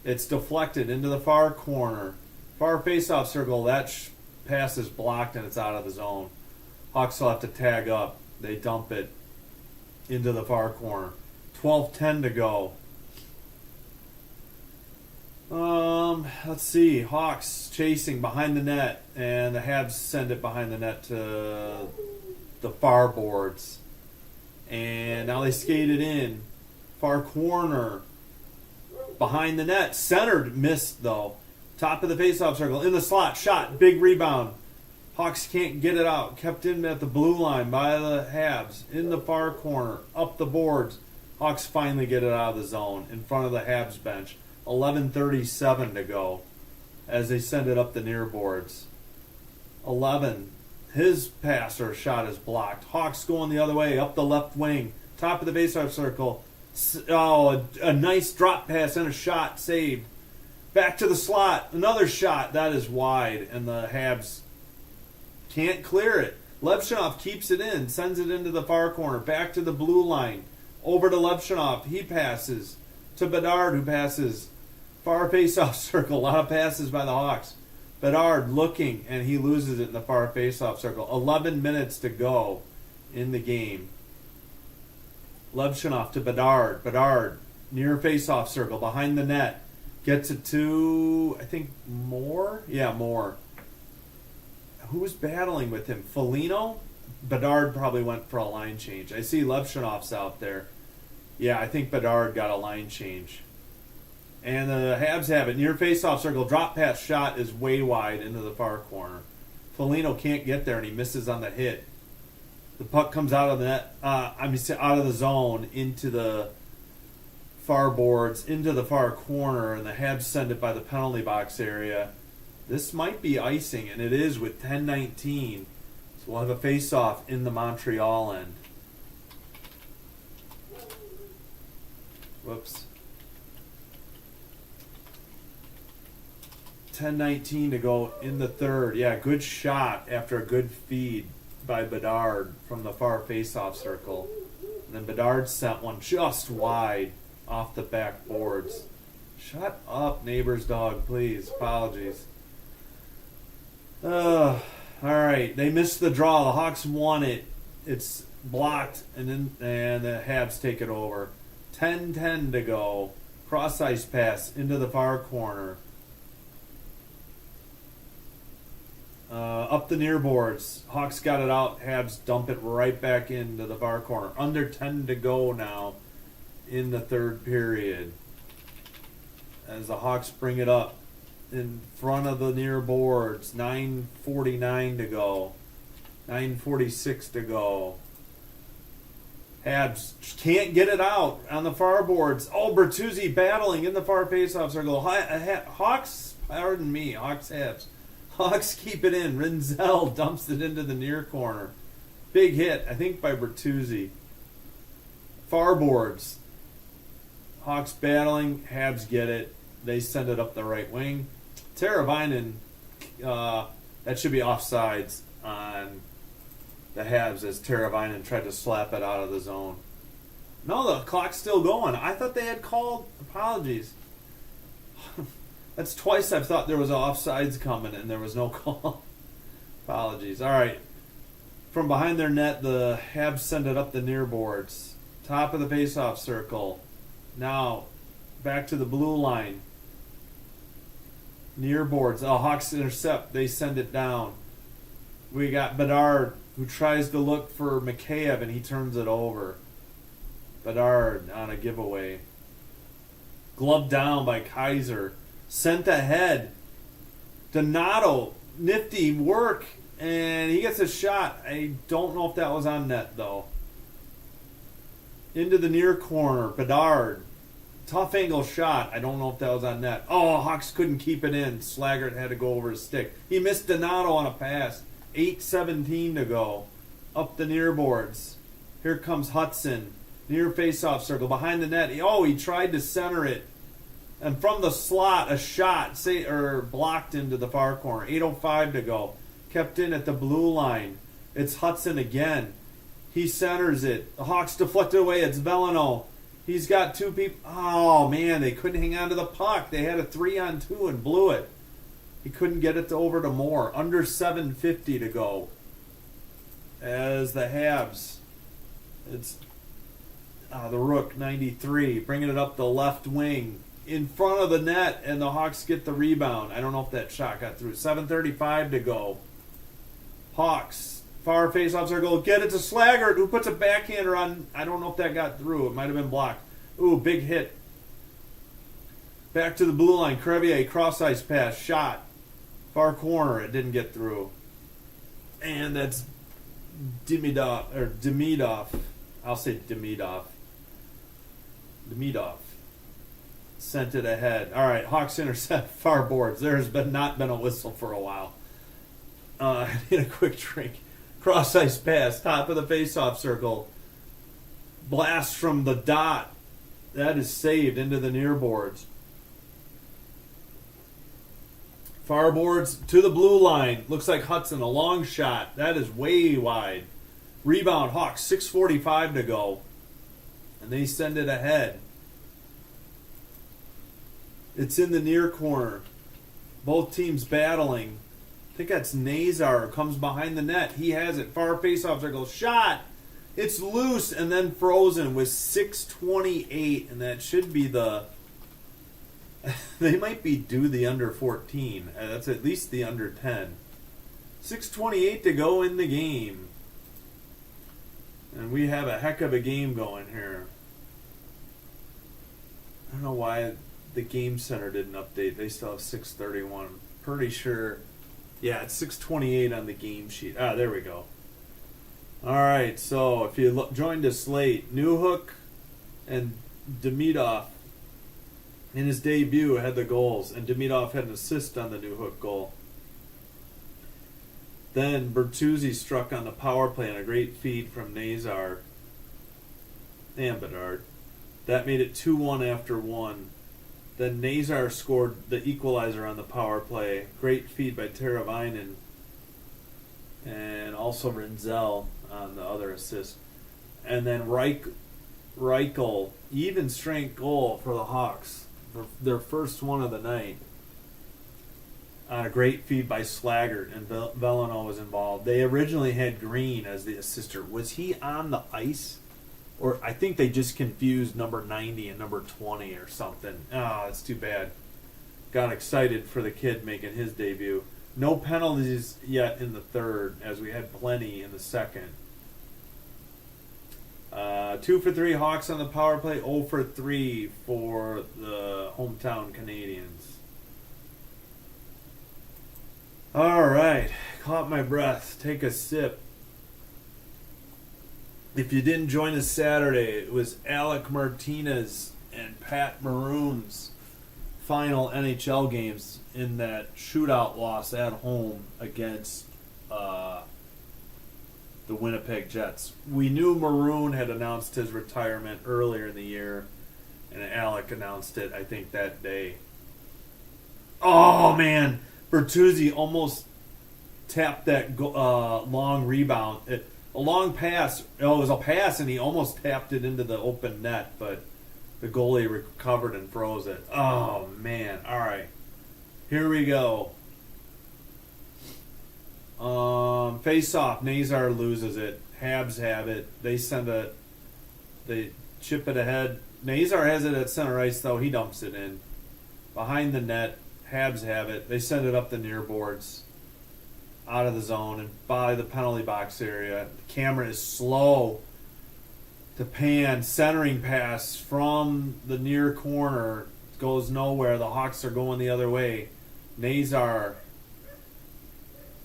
It's deflected into the far corner. Far face-off circle. That pass is blocked and it's out of the zone. Hawks will have to tag up. They dump it into the far corner. 12:10 to go. Let's see. Hawks chasing behind the net, and the Habs send it behind the net to the far boards. And now they skate it in. Far corner. Behind the net. Centered. Missed, though. Top of the faceoff circle. In the slot. Shot. Big rebound. Hawks can't get it out. Kept in at the blue line by the Habs. In the far corner. Up the boards. Hawks finally get it out of the zone. In front of the Habs bench. 11:37 to go as they send it up the near boards. 11. His pass or shot is blocked. Hawks going the other way. Up the left wing. Top of the faceoff circle. Oh, a nice drop pass and a shot saved. Back to the slot. Another shot. That is wide. And the Habs can't clear it. Levshunov keeps it in. Sends it into the far corner. Back to the blue line. Over to Levshunov. He passes to Bedard, who passes. Far face-off circle. A lot of passes by the Hawks. Bedard looking, and he loses it in the far face-off circle. 11 minutes to go in the game. Levshunov to Bedard. Bedard, near face-off circle, behind the net. Gets it to, I think, Moore? Yeah, Moore. Who was battling with him? Foligno? Bedard probably went for a line change. I see Levshunov's out there. Yeah, I think Bedard got a line change. And the Habs have it. Near face-off circle. Drop pass shot is way wide into the far corner. Foligno can't get there, and he misses on the hit. The puck comes out of the net. Out of the zone into the far boards, into the far corner, and the Habs send it by the penalty box area. This might be icing, and it is with 10:19. So we'll have a face-off in the Montreal end. Whoops. 10:19 to go in the third. Yeah, good shot after a good feed by Bedard from the far face-off circle. And then Bedard sent one just wide off the back boards. Shut up, neighbor's dog, please. Apologies. All right, they missed the draw. The Hawks won it. It's blocked, and the Habs take it over. 10:10 to go. Cross ice pass into the far corner. Up the near boards. Hawks got it out. Habs dump it right back into the far corner. Under 10 to go now in the third period. As the Hawks bring it up in front of the near boards. 9:49 to go. 9:46 to go. Habs can't get it out on the far boards. Oh, Bertuzzi battling in the far faceoff circle. Hawks, pardon me, Hawks Habs. Hawks keep it in. Rinzel dumps it into the near corner. Big hit, I think, by Bertuzzi. Far boards. Hawks battling. Habs get it. They send it up the right wing. Teravainen, that should be offsides on the Habs as Teravainen tried to slap it out of the zone. No, the clock's still going. I thought they had called. Apologies. That's twice I've thought there was offsides coming and there was no call. Apologies. All right. From behind their net, the Habs send it up the near boards. Top of the faceoff circle. Now, back to the blue line. Near boards. Oh, Hawks intercept. They send it down. We got Bedard, who tries to look for Mikheyev, and he turns it over. Bedard on a giveaway. Gloved down by Kaiser. Sent ahead. Donato, nifty work, and he gets a shot. I don't know if that was on net, though. Into the near corner. Bedard. Tough angle shot. I don't know if that was on net. Oh, Hawks couldn't keep it in. Slaggert had to go over his stick. He missed Donato on a pass. 8:17 to go. Up the near boards. Here comes Hudson. Near face-off circle. Behind the net. He tried to center it. And from the slot, a shot blocked into the far corner. 8:05 to go. Kept in at the blue line. It's Hudson again. He centers it. The Hawks deflect it away. It's Veleno. He's got two people. Oh, man, they couldn't hang on to the puck. They had a 3-on-2 and blew it. He couldn't get it over to Moore. Under 7:50 to go. As the Habs, it's the Rook, 93, bringing it up the left wing. In front of the net, and the Hawks get the rebound. I don't know if that shot got through. 7:35 to go. Hawks, far face-off circle, get it to Slaggert, who puts a backhander on. I don't know if that got through. It might have been blocked. Ooh, big hit. Back to the blue line. Crevier, cross-ice pass, shot. Far corner, it didn't get through. And that's Demidov. I'll say Demidov. Sent it ahead. All right, Hawks intercept far boards. There's not been a whistle for a while. Need a quick drink. Cross ice pass, top of the face-off circle. Blast from the dot. That is saved into the near boards. Far boards to the blue line. Looks like Hudson, a long shot. That is way wide. Rebound, Hawks, 6:45 to go. And they send it ahead. It's in the near corner. Both teams battling. I think that's Nazar. Comes behind the net. He has it. Far face-off circle. Shot. It's loose and then frozen with 6:28. And that should be the... They might be due the under 14. That's at least the under 10. 6:28 to go in the game. And we have a heck of a game going here. I don't know why the game center didn't update. They still have 6:31. Pretty sure. Yeah, it's 6:28 on the game sheet. There we go. All right, so if you joined us late, Newhook and Demidov in his debut had the goals, and Demidov had an assist on the Newhook goal. Then Bertuzzi struck on the power play on a great feed from Nazar and Bedard. That made it 2-1 after 1. Then Nazar scored the equalizer on the power play. Great feed by Teravainen. And also Rinzel on the other assist. And then Reichel, even strength goal for the Hawks. For their first one of the night. On a great feed by Slaggert, and Veleno was involved. They originally had Green as the assister. Was he on the ice? Or I think they just confused number 90 and number 20 or something. Oh, that's too bad. Got excited for the kid making his debut. No penalties yet in the third, as we had plenty in the second. 2 for 3 Hawks on the power play, 0 for 3 for the hometown Canadiens. All right, caught my breath. Take a sip. If you didn't join us Saturday, it was Alec Martinez and Pat Maroon's final NHL games in that shootout loss at home against the Winnipeg Jets. We knew Maroon had announced his retirement earlier in the year, and Alec announced it, I think, that day. Oh, man. Bertuzzi almost tapped that long rebound. A long pass. Oh, it was a pass, and he almost tapped it into the open net, but the goalie recovered and froze it. Oh, man. All right. Here we go. Face-off. Nazar loses it. Habs have it. They chip it ahead. Nazar has it at center ice, though. He dumps it in. Behind the net. Habs have it. They send it up the near boards. Out of the zone and by the penalty box area. The camera is slow to pan. Centering pass from the near corner goes nowhere. The Hawks are going the other way. Nazar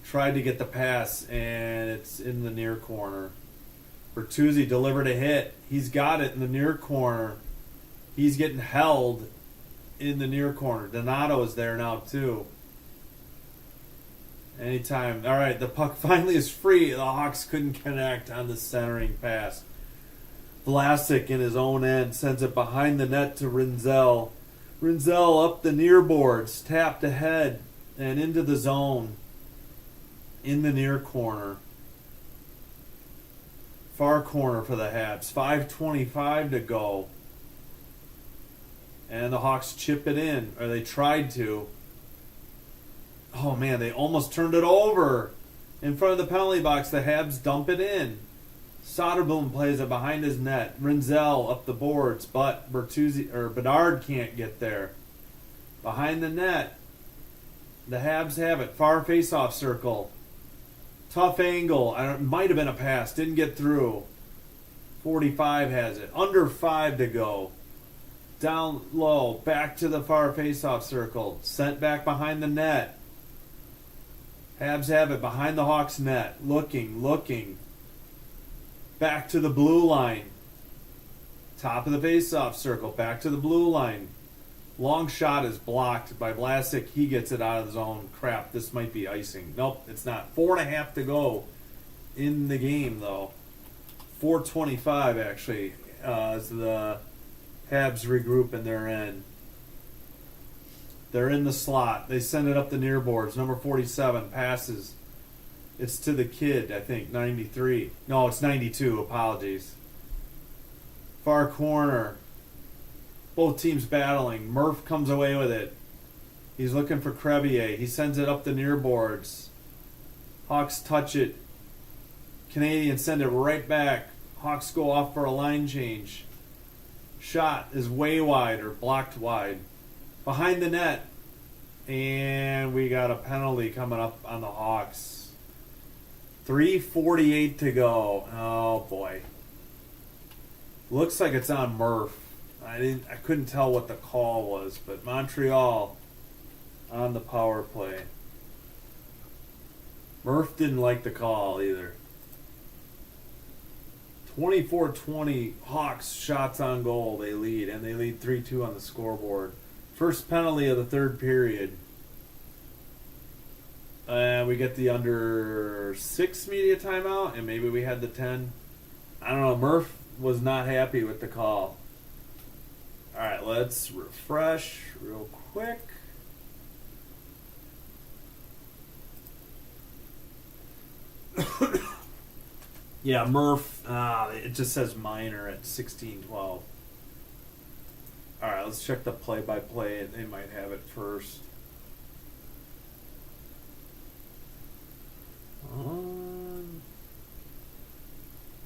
tried to get the pass, and it's in the near corner. Bertuzzi delivered a hit. He's got it in the near corner. He's getting held in the near corner. Donato is there now, too. Anytime. All right, the puck finally is free. The Hawks couldn't connect on the centering pass. Vlasic in his own end sends it behind the net to Rinzel. Rinzel up the near boards, tapped ahead and into the zone. In the near corner. Far corner for the Habs. 5:25 to go. And the Hawks chip it in, or they tried to. Oh man, they almost turned it over. In front of the penalty box, the Habs dump it in. Soderblom plays it behind his net. Rinzel up the boards, but Bedard can't get there. Behind the net, the Habs have it. Far face-off circle. Tough angle. It might have been a pass. Didn't get through. 45 has it. Under 5 to go. Down low. Back to the far face-off circle. Sent back behind the net. Habs have it behind the Hawks net. Looking. Back to the blue line. Top of the face-off circle. Back to the blue line. Long shot is blocked by Vlasic. He gets it out of the zone. Crap, this might be icing. Nope, it's not. 4.5 to go in the game, though. 4:25, actually, as the Habs regroup in their end. They're in the slot. They send it up the near boards. Number 47 passes. It's to the kid, I think, 93. No, it's 92. Apologies. Far corner. Both teams battling. Murph comes away with it. He's looking for Crevier. He sends it up the near boards. Hawks touch it. Canadiens send it right back. Hawks go off for a line change. Shot is way wide or blocked wide. Behind the net. And we got a penalty coming up on the Hawks. 3:48 to go. Oh boy. Looks like it's on Murph. I couldn't tell what the call was, but Montreal on the power play. Murph didn't like the call either. 24-20 Hawks shots on goal. They lead, and they lead 3-2 on the scoreboard. First penalty of the third period. We get the under 6 media timeout, and maybe we had the 10. I don't know. Murph was not happy with the call. All right, let's refresh real quick. Yeah, Murph, it just says minor at 16-12. All right, let's check the play-by-play. They might have it first.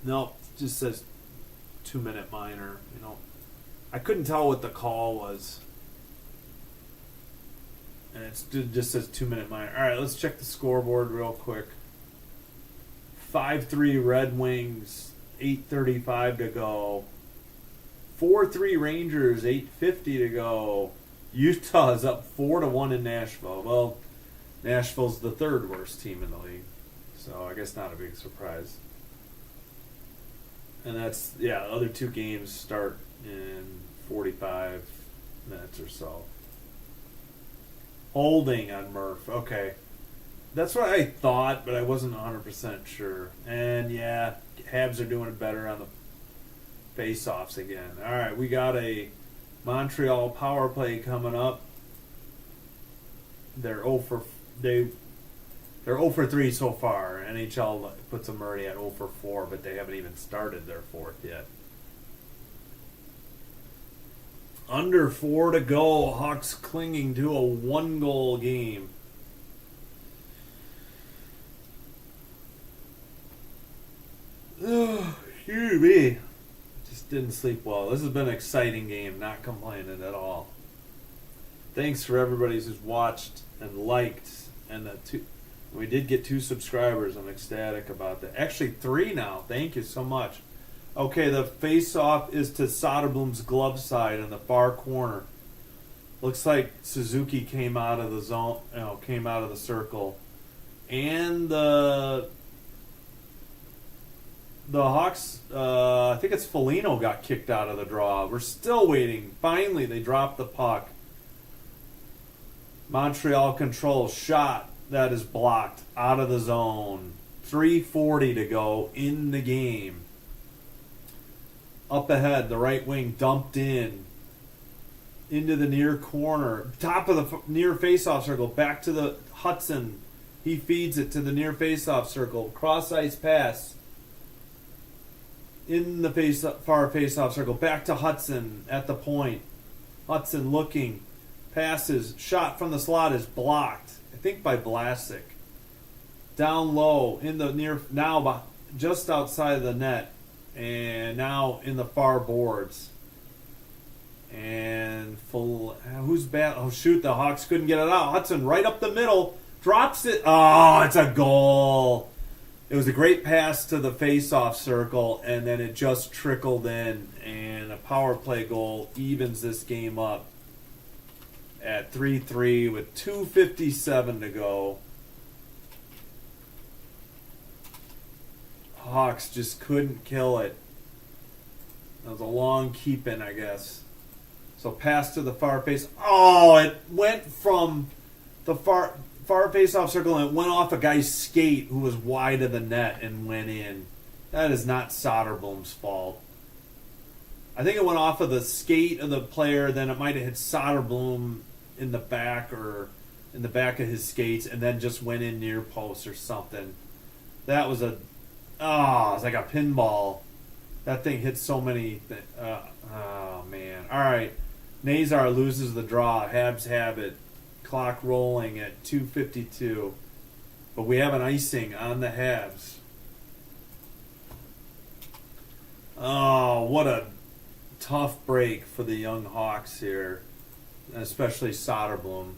Nope, it just says 2-minute minor. I couldn't tell what the call was. And it just says 2-minute minor. All right, let's check the scoreboard real quick. 5-3 Red Wings, 8:35 to go. 4-3 Rangers, 8:50 to go. Utah is up 4-1 in Nashville. Well, Nashville's the third worst team in the league, so I guess not a big surprise. And that's, the other two games start in 45 minutes or so. Holding on Murph. Okay. That's what I thought, but I wasn't 100% sure. And Habs are doing it better on the face-offs again. All right, we got a Montreal power play coming up. They're 0 for 3 so far. NHL puts them already at 0 for 4, but they haven't even started their fourth yet. Under 4 to go. Hawks clinging to a 1-goal game. Excuse me. Just didn't sleep well. This has been an exciting game. Not complaining at all. Thanks for everybody who's watched and liked. And we did get 2 subscribers. I'm ecstatic about that. Actually, 3 now. Thank you so much. Okay, the face-off is to Soderblom's glove side in the far corner. Looks like Suzuki came out of the zone, came out of the circle. And the Hawks, I think it's Foligno got kicked out of the draw. We're still waiting. Finally, they dropped the puck. Montreal controls. Shot that is blocked out of the zone. 3:40 to go in the game. Up ahead, the right wing dumped into the near corner. Top of the near face-off circle. Back to the Hudson. He feeds it to the near face-off circle. Cross-ice pass. In the far face-off circle. Back to Hudson at the point. Hudson looking, passes, shot from the slot is blocked. I think by Vlasic. Down low in the near now, just outside of the net, and now in the far boards. And who's bad? Oh shoot! The Hawks couldn't get it out. Hudson right up the middle, drops it. Oh, it's a goal. It was a great pass to the face-off circle, and then it just trickled in, and a power play goal evens this game up at 3-3 with 2:57 to go. Hawks just couldn't kill it. That was a long keep-in, I guess. So pass to the far face. Oh, it went from the far face-off circle and it went off a guy's skate who was wide of the net and went in. That is not Soderblom's fault. I think it went off of the skate of the player, then it might have hit Soderblom in the back or in the back of his skates and then just went in near post or something. That was it was like a pinball. That thing hit so many oh, man. All right. Nazar loses the draw. Habs have it. Clock rolling at 2:52. But we have an icing on the Habs. Oh, what a tough break for the young Hawks here. Especially Soderblom.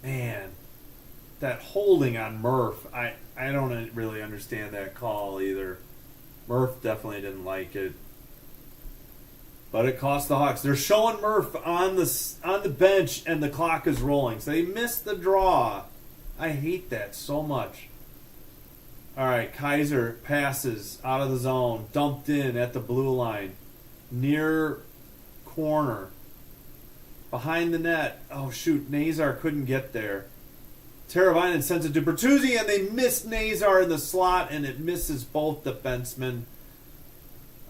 Man, that holding on Murph, I don't really understand that call either. Murph definitely didn't like it. But it cost the Hawks. They're showing Murph on the bench and the clock is rolling. So they missed the draw. I hate that so much. All right, Kaiser passes out of the zone, dumped in at the blue line, near corner, behind the net. Oh shoot, Nazar couldn't get there. Teravainen sends it to Bertuzzi, and they miss Nazar in the slot, and it misses both defensemen.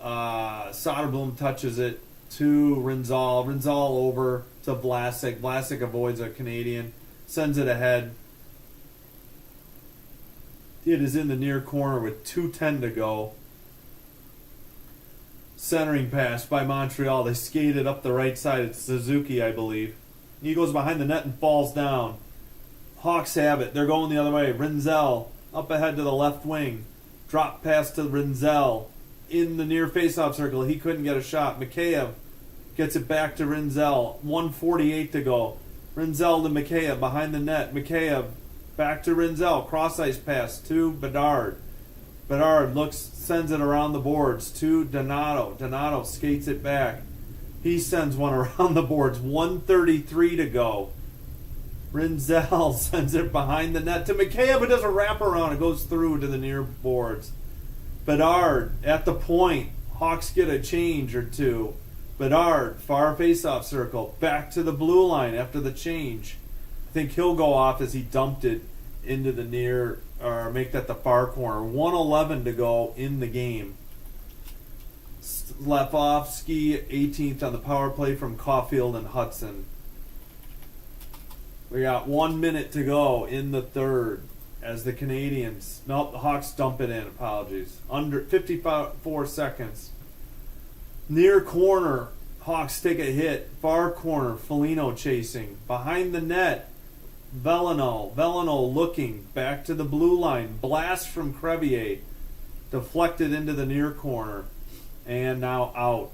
Soderblom touches it to Rinzal. Rinzal over to Vlasic. Vlasic avoids a Canadian, sends it ahead. It is in the near corner with 2:10 to go. Centering pass by Montreal. They skated up the right side. It's Suzuki, I believe. He goes behind the net and falls down. Hawks have it. They're going the other way. Rinzel up ahead to the left wing. Drop pass to Rinzel in the near faceoff circle. He couldn't get a shot. Mikheyev gets it back to Rinzel. 1:48 to go. Rinzel to Mikheyev behind the net. Mikheyev back to Rinzel. Cross ice pass to Bedard. Bedard sends it around the boards to Donato. Donato skates it back. He sends one around the boards. 1:33 to go. Rinzel sends it behind the net to Mikheyev, who does a wraparound. It goes through to the near boards. Bedard at the point. Hawks get a change or two. Bedard, far face-off circle. Back to the blue line after the change. I think he'll go off as he dumped it into the near, or make that the far corner. 1:11 to go in the game. Slavovsky, 18th on the power play from Caulfield and Hudson. We got 1 minute to go in the third as the Canadiens... Nope, the Hawks dump it in. Apologies. Under 54 seconds. Near corner, Hawks take a hit. Far corner, Foligno chasing. Behind the net, Velino. Velino looking. Back to the blue line. Blast from Crevier. Deflected into the near corner. And now out.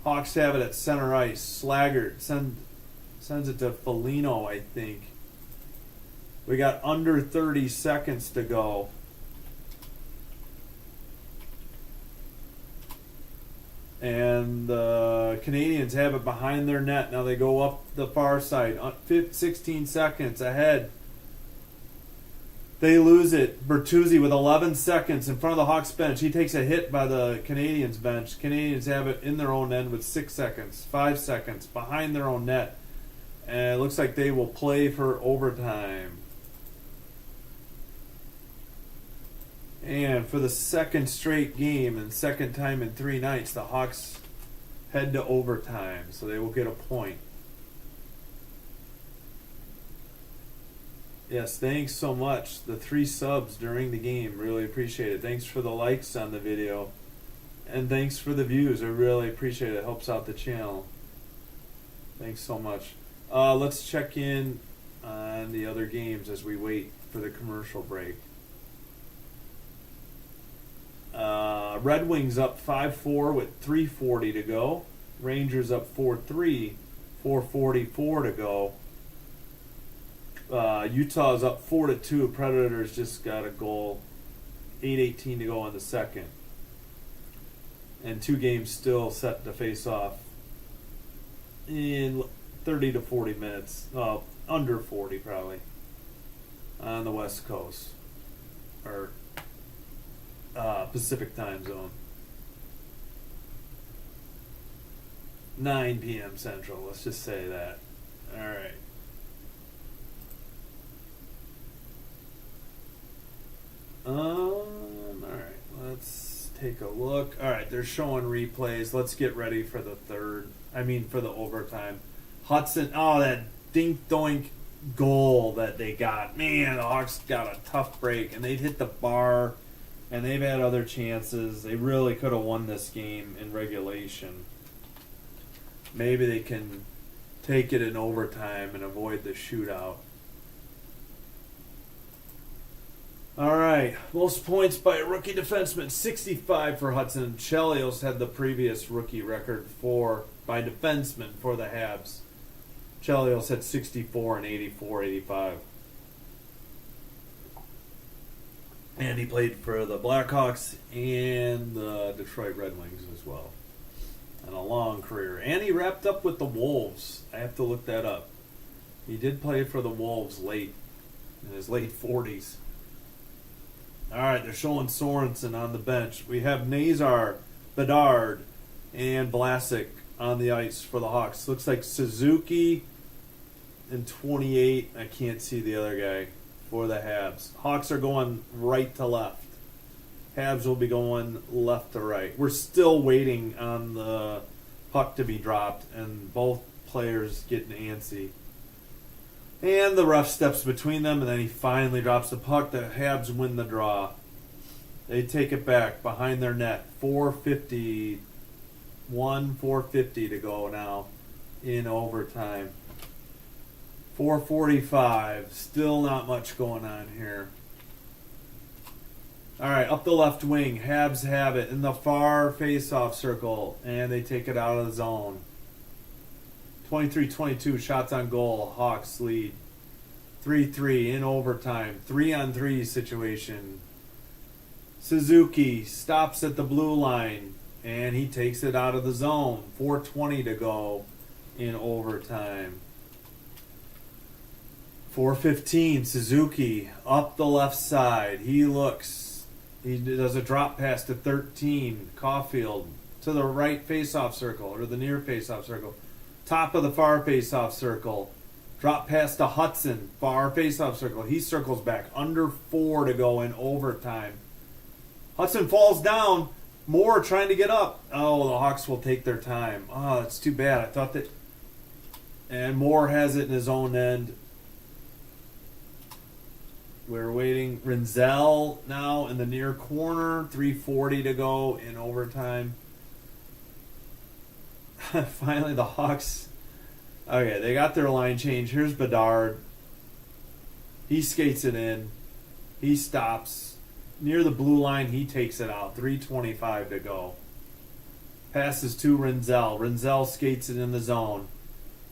Hawks have it at center ice. Slaggert sends it to Foligno, I think. We got under 30 seconds to go. And the Canadiens have it behind their net. Now they go up the far side. 16 seconds ahead. They lose it. Bertuzzi with 11 seconds in front of the Hawks bench. He takes a hit by the Canadiens bench. Canadiens have it in their own end with 6 seconds. 5 seconds behind their own net. And it looks like they will play for overtime. And for the second straight game and second time in 3 nights, the Hawks head to overtime. So they will get a point. Yes, thanks so much. The 3 subs during the game. Really appreciate it. Thanks for the likes on the video. And thanks for the views. I really appreciate it. It helps out the channel. Thanks so much. Let's check in on the other games as we wait for the commercial break. Red Wings up 5-4 with 3:40 to go. Rangers up 4-3, 4:44 to go. Utah's up 4-2. Predators just got a goal. 8:18 to go in the second. And 2 games still set to face off in 30 to 40 minutes. Under 40 probably. On the West Coast. Or Pacific time zone. 9 p.m. Central. Let's just say that. All right. All right. Let's take a look. All right, they're showing replays. Let's get ready for the for the overtime. Hudson. Oh, that dink-doink goal that they got. Man, the Hawks got a tough break, and they'd hit the bar, and they've had other chances. They really could have won this game in regulation. Maybe they can take it in overtime and avoid the shootout. All right, most points by a rookie defenseman, 65 for Hudson. Chelios had the previous rookie record by defenseman for the Habs. Chelios had 64 and 84, 85. And he played for the Blackhawks and the Detroit Red Wings as well. And a long career. And he wrapped up with the Wolves. I have to look that up. He did play for the Wolves late, in his late 40s. All right, they're showing Sorensen on the bench. We have Nazar, Bedard, and Vlasic on the ice for the Hawks. Looks like Suzuki and 28. I can't see the other guy for the Habs. Hawks are going right to left. Habs will be going left to right. We're still waiting on the puck to be dropped, and both players getting antsy. And the ref steps between them, and then he finally drops the puck. The Habs win the draw. They take it back behind their net. 4:50 to go now in overtime. 4:45. Still not much going on here. All right, up the left wing. Habs have it in the far face-off circle, and they take it out of the zone. 23-22 shots on goal. Hawks lead 3-3 in overtime. 3-on-3 situation. Suzuki stops at the blue line, and he takes it out of the zone. 4:20 to go in overtime. 4:15, Suzuki up the left side. He does a drop pass to 13, Caulfield, to the right face-off circle, or the near face-off circle. Top of the far face-off circle. Drop pass to Hudson, far face-off circle. He circles back. Under 4 to go in overtime. Hudson falls down. Moore trying to get up. Oh, the Hawks will take their time. Oh, that's too bad. I thought that... And Moore has it in his own end. We're waiting. Rinzel now in the near corner. 3:40 to go in overtime. Finally, the Hawks... Okay, they got their line change. Here's Bedard. He skates it in. He stops. Near the blue line, he takes it out. 3:25 to go. Passes to Rinzel. Rinzel skates it in the zone.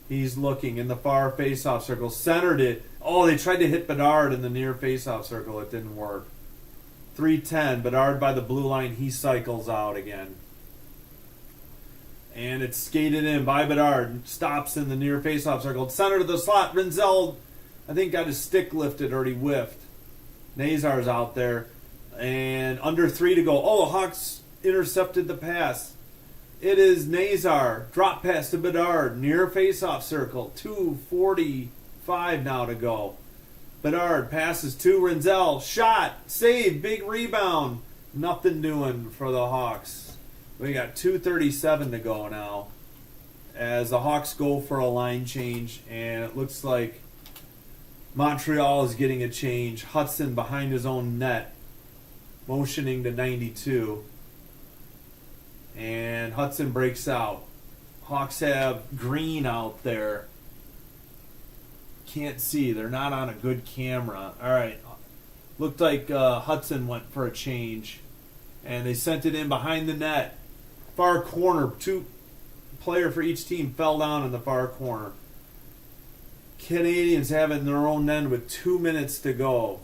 He's looking in the far face-off circle. Centered it. Oh, they tried to hit Bedard in the near face-off circle. It didn't work. 3:10. Bedard by the blue line. He cycles out again. And it's skated in by Bedard. Stops in the near face-off circle. Center to the slot. Rinzel, I think, got his stick lifted or he whiffed. Nazar's out there. And under 3 to go. Oh, Hawks intercepted the pass. It is Nazar. Drop pass to Bedard. Near face-off circle. 2:45 now to go. Bedard passes to Rinzel. Shot. Save. Big rebound. Nothing doing for the Hawks. We got 2:37 to go now as the Hawks go for a line change, and it looks like Montreal is getting a change. Hudson behind his own net, motioning to 92. And Hudson breaks out. Hawks have Green out there. Can't see. They're not on a good camera. All right. Looked like Hudson went for a change. And they sent it in behind the net. Far corner. Two player for each team fell down in the far corner. Canadiens have it in their own end with 2 minutes to go.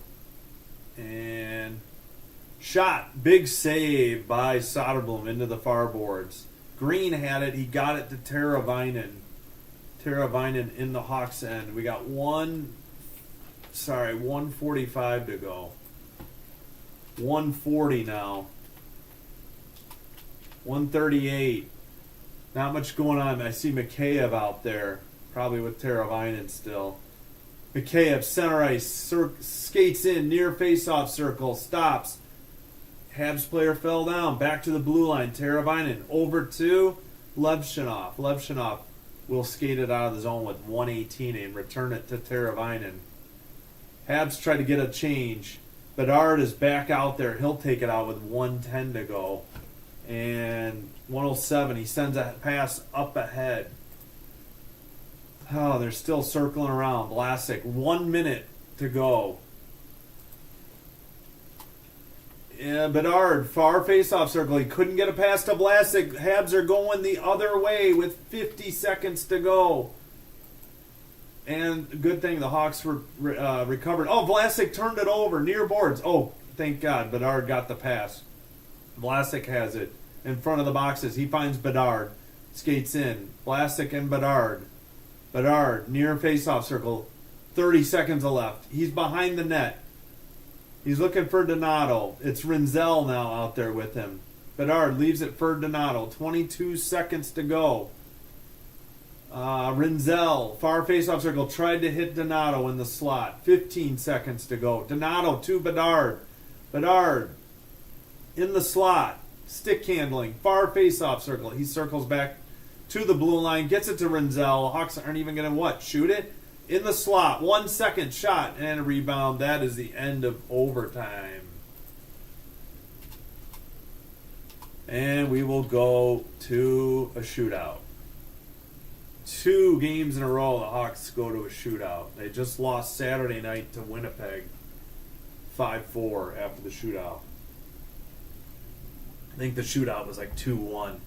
And shot. Big save by Soderblom into the far boards. Green had it. He got it to Teravainen. Teravainen in the Hawks end. We got 1:45 to go. 1:40 now. 1:38. Not much going on. I see Mikheyev out there. Probably with Teravainen still. Mikheyev, center ice, skates in, near face-off circle, stops. Habs player fell down. Back to the blue line. Teravainen over to Levshinov. Levshinov will skate it out of the zone with 1:18 and return it to Teravainen. Habs try to get a change. Bedard is back out there. He'll take it out with 1:10 to go. And 1:07. He sends a pass up ahead. Oh, they're still circling around. Vlasic, 1 minute to go. Yeah, Bedard, far face-off circle. He couldn't get a pass to Vlasic. Habs are going the other way with 50 seconds to go. And good thing the Hawks were recovered. Oh, Vlasic turned it over near boards. Oh, thank God. Bedard got the pass. Vlasic has it in front of the boxes. He finds Bedard. Skates in. Vlasic and Bedard. Bedard, near face-off circle. 30 seconds left. He's behind the net. He's looking for Donato. It's Rinzel now out there with him. Bedard leaves it for Donato. 22 seconds to go. Rinzel, far face-off circle, tried to hit Donato in the slot. 15 seconds to go. Donato to Bedard. Bedard in the slot. Stick handling. Far face-off circle. He circles back to the blue line. Gets it to Rinzel. Hawks aren't even going to shoot it? In the slot. 1 second shot and a rebound. That is the end of overtime. And we will go to a shootout. 2 games in a row the Hawks go to a shootout. They just lost Saturday night to Winnipeg 5-4 after the shootout. I think the shootout was like 2-1.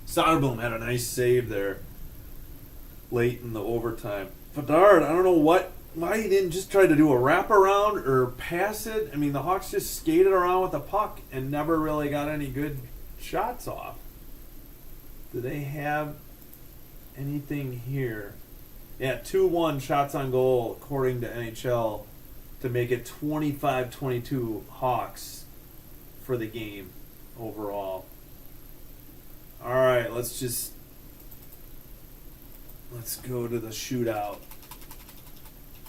Soderblom had a nice save there late in the overtime. Bedard, I don't know why he didn't just try to do a wraparound or pass it. I mean, the Hawks just skated around with the puck and never really got any good shots off. Do they have anything here? Yeah, 2-1 shots on goal according to NHL to make it 25-22 Hawks for the game overall. All right, let's go to the shootout.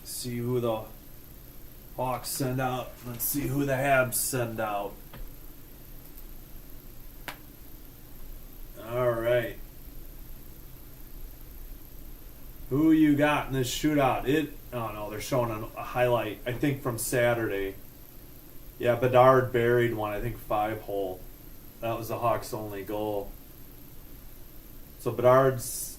See who the Hawks send out. Let's see who the Habs send out. All right. Who you got in this shootout? Oh no, they're showing a highlight, I think from Saturday. Yeah, Bedard buried one, I think 5-hole. That was the Hawks' only goal. So Bedard's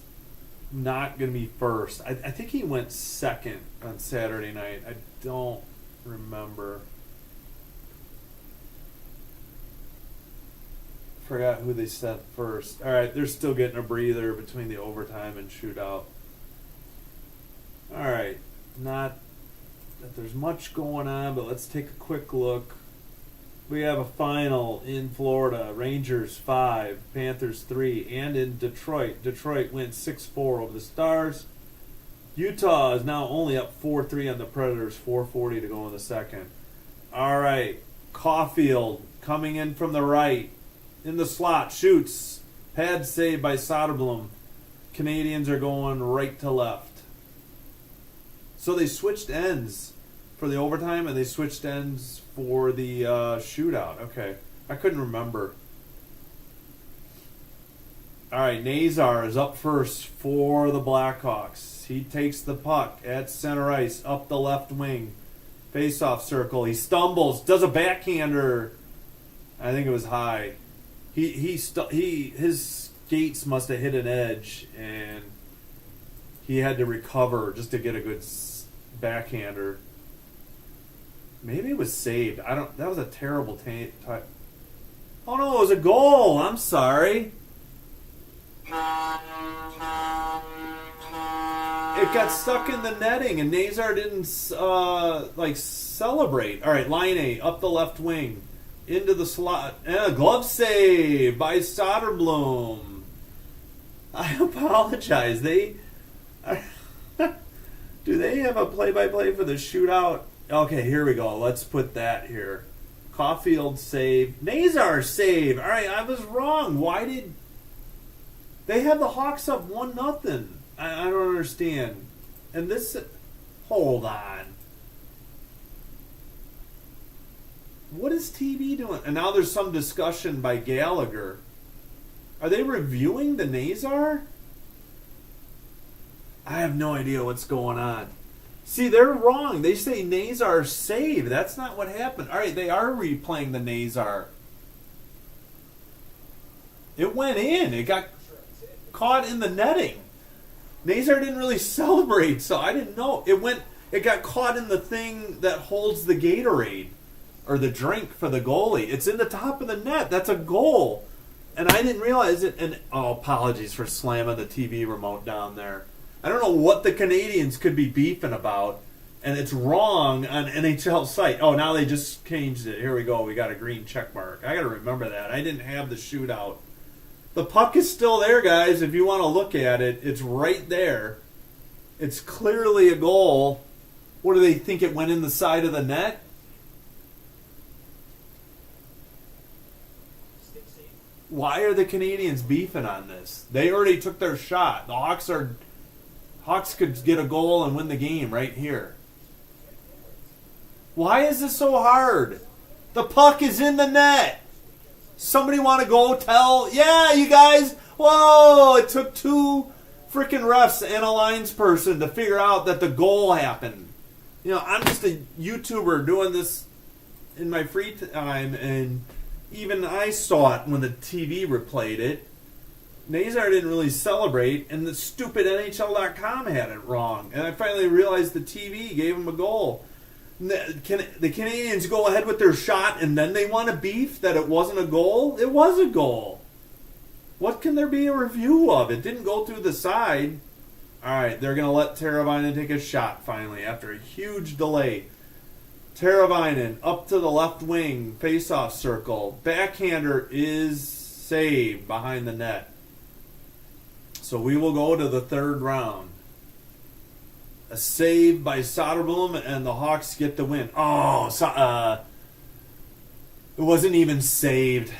not going to be first. I think he went second on Saturday night. I don't remember. Forgot who they sent first. All right, they're still getting a breather between the overtime and shootout. All right, not that there's much going on, but let's take a quick look. We have a final in Florida. Rangers 5, Panthers 3, and in Detroit. Detroit wins 6-4 over the Stars. Utah is now only up 4-3 on the Predators, 4:40 to go in the second. All right, Caulfield coming in from the right. In the slot, shoots. Pad save by Soderblom. Canadiens are going right to left. So they switched ends for the overtime, and they switched ends for the shootout. Okay. I couldn't remember. All right, Nazar is up first for the Blackhawks. He takes the puck at center ice, up the left wing. Face-off circle. He stumbles, does a backhander. I think it was high. his skates must have hit an edge, and he had to recover just to get a good backhander. Maybe it was saved. That was a terrible time. Oh no, it was a goal. I'm sorry. It got stuck in the netting, and Nazar didn't celebrate. All right, line A up the left wing into the slot, and a glove save by Soderblom. I apologize. Do they have a play-by-play for the shootout? Okay, here we go. Let's put that here. Caulfield save. Nazar save. All right, I was wrong. Why did they have the Hawks up 1-0? I don't understand. And this, hold on. What is TV doing? And now there's some discussion by Gallagher. Are they reviewing the Nazar? I have no idea what's going on. See, they're wrong. They say Nazar save. That's not what happened. All right, they are replaying the Nazar. It went in. It got caught in the netting. Nazar didn't really celebrate, so I didn't know. It got caught in the thing that holds the Gatorade or the drink for the goalie. It's in the top of the net. That's a goal. And I didn't realize it. And apologies for slamming the TV remote down there. I don't know what the Canadiens could be beefing about, and it's wrong on NHL site. Oh, now they just changed it. Here we go. We got a green check mark. I got to remember that. I didn't have the shootout. The puck is still there, guys. If you want to look at it, it's right there. It's clearly a goal. What do they think? It went in the side of the net? Why are the Canadiens beefing on this? They already took their shot. The Hawks could get a goal and win the game right here. Why is this so hard? The puck is in the net. Somebody want to go tell, yeah, you guys, whoa, it took 2 freaking refs and a lines person to figure out that the goal happened. You know, I'm just a YouTuber doing this in my free time, and even I saw it when the TV replayed it. Nazar didn't really celebrate, and the stupid NHL.com had it wrong. And I finally realized the TV gave him a goal. The Canadiens go ahead with their shot, and then they want to beef that it wasn't a goal? It was a goal. What can there be a review of? It didn't go through the side. All right, they're going to let Teravainen take a shot finally after a huge delay. Teravainen up to the left wing, face-off circle. Backhander is saved behind the net. So we will go to the third round. A save by Soderblom, and the Hawks get the win. It wasn't even saved.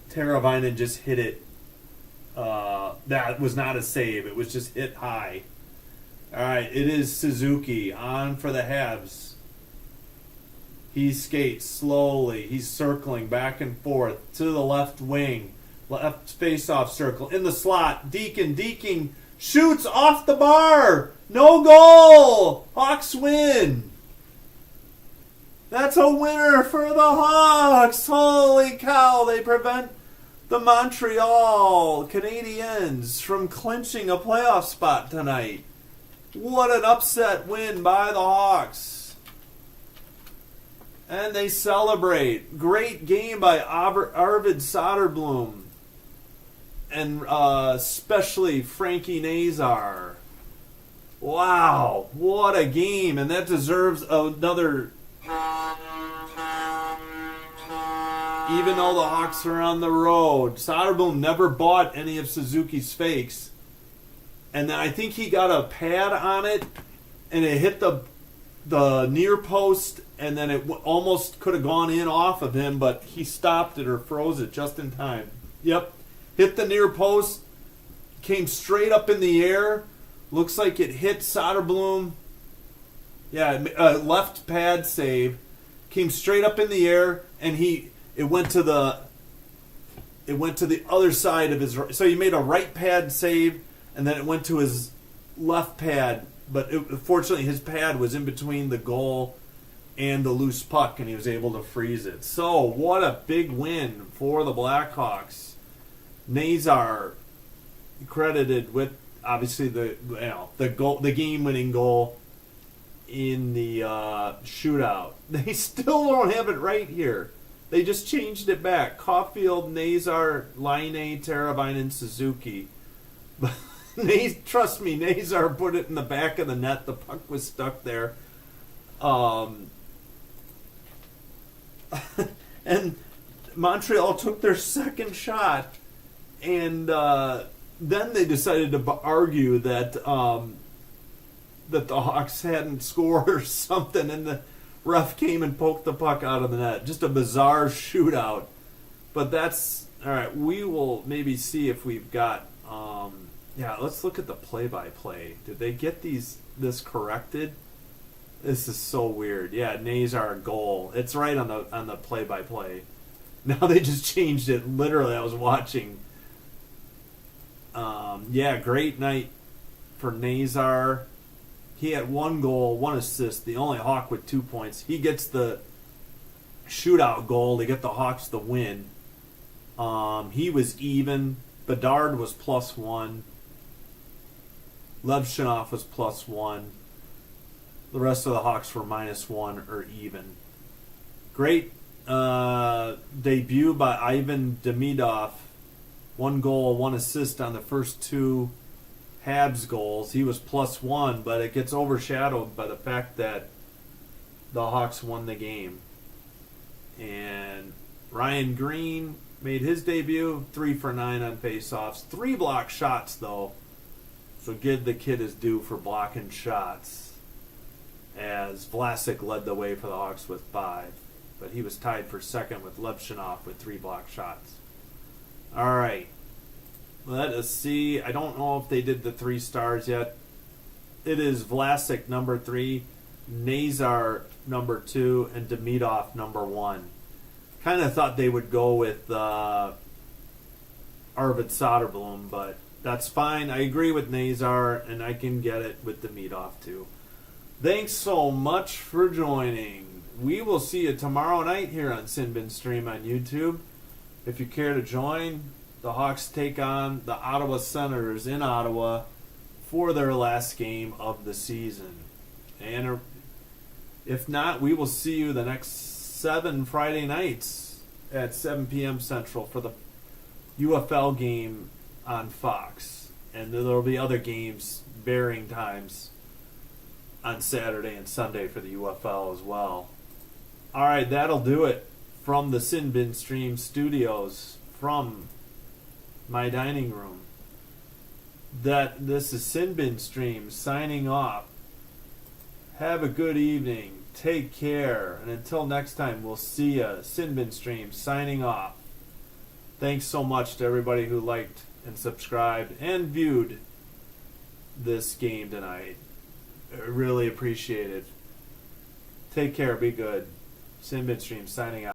Teravainen just hit it. That was not a save. It was just hit high. All right, it is Suzuki on for the Habs. He skates slowly. He's circling back and forth to the left wing. Left face-off circle. In the slot. Deacon shoots off the bar. No goal. Hawks win. That's a winner for the Hawks. Holy cow. They prevent the Montreal Canadiens from clinching a playoff spot tonight. What an upset win by the Hawks. And they celebrate. Great game by Arvid Soderblom. And especially Frankie Nazar. Wow, what a game. And that deserves another... Even though the Hawks are on the road, Soderblom never bought any of Suzuki's fakes. And then I think he got a pad on it, and it hit the near post, and then it almost could have gone in off of him, but he stopped it or froze it just in time. Yep. Hit the near post, came straight up in the air. Looks like it hit Soderblom. Yeah, left pad save. Came straight up in the air, and it went to the other side of his. So he made a right pad save, and then it went to his left pad. But fortunately, his pad was in between the goal and the loose puck, and he was able to freeze it. So, what a big win for the Blackhawks. Nazar credited with obviously the goal, the game-winning goal in the shootout. They still don't have it right here. They just changed it back. Caulfield, Nazar, Laine, Teravainen, Suzuki. But trust me, Nazar put it in the back of the net. The puck was stuck there. And Montreal took their second shot, and then they decided to argue that that the Hawks hadn't scored or something, and the ref came and poked the puck out of the net. Just a bizarre shootout. But that's all right. We will maybe see if we've got. Let's look at the play-by-play. Did they get this corrected? This is so weird. Yeah, Nazar goal. It's right on the play-by-play. Now they just changed it. Literally, I was watching. Great night for Nazar. He had 1 goal, 1 assist. The only Hawk with 2 points. He gets the shootout goal to get the Hawks the win. He was even. Bedard was +1. Levshunov was +1. The rest of the Hawks were -1 or even. Great debut by Ivan Demidov. 1 goal, 1 assist on the first 2 Habs goals. He was +1, but it gets overshadowed by the fact that the Hawks won the game. And Ryan Green made his debut, 3 for 9 on faceoffs. 3 block shots, though. So give the kid his due for blocking shots. As Vlasic led the way for the Hawks with 5. But he was tied for second with Levshunov with 3 block shots. All right. Let us see. I don't know if they did the 3 stars yet. It is Vlasic number 3, Nazar number 2, and Demidov number 1. Kind of thought they would go with Arvid Soderblom, but that's fine. I agree with Nazar, and I can get it with Demidov too. Thanks so much for joining. We will see you tomorrow night here on Sinbin Stream on YouTube. If you care to join, the Hawks take on the Ottawa Senators in Ottawa for their last game of the season. And if not, we will see you the next 7 Friday nights at 7 p.m. Central for the UFL game on Fox. And there will be other games, varying times, on Saturday and Sunday for the UFL as well. All right, that'll do it from the Sinbin Stream studios, from my dining room. This is Sinbin Stream signing off. Have a good evening. Take care. And until next time, we'll see ya. Sinbin Stream signing off. Thanks so much to everybody who liked and subscribed and viewed this game tonight. I really appreciate it. Take care. Be good. Sinbin Stream signing out.